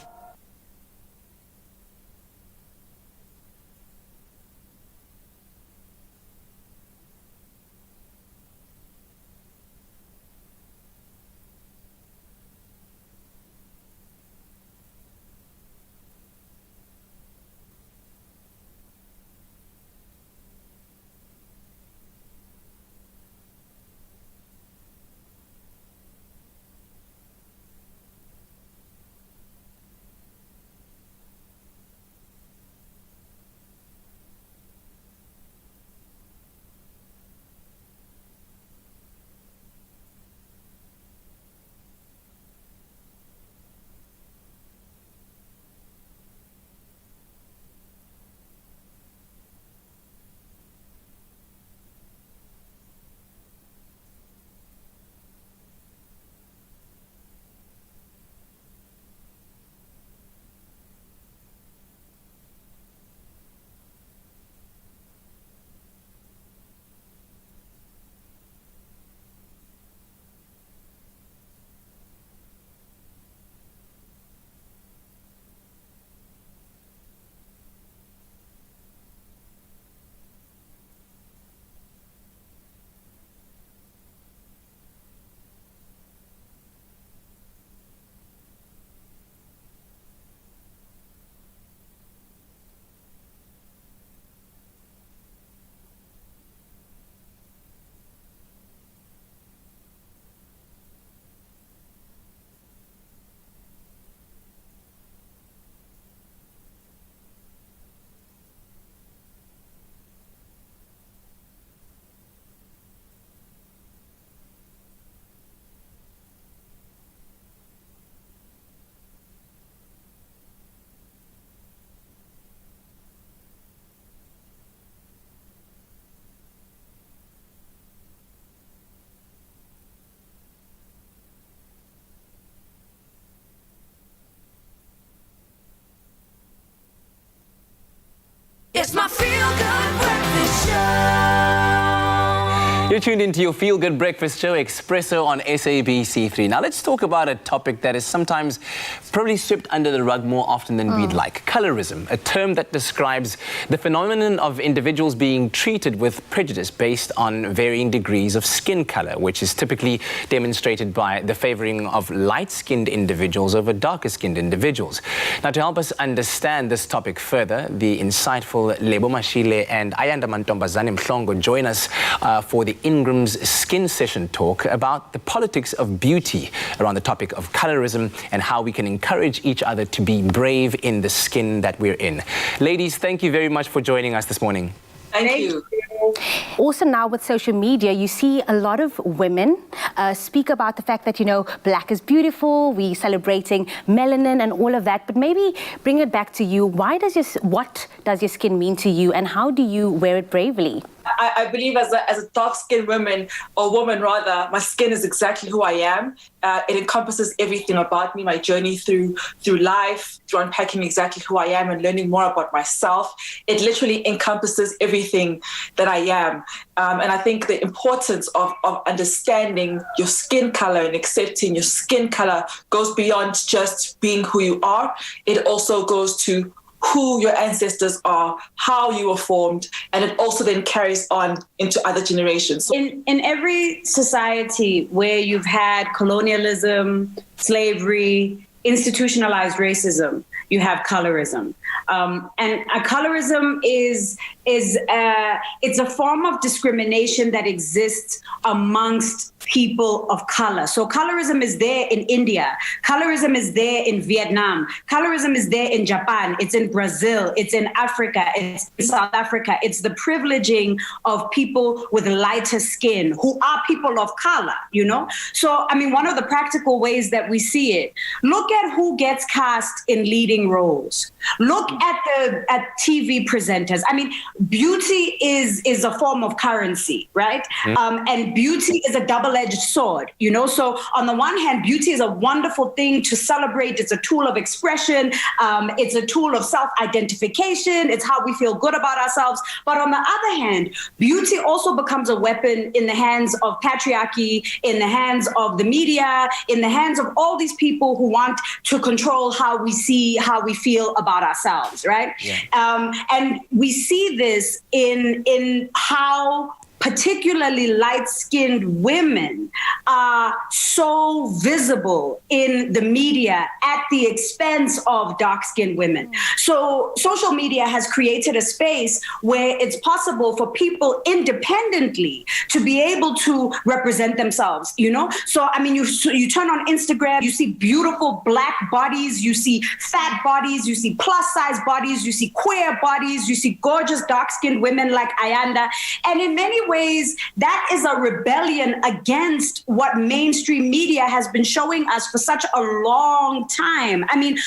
It's my Feel Good Breakfast Show. You're tuned into your Feel Good Breakfast Show, Expresso on SABC3. Now let's talk about a topic that is sometimes probably swept under the rug more often than we'd like. Colorism, a term that describes the phenomenon of individuals being treated with prejudice based on varying degrees of skin color, which is typically demonstrated by the favoring of light-skinned individuals over darker-skinned individuals. Now, to help us understand this topic further, the insightful Lebo Mashile and Ayanda Mantombazane Mhlongo join us for the Ingram's Skin Session talk about the politics of beauty around the topic of colorism and how we can encourage each other to be brave in the skin that we're in. Ladies, thank you very much for joining us this morning. Thank you. Also now with social media, you see a lot of women speak about the fact that, black is beautiful, we celebrating melanin and all of that, but maybe bring it back to you. What does your skin mean to you, and how do you wear it bravely? I believe as a dark-skinned woman, or woman rather, my skin is exactly who I am. It encompasses everything about me, my journey through life, through unpacking exactly who I am and learning more about myself. It literally encompasses everything that I am. And I think the importance of understanding your skin color and accepting your skin color goes beyond just being who you are. It also goes to who your ancestors are, how you were formed, and it also then carries on into other generations. In every society where you've had colonialism, slavery, institutionalized racism, you have colorism. And colorism is it's a form of discrimination that exists amongst people of color. So colorism is there in India. Colorism is there in Vietnam. Colorism is there in Japan. It's in Brazil. It's in Africa. It's in South Africa. It's the privileging of people with lighter skin who are people of color, So, one of the practical ways that we see it, look at who gets cast in leading roles. Look at TV presenters. Beauty is a form of currency, right? And beauty is a double-edged sword, So on the one hand, beauty is a wonderful thing to celebrate. It's a tool of expression. It's a tool of self-identification. It's how we feel good about ourselves. But on the other hand, beauty also becomes a weapon in the hands of patriarchy, in the hands of the media, in the hands of all these people who want to control how we see, how we feel about ourselves, right? Yeah. And we see this in how particularly light-skinned women are so visible in the media at the expense of dark-skinned women. So social media has created a space where it's possible for people independently to be able to represent themselves, So, you turn on Instagram, you see beautiful black bodies, you see fat bodies, you see plus-size bodies, you see queer bodies, you see gorgeous dark-skinned women like Ayanda. And in many ways, that is a rebellion against what mainstream media has been showing us for such a long time.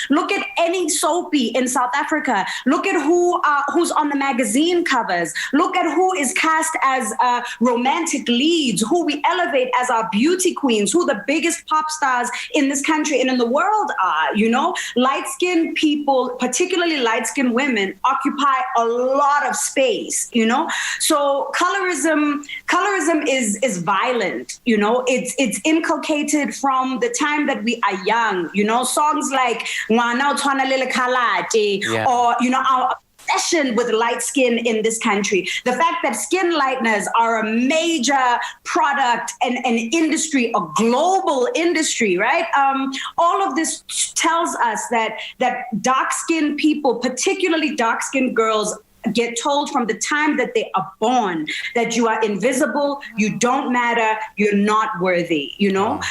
Look at any soapy in South Africa. Look at who's on the magazine covers. Look at who is cast as romantic leads, who we elevate as our beauty queens, who the biggest pop stars in this country and in the world are, Light-skinned people, particularly light-skinned women, occupy a lot of space, So colorism is violent, it's inculcated from the time that we are young, songs like Ngwana o tshwana le lekhalate, or our obsession with light skin in this country. The fact that skin lighteners are a major product and an industry, a global industry, right? All of this tells us that dark-skinned people, particularly dark-skinned girls, get told from the time that they are born that you are invisible, you don't matter, you're not worthy,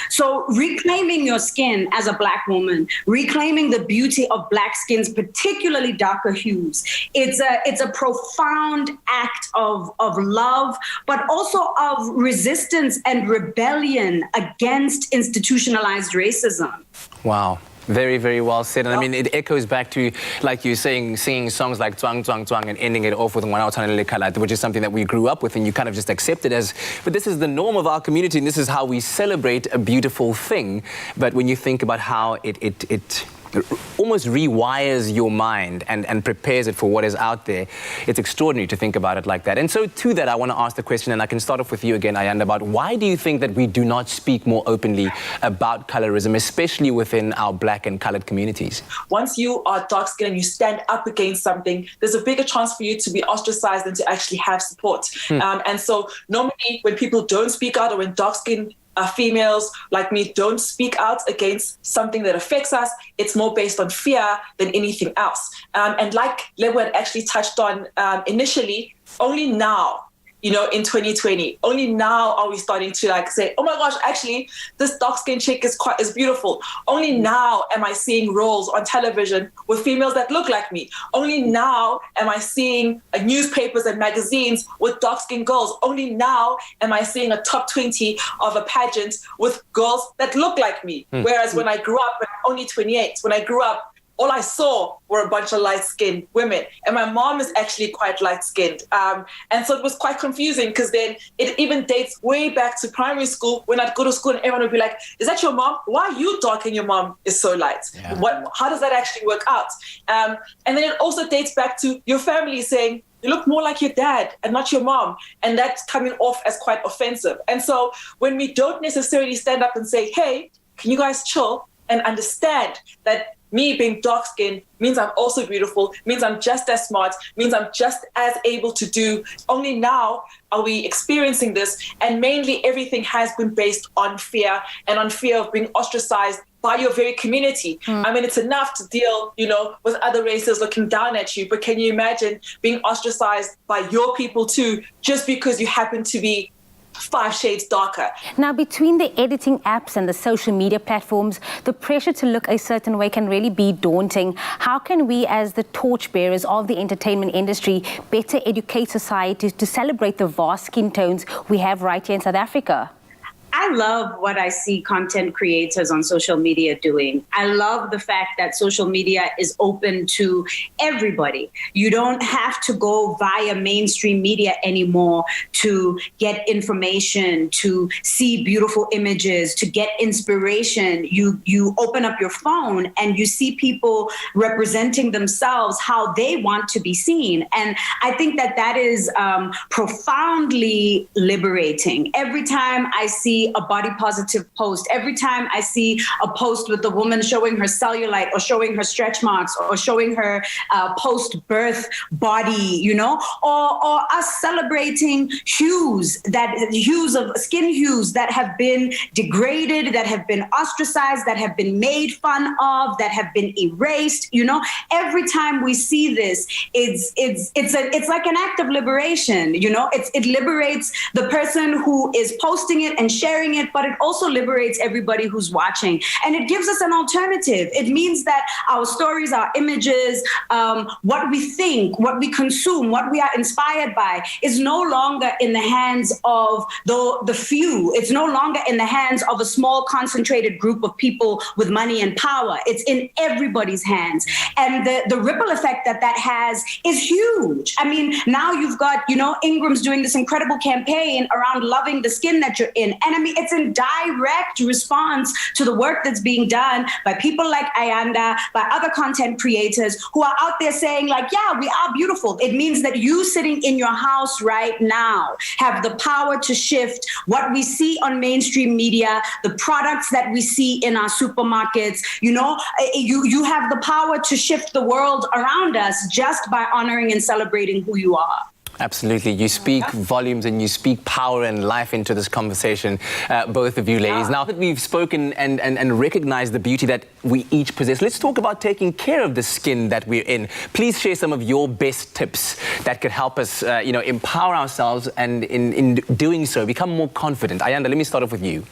So reclaiming your skin as a black woman, reclaiming the beauty of black skins, particularly darker hues, it's a profound act of love, but also of resistance and rebellion against institutionalized racism. Wow. Very, very well said. And it echoes back to, like you're saying, singing songs like Twang, Twang, Twang and ending it off with Ngwana o tshwana le lekhalate, which is something that we grew up with and you kind of just accept it as, but this is the norm of our community and this is how we celebrate a beautiful thing. But when you think about how it almost rewires your mind and prepares it for what is out there, it's extraordinary to think about it like that. And so to that, I want to ask the question, and I can start off with you again, Ayanda, about why do you think that we do not speak more openly about colorism, especially within our black and colored communities? Once you are dark-skinned and you stand up against something, there's a bigger chance for you to be ostracized than to actually have support. And so normally when people don't speak out, or when dark-skinned females like me don't speak out against something that affects us, it's more based on fear than anything else. And like Lebo had actually touched on initially, only now in 2020. Only now are we starting to like say, oh my gosh, actually, this dark-skinned chick is beautiful. Only now am I seeing roles on television with females that look like me. Only now am I seeing newspapers and magazines with dark-skinned girls. Only now am I seeing a top 20 of a pageant with girls that look like me. Whereas when I grew up, when I'm only 28, when I grew up, all I saw were a bunch of light-skinned women. And my mom is actually quite light-skinned. And so it was quite confusing because then it even dates way back to primary school when I'd go to school and everyone would be like, is that your mom? Why are you dark and your mom is so light? Yeah. How does that actually work out? And then it also dates back to your family saying, you look more like your dad and not your mom. And that's coming off as quite offensive. And so when we don't necessarily stand up and say, hey, can you guys chill and understand that me being dark-skinned means I'm also beautiful, means I'm just as smart, means I'm just as able to do. Only now are we experiencing this. And mainly everything has been based on fear and on fear of being ostracized by your very community. I mean, it's enough to deal, with other races looking down at you, but can you imagine being ostracized by your people too, just because you happen to be 5 shades darker? Now, between the editing apps and the social media platforms, the pressure to look a certain way can really be daunting. How can we, as the torchbearers of the entertainment industry, better educate society to celebrate the vast skin tones we have right here in South Africa? I love what I see content creators on social media doing. I love the fact that social media is open to everybody. You don't have to go via mainstream media anymore to get information, to see beautiful images, to get inspiration. You open up your phone and you see people representing themselves how they want to be seen. And I think that is profoundly liberating. Every time I see a body positive post, every time I see a post with a woman showing her cellulite or showing her stretch marks or showing her post-birth body, or us celebrating skin hues that have been degraded, that have been ostracized, that have been made fun of, that have been erased, every time we see this, it's like an act of liberation, it liberates the person who is posting it and sharing it, but it also liberates everybody who's watching. And it gives us an alternative. It means that our stories, our images, what we think, what we consume, what we are inspired by is no longer in the hands of the few. It's no longer in the hands of a small concentrated group of people with money and power. It's in everybody's hands. And the ripple effect that has is huge. I mean, now you've got, Ingram's doing this incredible campaign around loving the skin that you're in. And I mean, it's in direct response to the work that's being done by people like Ayanda, by other content creators who are out there saying like, yeah, we are beautiful. It means that you sitting in your house right now have the power to shift what we see on mainstream media, the products that we see in our supermarkets. You have the power to shift the world around us just by honoring and celebrating who you are. Absolutely. You speak volumes and you speak power and life into this conversation, both of you ladies. Now that we've spoken and recognized the beauty that we each possess, let's talk about taking care of the skin that we're in. Please share some of your best tips that could help us, empower ourselves and in doing so, become more confident. Ayanda, let me start off with you.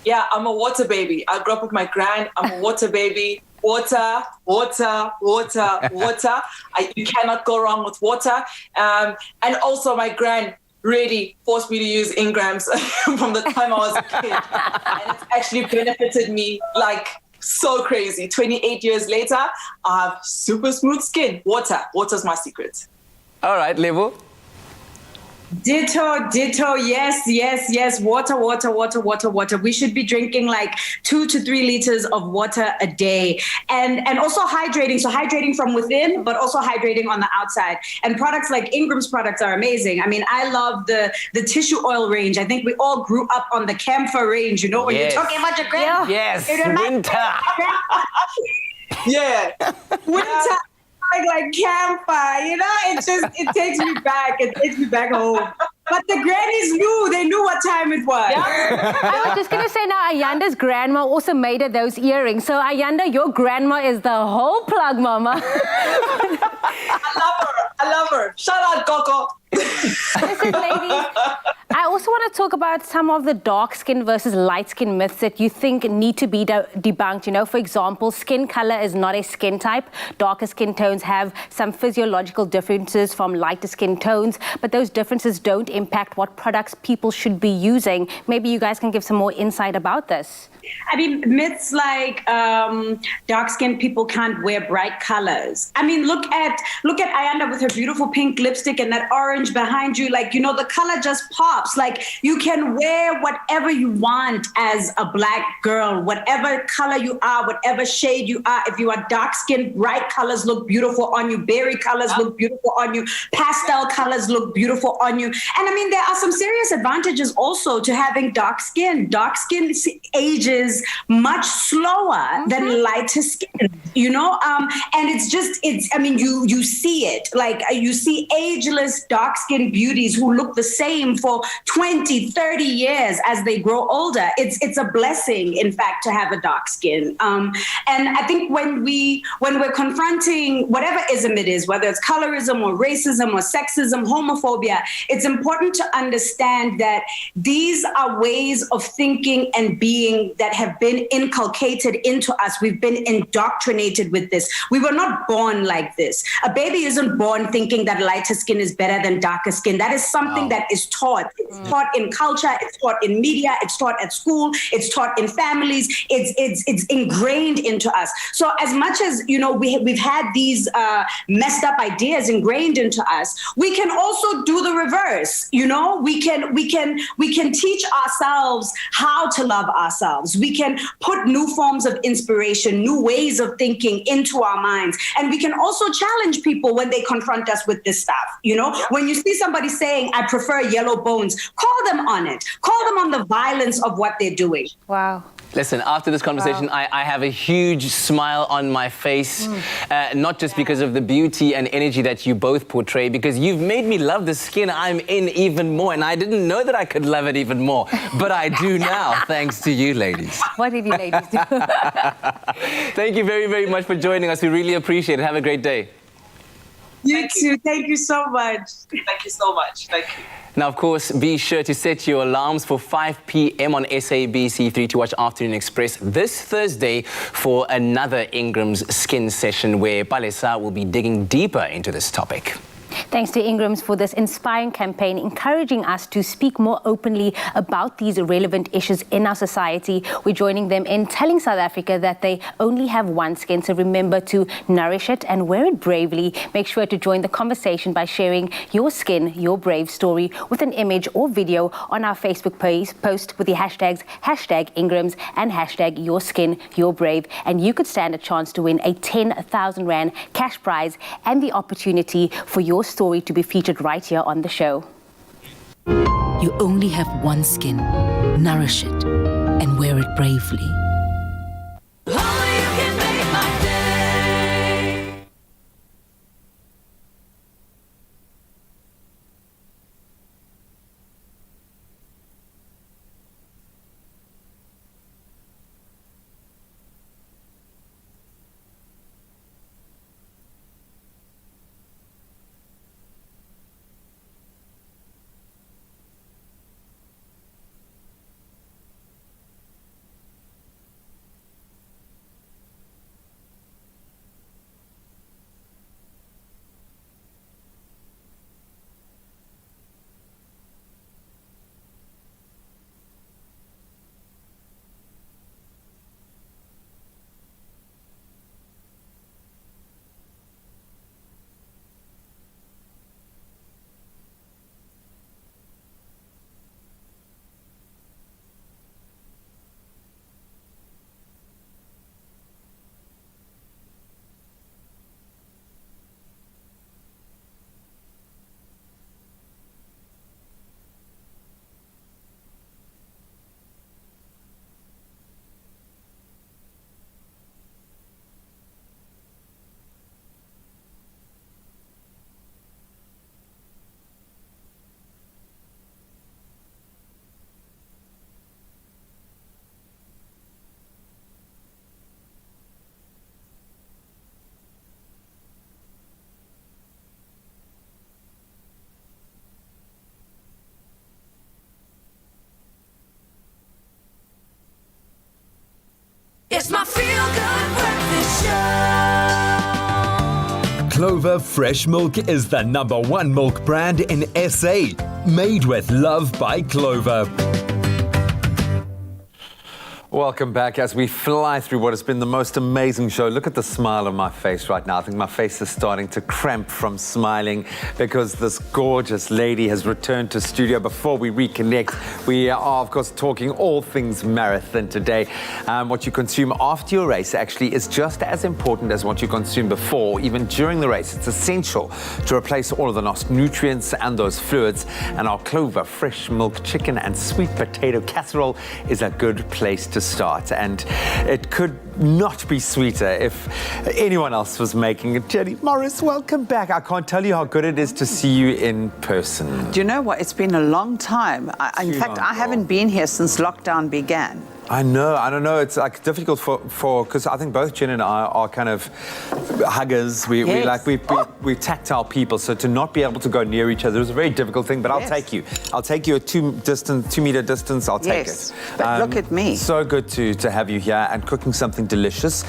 Yeah, I'm a water baby. I grew up with my gran. I'm a water baby. Water, water, water, water. You cannot go wrong with water. And also my gran really forced me to use Ingrams from the time I was a kid. And it's actually benefited me like so crazy. 28 years later, I have super smooth skin. Water. Water's my secret. All right, Levo. Ditto. Yes. Water. We should be drinking like 2 to 3 liters of water a day. And also hydrating. So hydrating from within, but also hydrating on the outside. And products like Ingram's products are amazing. I mean, I love the tissue oil range. I think we all grew up on the camphor range, when you're talking about your grandma. Yes, winter. Yeah. Winter. Like camphor, it takes me back. It takes me back home. But the grannies knew. They knew what time it was. Yeah. I was just going to say now, Ayanda's grandma also made her those earrings. So, Ayanda, your grandma is the whole plug, mama. I love her. Shout out, Coco. Listen, ladies, I also want to talk about some of the dark skin versus light skin myths that you think need to be debunked. You know, for example, skin color is not a skin type. Darker skin tones have some physiological differences from lighter skin tones, but those differences don't impact what products people should be using. Maybe you guys can give some more insight about this. I mean, myths like dark-skinned people can't wear bright colors. I mean, look at Ayanda with her beautiful pink lipstick and that orange behind you. Like, you know, the color just pops. Like, you can wear whatever you want as a black girl, whatever color you are, whatever shade you are. If you are dark-skinned, bright colors look beautiful on you. Berry colors look beautiful on you. Pastel colors look beautiful on you. And I mean, there are some serious advantages also to having dark skin. Dark skin ages much slower than lighter skin, you know? And I mean, you see it. Like, you see ageless dark-skinned beauties who look the same for 20, 30 years as they grow older. It's a blessing, in fact, to have a dark skin. And I think when we're confronting whatever ism it is, whether it's colorism or racism or sexism, homophobia, it's important to understand that these are ways of thinking and being that have been inculcated into us. We've been indoctrinated with this. We were not born like this. A baby isn't born thinking that lighter skin is better than darker skin. That is something that is taught. It's taught in culture, it's taught in media, it's taught at school, it's taught in families, it's ingrained into us. So as much as, you know, we've had these messed up ideas ingrained into us, we can also do the reverse. You know, we can teach ourselves how to love ourselves. We can put new forms of inspiration, new ways of thinking into our minds. And we can also challenge people when they confront us with this stuff. You know, when you see somebody saying, I prefer yellow bones, call them on it. Call them on the violence of what they're doing. Wow. Listen, after this conversation, I have a huge smile on my face, not just because of the beauty and energy that you both portray, because you've made me love the skin I'm in even more, and I didn't know that I could love it even more, but I do now, thanks to you ladies. What did you ladies do? Thank you very, very much for joining us. We really appreciate it. Have a great day. You too. Thank you so much. Thank you so much. Thank you. Now, of course, be sure to set your alarms for 5 p.m. on SABC3 to watch Afternoon Express this Thursday for another Ingram's Skin session where Palesa will be digging deeper into this topic. Thanks to Ingram's for this inspiring campaign, encouraging us to speak more openly about these relevant issues in our society. We're joining them in telling South Africa that they only have one skin, so remember to nourish it and wear it bravely. Make sure to join the conversation by sharing your skin, your brave story with an image or video on our Facebook post with the hashtags #Ingrams and #YourSkinYourBrave. And you could stand a chance to win a 10,000 Rand cash prize and the opportunity for your story to be featured right here on the show. You only have one skin. Nourish it and wear it bravely. It's my feel-good breakfast show. Clover Fresh Milk is the #1 milk brand in SA. Made with love by Clover. Welcome back as we fly through what has been the most amazing show. Look at the smile on my face right now. I think my face is starting to cramp from smiling because this gorgeous lady has returned to studio. Before we reconnect, we are, of course, talking all things marathon today. What you consume after your race actually is just as important as what you consume before, even during the race. It's essential to replace all of the lost nutrients and those fluids. And our Clover Fresh Milk Chicken and Sweet Potato Casserole is a good place to start, and it could not be sweeter if anyone else was making it. Jenny Morris, welcome back. I can't tell you how good it is to see you in person. Do you know what? It's been a long time. In fact, I haven't been here since lockdown began. I know. I don't know. It's like difficult for because I think both Jen and I are kind of huggers. We tactile people. So to not be able to go near each other is a very difficult thing. But I'll take you. I'll take you a 2-meter distance. I'll take it. But look at me. So good to have you here and cooking something delicious.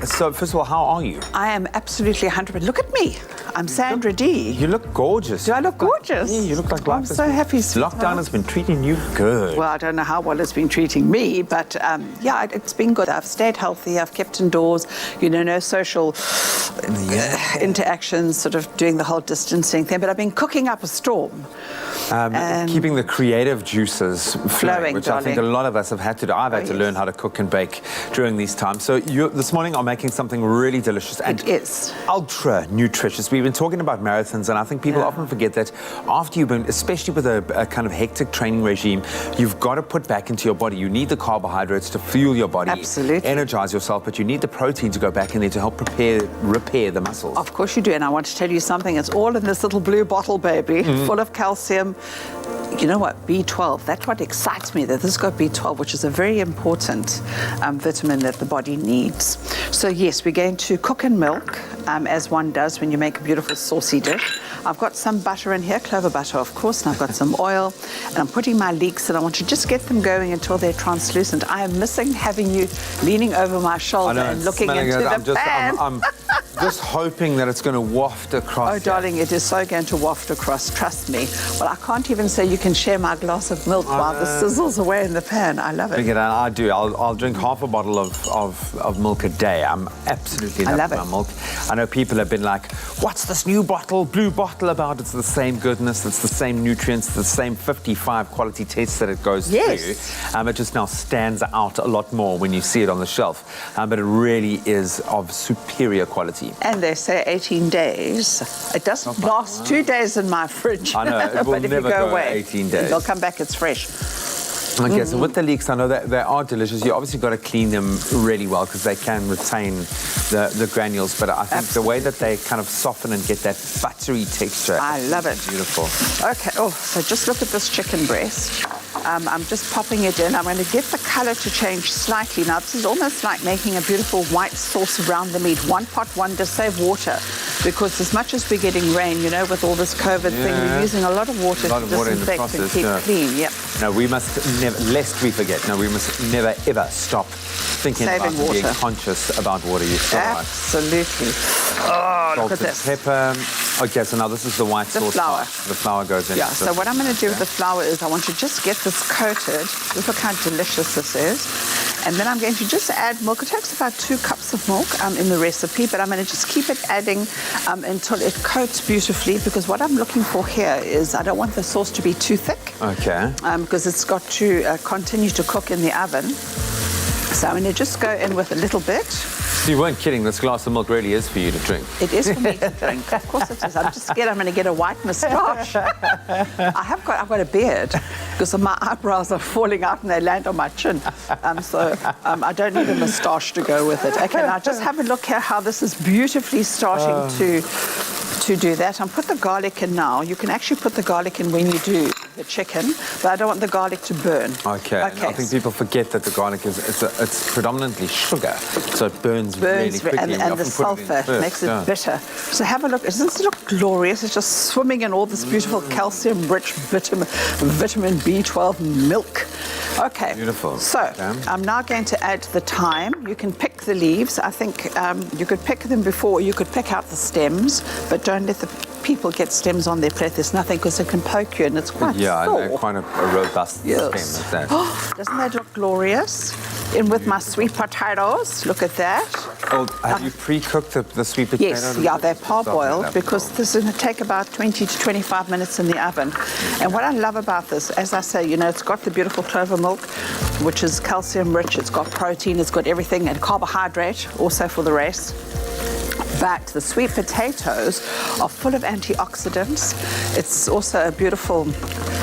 So first of all, how are you? I am absolutely 100%. Look at me. I'm Sandra D. You look gorgeous. Do I look gorgeous? Yeah, you look like life. I'm so happy. Lockdown has been treating you good. Well, I don't know how well it's been treating me, but yeah, it's been good. I've stayed healthy. I've kept indoors. You know, no social interactions, sort of doing the whole distancing thing. But I've been cooking up a storm. Keeping the creative juices flowing, which darling. I think a lot of us have had to do. I've had to learn how to cook and bake during these times. So you this morning are making something really delicious and ultra nutritious. We've been talking about marathons, and I think people often forget that after you've been, especially with a kind of hectic training regime, you've got to put back into your body. You need the carbohydrates to fuel your body, energize yourself, but you need the protein to go back in there to help repair the muscles. Of course you do, and I want to tell you something. It's all in this little blue bottle, baby, full of calcium. You know what? B12. That's what excites me, that this has got B12, which is a very important vitamin that the body needs. So yes, we're going to cook in milk, as one does when you make a beautiful saucy dish. I've got some butter in here, clover butter, of course, and I've got some oil, and I'm putting my leeks, and I want to just get them going until they're translucent. I am missing having you leaning over my shoulder and looking into the pan. I'm just hoping that it's going to waft across. Oh, darling, it is so going to waft across, trust me. Well, I can't even say you can share my glass of milk while the sizzles away in the pan. I love it. I do. I'll drink half a bottle of milk a day. I'm absolutely in love with my milk. I know people have been like, what's this new blue bottle about? It's the same goodness, it's the same nutrients, the same 55 quality tests that it goes through. It just now stands out a lot more when you see it on the shelf. But it really is of superior quality. And they say 18 days. It doesn't last 2 days in my fridge. I know, it will but if never you go go away, 18 days. They'll come back, it's fresh. Okay, so with the leeks, I know that they are delicious. You obviously got to clean them really well because they can retain the granules. But I think the way that they kind of soften and get that buttery texture, I love it. Beautiful. Okay. Oh, so just look at this chicken breast. I'm just popping it in. I'm going to get the color to change slightly. Now, this is almost like making a beautiful white sauce around the meat. One pot, one to save water. Because as much as we're getting rain, you know, with all this COVID thing, we're using a lot of water to disinfect and keep clean. Yep. No, we must never, lest we forget, we must never, ever stop thinking Saving about water. being conscious about water. You're so right. Absolutely. Oh, look at this. Pepper. Okay, so now this is the white sauce. Flour. The flour goes in. Yeah, so what I'm going to do with the flour is I want to just get this coated. Look how delicious this is. And then I'm going to just add milk. It takes about 2 cups of milk in the recipe, but I'm going to just keep it adding until it coats beautifully, because what I'm looking for here is I don't want the sauce to be too thick. Okay. Because it's got to continue to cook in the oven. So I'm going to just go in with a little bit. So you weren't kidding, this glass of milk really is for you to drink. It is for me to drink. Of course it is. I'm just scared I'm going to get a white moustache. I've got a beard because my eyebrows are falling out and they land on my chin. So I don't need a moustache to go with it. Okay, now just have a look here how this is beautifully starting to do that. I'll put the garlic in now. You can actually put the garlic in when you do the chicken, but I don't want the garlic to burn. Okay. I think people forget that the garlic it's predominantly sugar, so it burns really quickly. And we the often put sulfur it in makes it first, bitter. So have a look. Doesn't it look glorious? It's just swimming in all this beautiful calcium-rich vitamin B12 milk. Okay. Beautiful. So I'm now going to add the thyme. You can pick the leaves. I think you could pick them before. You could pick out the stems, but don't let the people get stems on their plate. There's nothing because it can poke you, and it's quite full. Quite a robust stem. Is that. Doesn't that look glorious? In with my sweet potatoes. Look at that. Oh, have you pre-cooked the sweet potatoes? Yes, yeah, they're parboiled because this is going to take about 20 to 25 minutes in the oven. And what I love about this, as I say, you know, it's got the beautiful clover milk, which is calcium rich, it's got protein, it's got everything, and carbohydrate also for the rest. But the sweet potatoes are full of antioxidants. It's also a beautiful,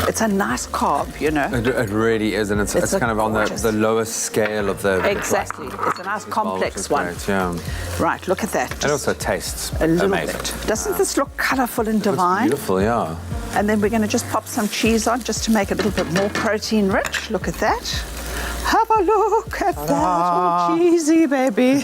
it's a nice carb, you know. It really is, and it's kind of on the lowest scale of the... Exactly. It's a nice complex one. Great, yeah. Right, look at that. It also tastes a little amazing. bit. Doesn't this look colourful and divine? Beautiful, yeah. And then we're going to just pop some cheese on just to make it a little bit more protein rich. Look at that. Have a look at that. Oh, cheesy, baby.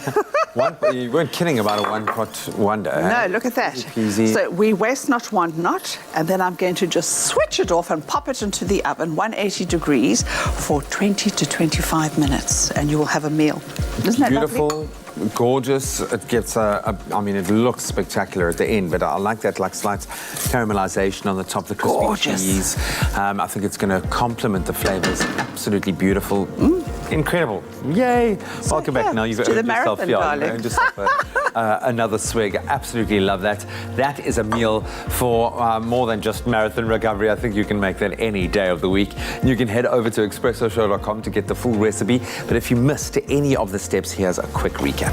You weren't kidding about a one-pot wonder. No, look at that. Easy. So we waste not, want not, and then I'm going to just switch it off and pop it into the oven, 180 degrees, for 20 to 25 minutes, and you will have a meal. Isn't that beautiful? Lovely? Gorgeous. It gets I mean, it looks spectacular at the end, but I like that slight caramelization on the top, the crispy cheese. I think it's going to complement the flavors. Absolutely beautiful. Incredible. Yay. Welcome back. Now you've earned yourself another swig. Absolutely love that. That is a meal for more than just marathon recovery. I think you can make that any day of the week. You can head over to expressoshow.com to get the full recipe. But if you missed any of the steps, here's a quick recap.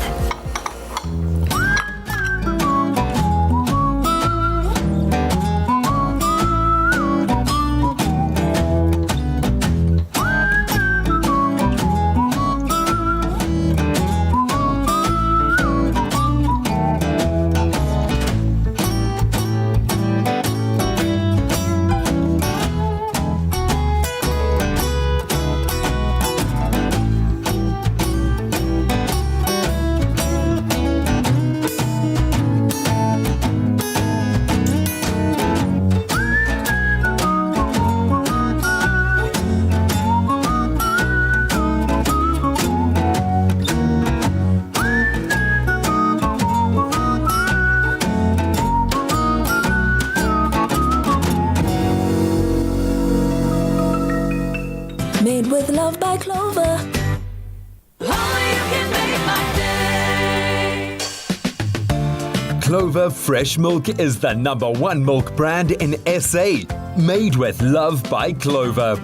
Made with love by Clover. Clover Fresh Milk is the #1 milk brand in SA. Made with love by Clover.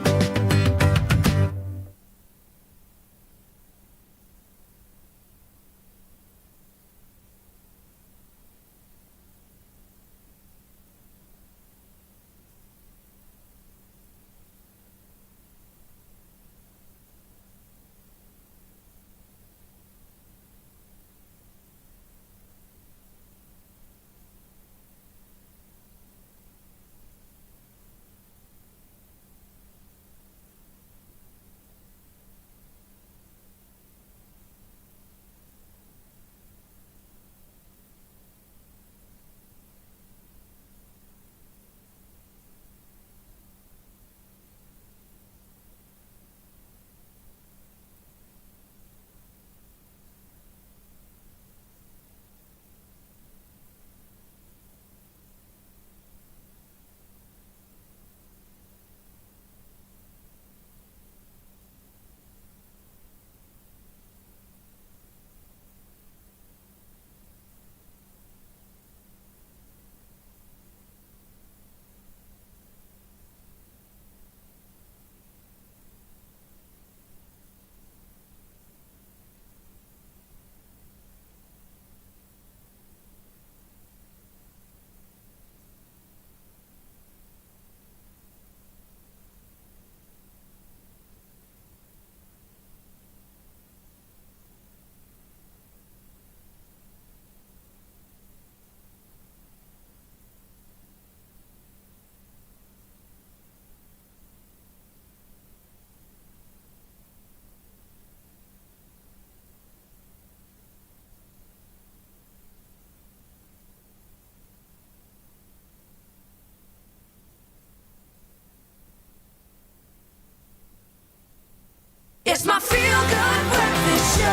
It's my Feel Good Breakfast Show.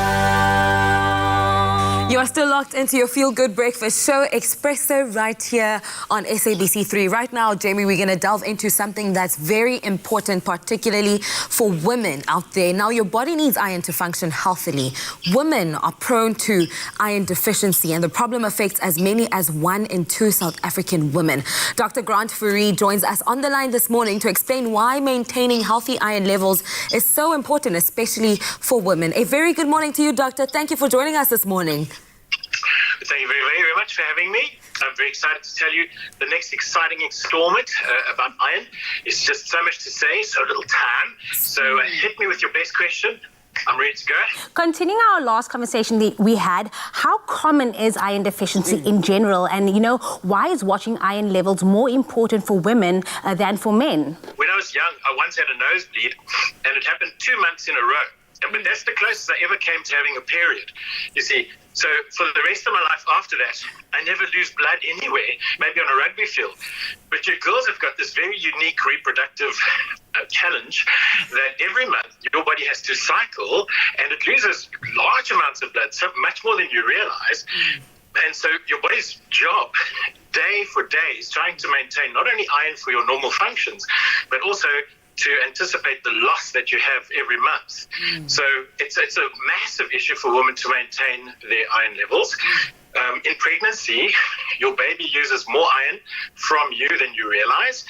You are still locked into your Feel Good Breakfast Show, Expresso, right here on SABC3. Right now, Jamie, we're going to delve into something that's very important, particularly for women out there. Now, your body needs iron to function healthily. Women are prone to iron deficiency, and the problem affects as many as 1 in 2 South African women. Dr. Grant Fourie joins us on the line this morning to explain why maintaining healthy iron levels is so important, especially for women. A very good morning to you, Doctor. Thank you for joining us this morning. Thank you very, very much for having me. I'm very excited to tell you the next exciting installment about iron. It's just so much to say, so little time. So hit me with your best question. I'm ready to go. Continuing our last conversation that we had, how common is iron deficiency in general? And, you know, why is watching iron levels more important for women than for men? When I was young, I once had a nosebleed, and it happened 2 months in a row. But that's the closest I ever came to having a period, you see. So for the rest of my life after that, I never lose blood anywhere, maybe on a rugby field. But your girls have got this very unique reproductive challenge that every month your body has to cycle, and it loses large amounts of blood, so much more than you realize. And so your body's job, day for day, is trying to maintain not only iron for your normal functions, but also to anticipate the loss that you have every month. So it's a massive issue for women to maintain their iron levels. In pregnancy, your baby uses more iron from you than you realize.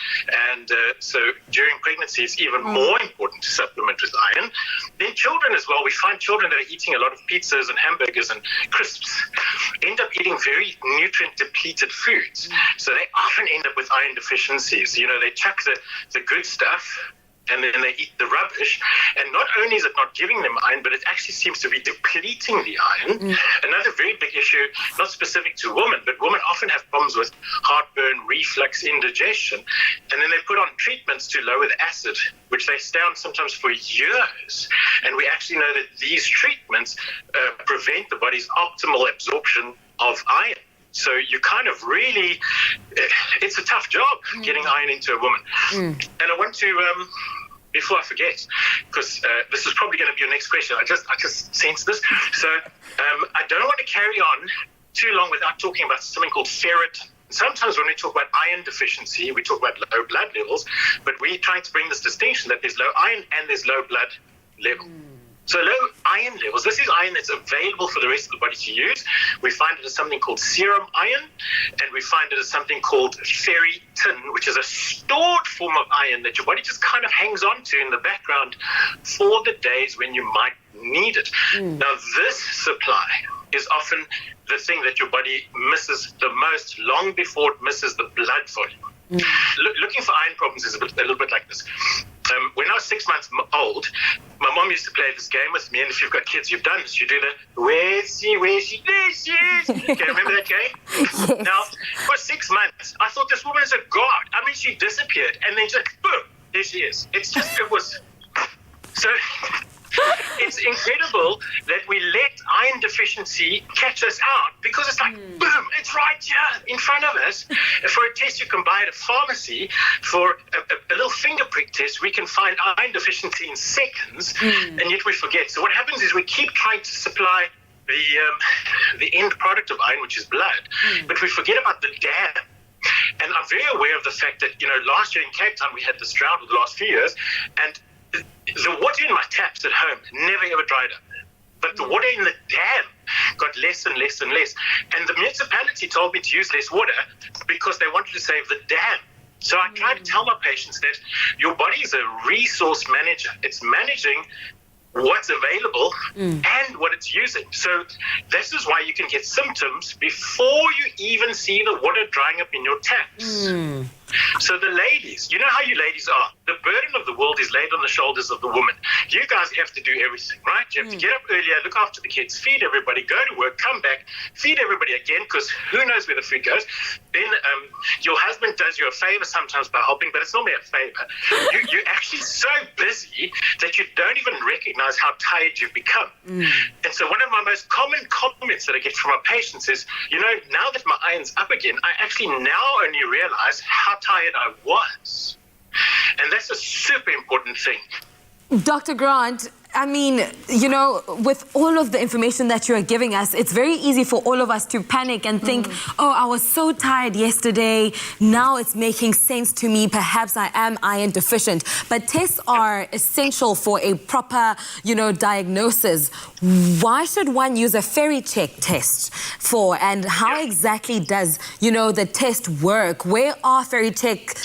And so during pregnancy, it's even more important to supplement with iron. Then children as well. We find children that are eating a lot of pizzas and hamburgers and crisps end up eating very nutrient-depleted foods. So they often end up with iron deficiencies. You know, they chuck the good stuff, and then they eat the rubbish. And not only is it not giving them iron, but it actually seems to be depleting the iron. Another very big issue, not specific to women, but women often have problems with heartburn, reflux, indigestion. And then they put on treatments to lower the acid, which they stay on sometimes for years. And we actually know that these treatments prevent the body's optimal absorption of iron. So you kind of really, it's a tough job getting iron into a woman. And I want to, before I forget, because this is probably going to be your next question. I just sense this. So I don't want to carry on too long without talking about something called ferret. Sometimes when we talk about iron deficiency, we talk about low blood levels, but we're trying to bring this distinction that there's low iron and there's low blood level. So low iron levels, this is iron that's available for the rest of the body to use. We find it as something called serum iron, and we find it as something called ferritin, which is a stored form of iron that your body just kind of hangs on to in the background for the days when you might need it. Now, this supply is often the thing that your body misses the most long before it misses the blood volume. Looking for iron problems is a little bit like this. When I was 6 months old, my mom used to play this game with me, and if you've got kids, you've done this. You do the, where's she, there she is. Okay, remember that game? Yes. Now, for 6 months, I thought this woman is a god. I mean, she disappeared, and then just, boom, there she is. It's just, it was, so it's incredible that we let iron deficiency catch us out, because it's like, boom, it's right here in front of us. For a test you can buy at a pharmacy, for a little finger prick test, we can find iron deficiency in seconds, and yet we forget. So what happens is we keep trying to supply the end product of iron, which is blood, but we forget about the dam. And I'm very aware of the fact that, you know, last year in Cape Town we had this drought over the last few years, and the water in my taps at home never ever dried up. But the water in the dam got less and less and less. And the municipality told me to use less water because they wanted to save the dam. So I try to tell my patients that your body is a resource manager. It's managing what's available and what it's using. So this is why you can get symptoms before you even see the water drying up in your taps. So the ladies, you know how you ladies are. The burden of the world is laid on the shoulders of the woman. You guys have to do everything, right? You have to get up earlier, look after the kids, feed everybody, go to work, come back, feed everybody again, because who knows where the food goes. Then your husband does you a favor sometimes by helping, but it's normally a favor. You're actually so busy that you don't even recognize how tired you've become. And so one of my most common compliments that I get from my patients is, you know, now that my iron's up again, I actually now only realize how tired I was. And that's a super important thing. Dr. Grant, I mean, you know, with all of the information that you are giving us, it's very easy for all of us to panic and think, oh, I was so tired yesterday, now it's making sense to me, perhaps I am iron deficient. But tests are essential for a proper, you know, diagnosis. Why should one use a Ferry Check test for, and how exactly does, you know, the test work? Where are Ferry Check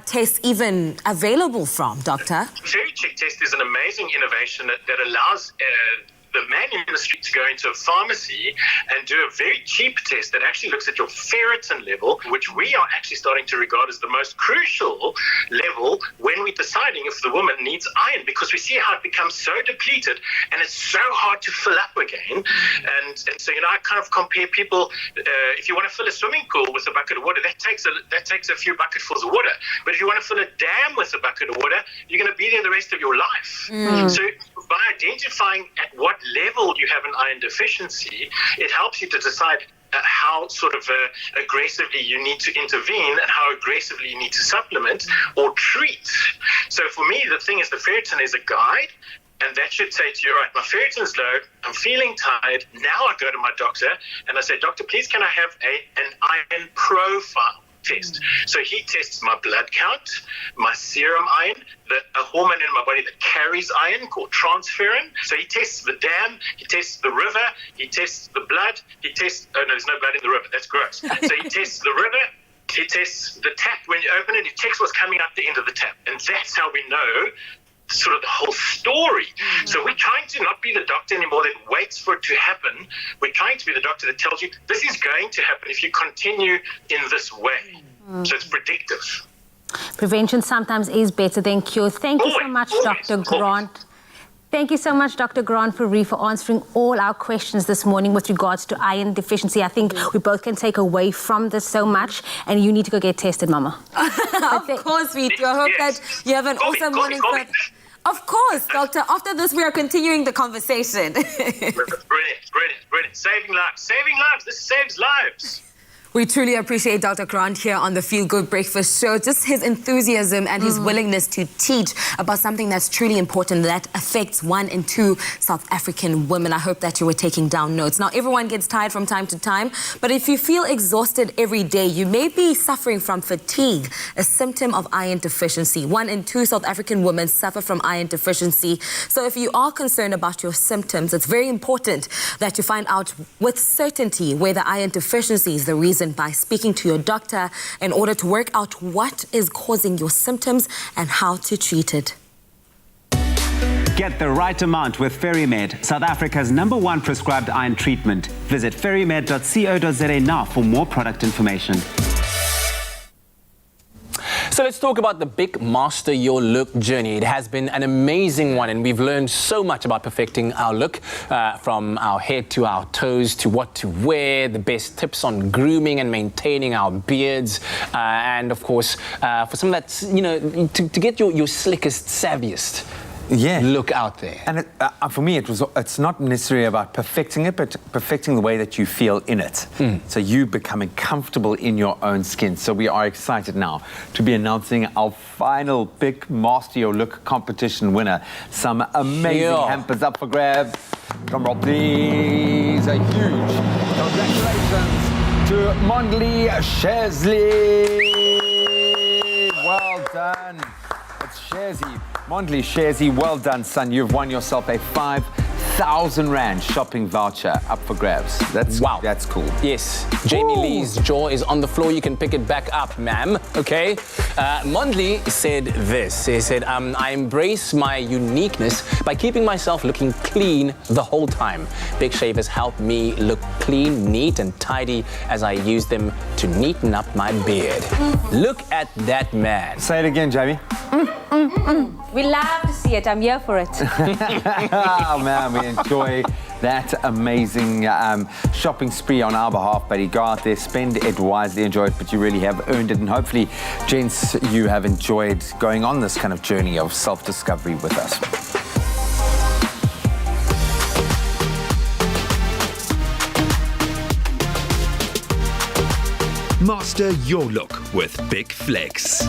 tests even available from, Doctor? Ferry Check test is an amazing innovation that allows the man industry to go into a pharmacy and do a very cheap test that actually looks at your ferritin level, which we are actually starting to regard as the most crucial level when we're deciding if the woman needs iron, because we see how it becomes so depleted and it's so hard to fill up again. And so, you know, I kind of compare people, if you want to fill a swimming pool with a bucket of water, that takes a few bucketfuls of water. But if you want to fill a dam with a bucket of water, you're going to be there the rest of your life. So by identifying at what level you have an iron deficiency, it helps you to decide how sort of aggressively you need to intervene and how aggressively you need to supplement or treat. So for me, the thing is, the ferritin is a guide, and that should say to you, right, my ferritin's low, I'm feeling tired, now I go to my doctor and I say, doctor, please can I have an iron profile test? So he tests my blood count, my serum iron, a hormone in my body that carries iron called transferrin. So he tests the dam, he tests the river, he tests the blood, he tests, oh no, there's no blood in the river, that's gross. So he tests the river, he tests the tap when you open it, he checks what's coming out the end of the tap. And that's how we know sort of the whole story. So we're trying to not be the doctor anymore that waits for it to happen. We're trying to be the doctor that tells you this is going to happen if you continue in this way. So it's predictive. Prevention sometimes is better than cure. Thank you so much, Dr. Grant. Thank you so much, Dr. Grant Fourie, for answering all our questions this morning with regards to iron deficiency. I think we both can take away from this so much, and you need to go get tested, Mama. Of course we do. I hope that you have an awesome morning. Of course, Doctor. After this, we are continuing the conversation. Brilliant. Saving lives. This saves lives. We truly appreciate Dr. Grant here on the Feel Good Breakfast Show. Just his enthusiasm and his willingness to teach about something that's truly important that affects 1 in 2 South African women. I hope that you were taking down notes. Now, everyone gets tired from time to time, but if you feel exhausted every day, you may be suffering from fatigue, a symptom of iron deficiency. 1 in 2 South African women suffer from iron deficiency. So if you are concerned about your symptoms, it's very important that you find out with certainty whether iron deficiency is the reason by speaking to your doctor in order to work out what is causing your symptoms and how to treat it. Get the right amount with FerryMed, South Africa's #1 prescribed iron treatment. Visit ferrymed.co.za now for more product information. So let's talk about the big Master Your Look journey. It has been an amazing one, and we've learned so much about perfecting our look, from our head to our toes to what to wear, the best tips on grooming and maintaining our beards, and of course, for some that's, you know, to get your slickest, savviest look out there. And for me, it's not necessarily about perfecting it, but perfecting the way that you feel in it. So you becoming comfortable in your own skin. So we are excited now to be announcing our final big Master Your Look competition winner. Some amazing hampers up for grabs. Drum roll, please. A huge congratulations to Mondley Shesley. Well done. It's Shazzy. Mondley Sharzy, well done, son. You've won yourself a 5,000 Rand shopping voucher up for grabs. That's That's cool. Yes. Jamie Lee's jaw is on the floor. You can pick it back up, ma'am. Okay. Mondley said this. He said, I embrace my uniqueness by keeping myself looking clean the whole time. Big shavers help me look clean, neat, and tidy as I use them to neaten up my beard. Look at that man. Say it again, Jamie. We love to see it. I'm here for it. Oh, man, we enjoy that amazing shopping spree on our behalf, buddy. Go out there, spend it wisely, enjoy it, but you really have earned it. And hopefully, gents, you have enjoyed going on this kind of journey of self-discovery with us. Master your look with Big Flex.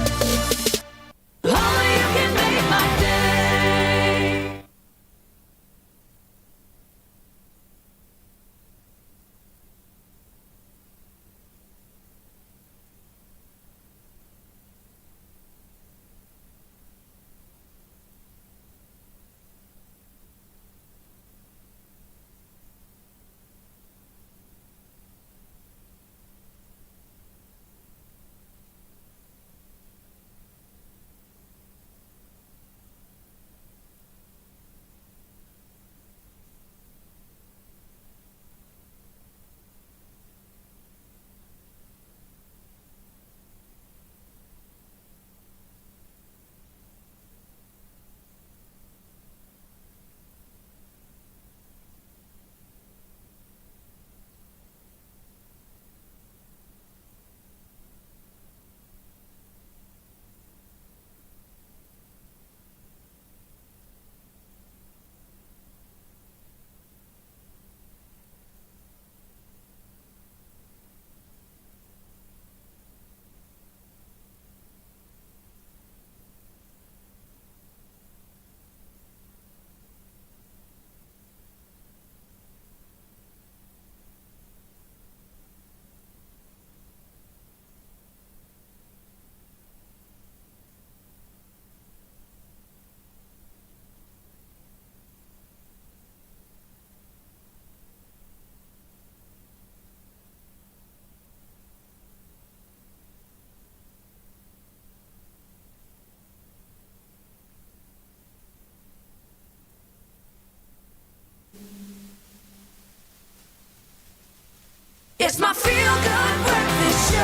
It's my Feel Good Breakfast Show.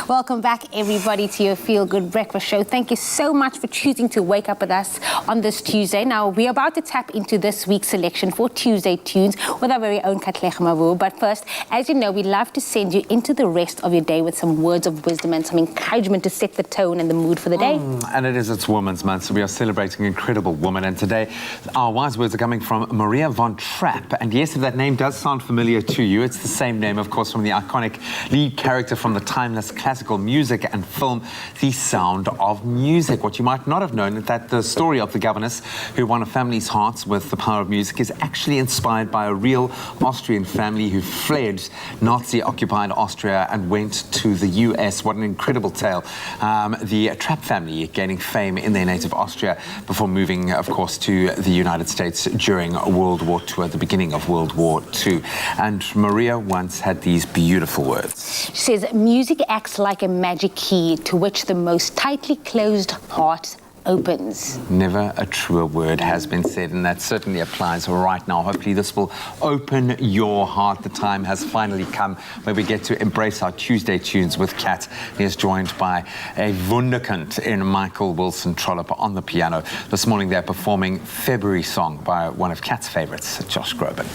Welcome back, everybody, to your Feel Good Breakfast Show. Thank you so much for choosing to wake up with us on this Tuesday. Now, we're about to tap into this week's selection for Tuesday Tunes with our very own Katlego Mabu. But first, as you know, we love to send you into the rest of your day with some words of wisdom and some encouragement to set the tone and the mood for the day. And it's Women's Month, so we are celebrating an incredible woman. And today, our wise words are coming from Maria von Trapp. And yes, if that name does sound familiar to you, it's the same name, of course, from the iconic lead character from the timeless classical music and film, The Sound of Music. What you might not have known is that the story of the governess who won a family's hearts with the power of music is actually inspired by a real Austrian family who fled Nazi-occupied Austria and went to the US. What an incredible tale. The Trapp family gaining fame in their native Austria before moving, of course, to the United States during World War II, at the beginning of World War II. And Maria once had these beautiful words. She says, music acts like a magic key to which the most tightly closed heart opens. Never a truer word has been said, and that certainly applies right now. Hopefully this will open your heart. The time has finally come where we get to embrace our Tuesday tunes with Kat. He is joined by a wunderkind in Michael Wilson Trollope on the piano. This morning they're performing February Song by one of Kat's favorites, Josh Groban.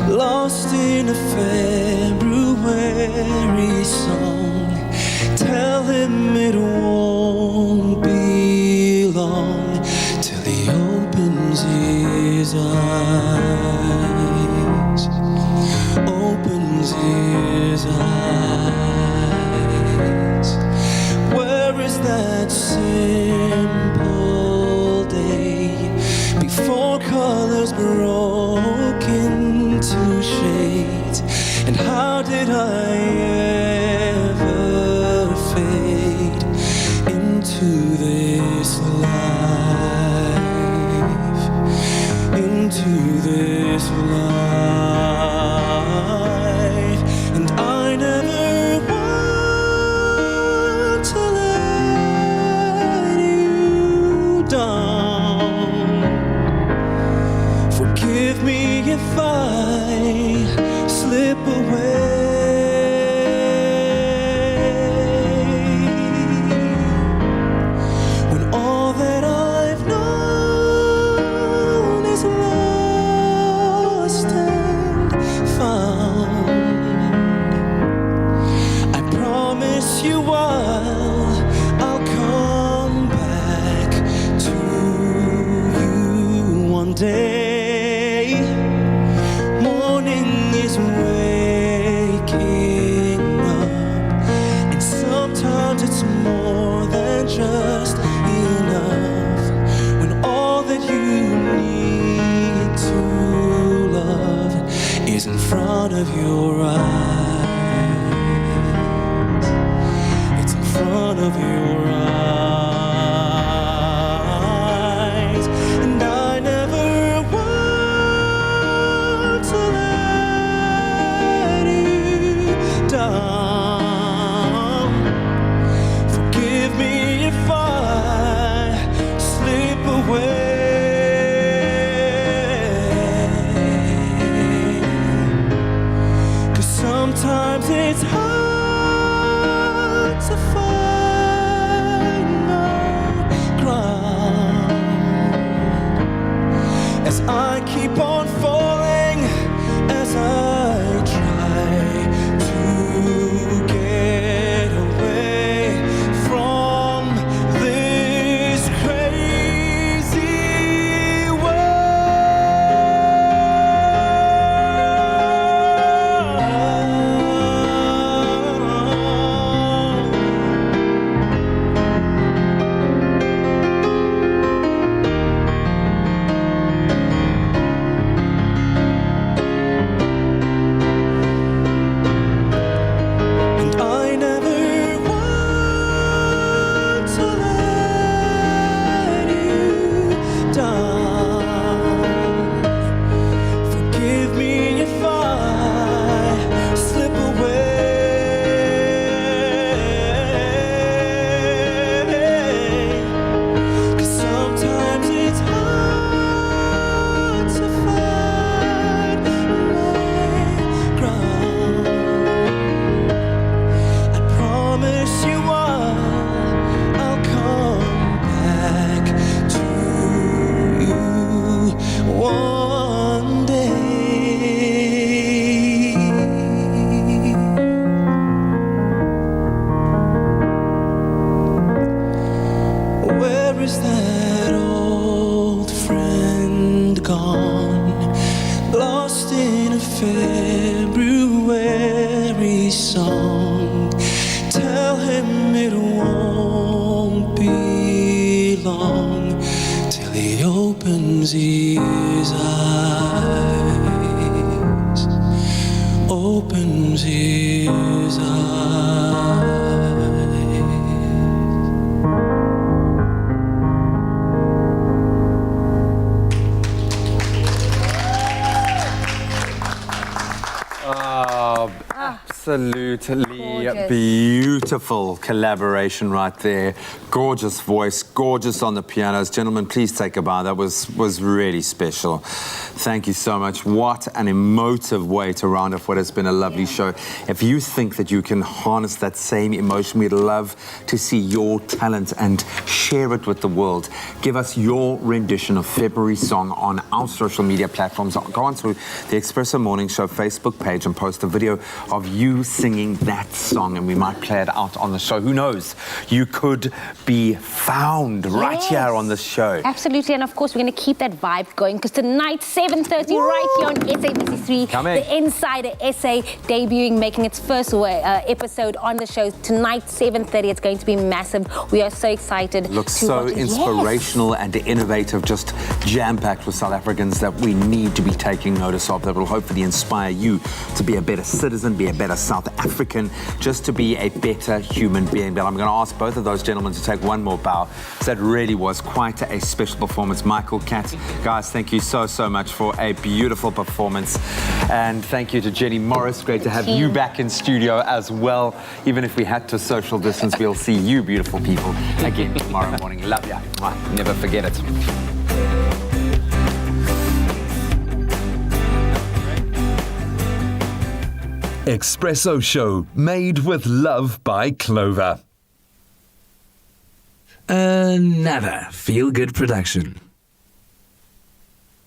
Lost in a February song. Tell him it won't be long till he opens his eyes. Opens his eyes. Where is that simple day before colors broke into shades? And how did I ever fade into this life? Into this life. And I never want to let you down. Forgive me if I slip away. When all that I've known is lost and found, I promise you I'll come back to you one day. Morning is waking up, and sometimes it's more than just enough. When all that you need to love is in front of your eyes. It's in front of your eyes. And I never want to let you down. Forgive me if I slip away. 'Cause sometimes it's hard to find Where is that old friend gone? Lost in a February song. Tell him it won't be long till he opens his eyes. Opens his eyes. Oh, absolutely Gorgeous. beautiful collaboration right there. Gorgeous voice, gorgeous on the pianos. Gentlemen, please take a bow. That was really special. Thank you so much. What an emotive way to round off what has been a lovely show. If you think that you can harness that same emotion, we'd love to see your talent and share it with the world. Give us your rendition of February's song on our social media platforms. Go on to the Expresso Morning Show Facebook page and post a video of you singing that song, and we might play it out on the show. Who knows? You could be found right here on the show. Absolutely, and of course we're going to keep that vibe going because tonight 7:30 right here on SABC3, Coming. the Insider SA debuting, making its first episode on the show tonight 7:30. It's going to be massive. We are so excited. Looks to so watch it. inspirational and innovative, just jam-packed with South Africans that we need to be taking notice of, that will hopefully inspire you to be a better citizen, be a better South African, just to be a better human being. But I'm going to ask both of those gentlemen to take one more bow. That really was quite a special performance. Michael, Kat, guys, thank you so much for a beautiful performance. And thank you to Jenny Morris. Great to have you back in studio as well. Even if we had to social distance, we'll see you beautiful people again tomorrow morning. Love ya. Never forget it. Expresso Show, made with love by Clover. Another feel-good production.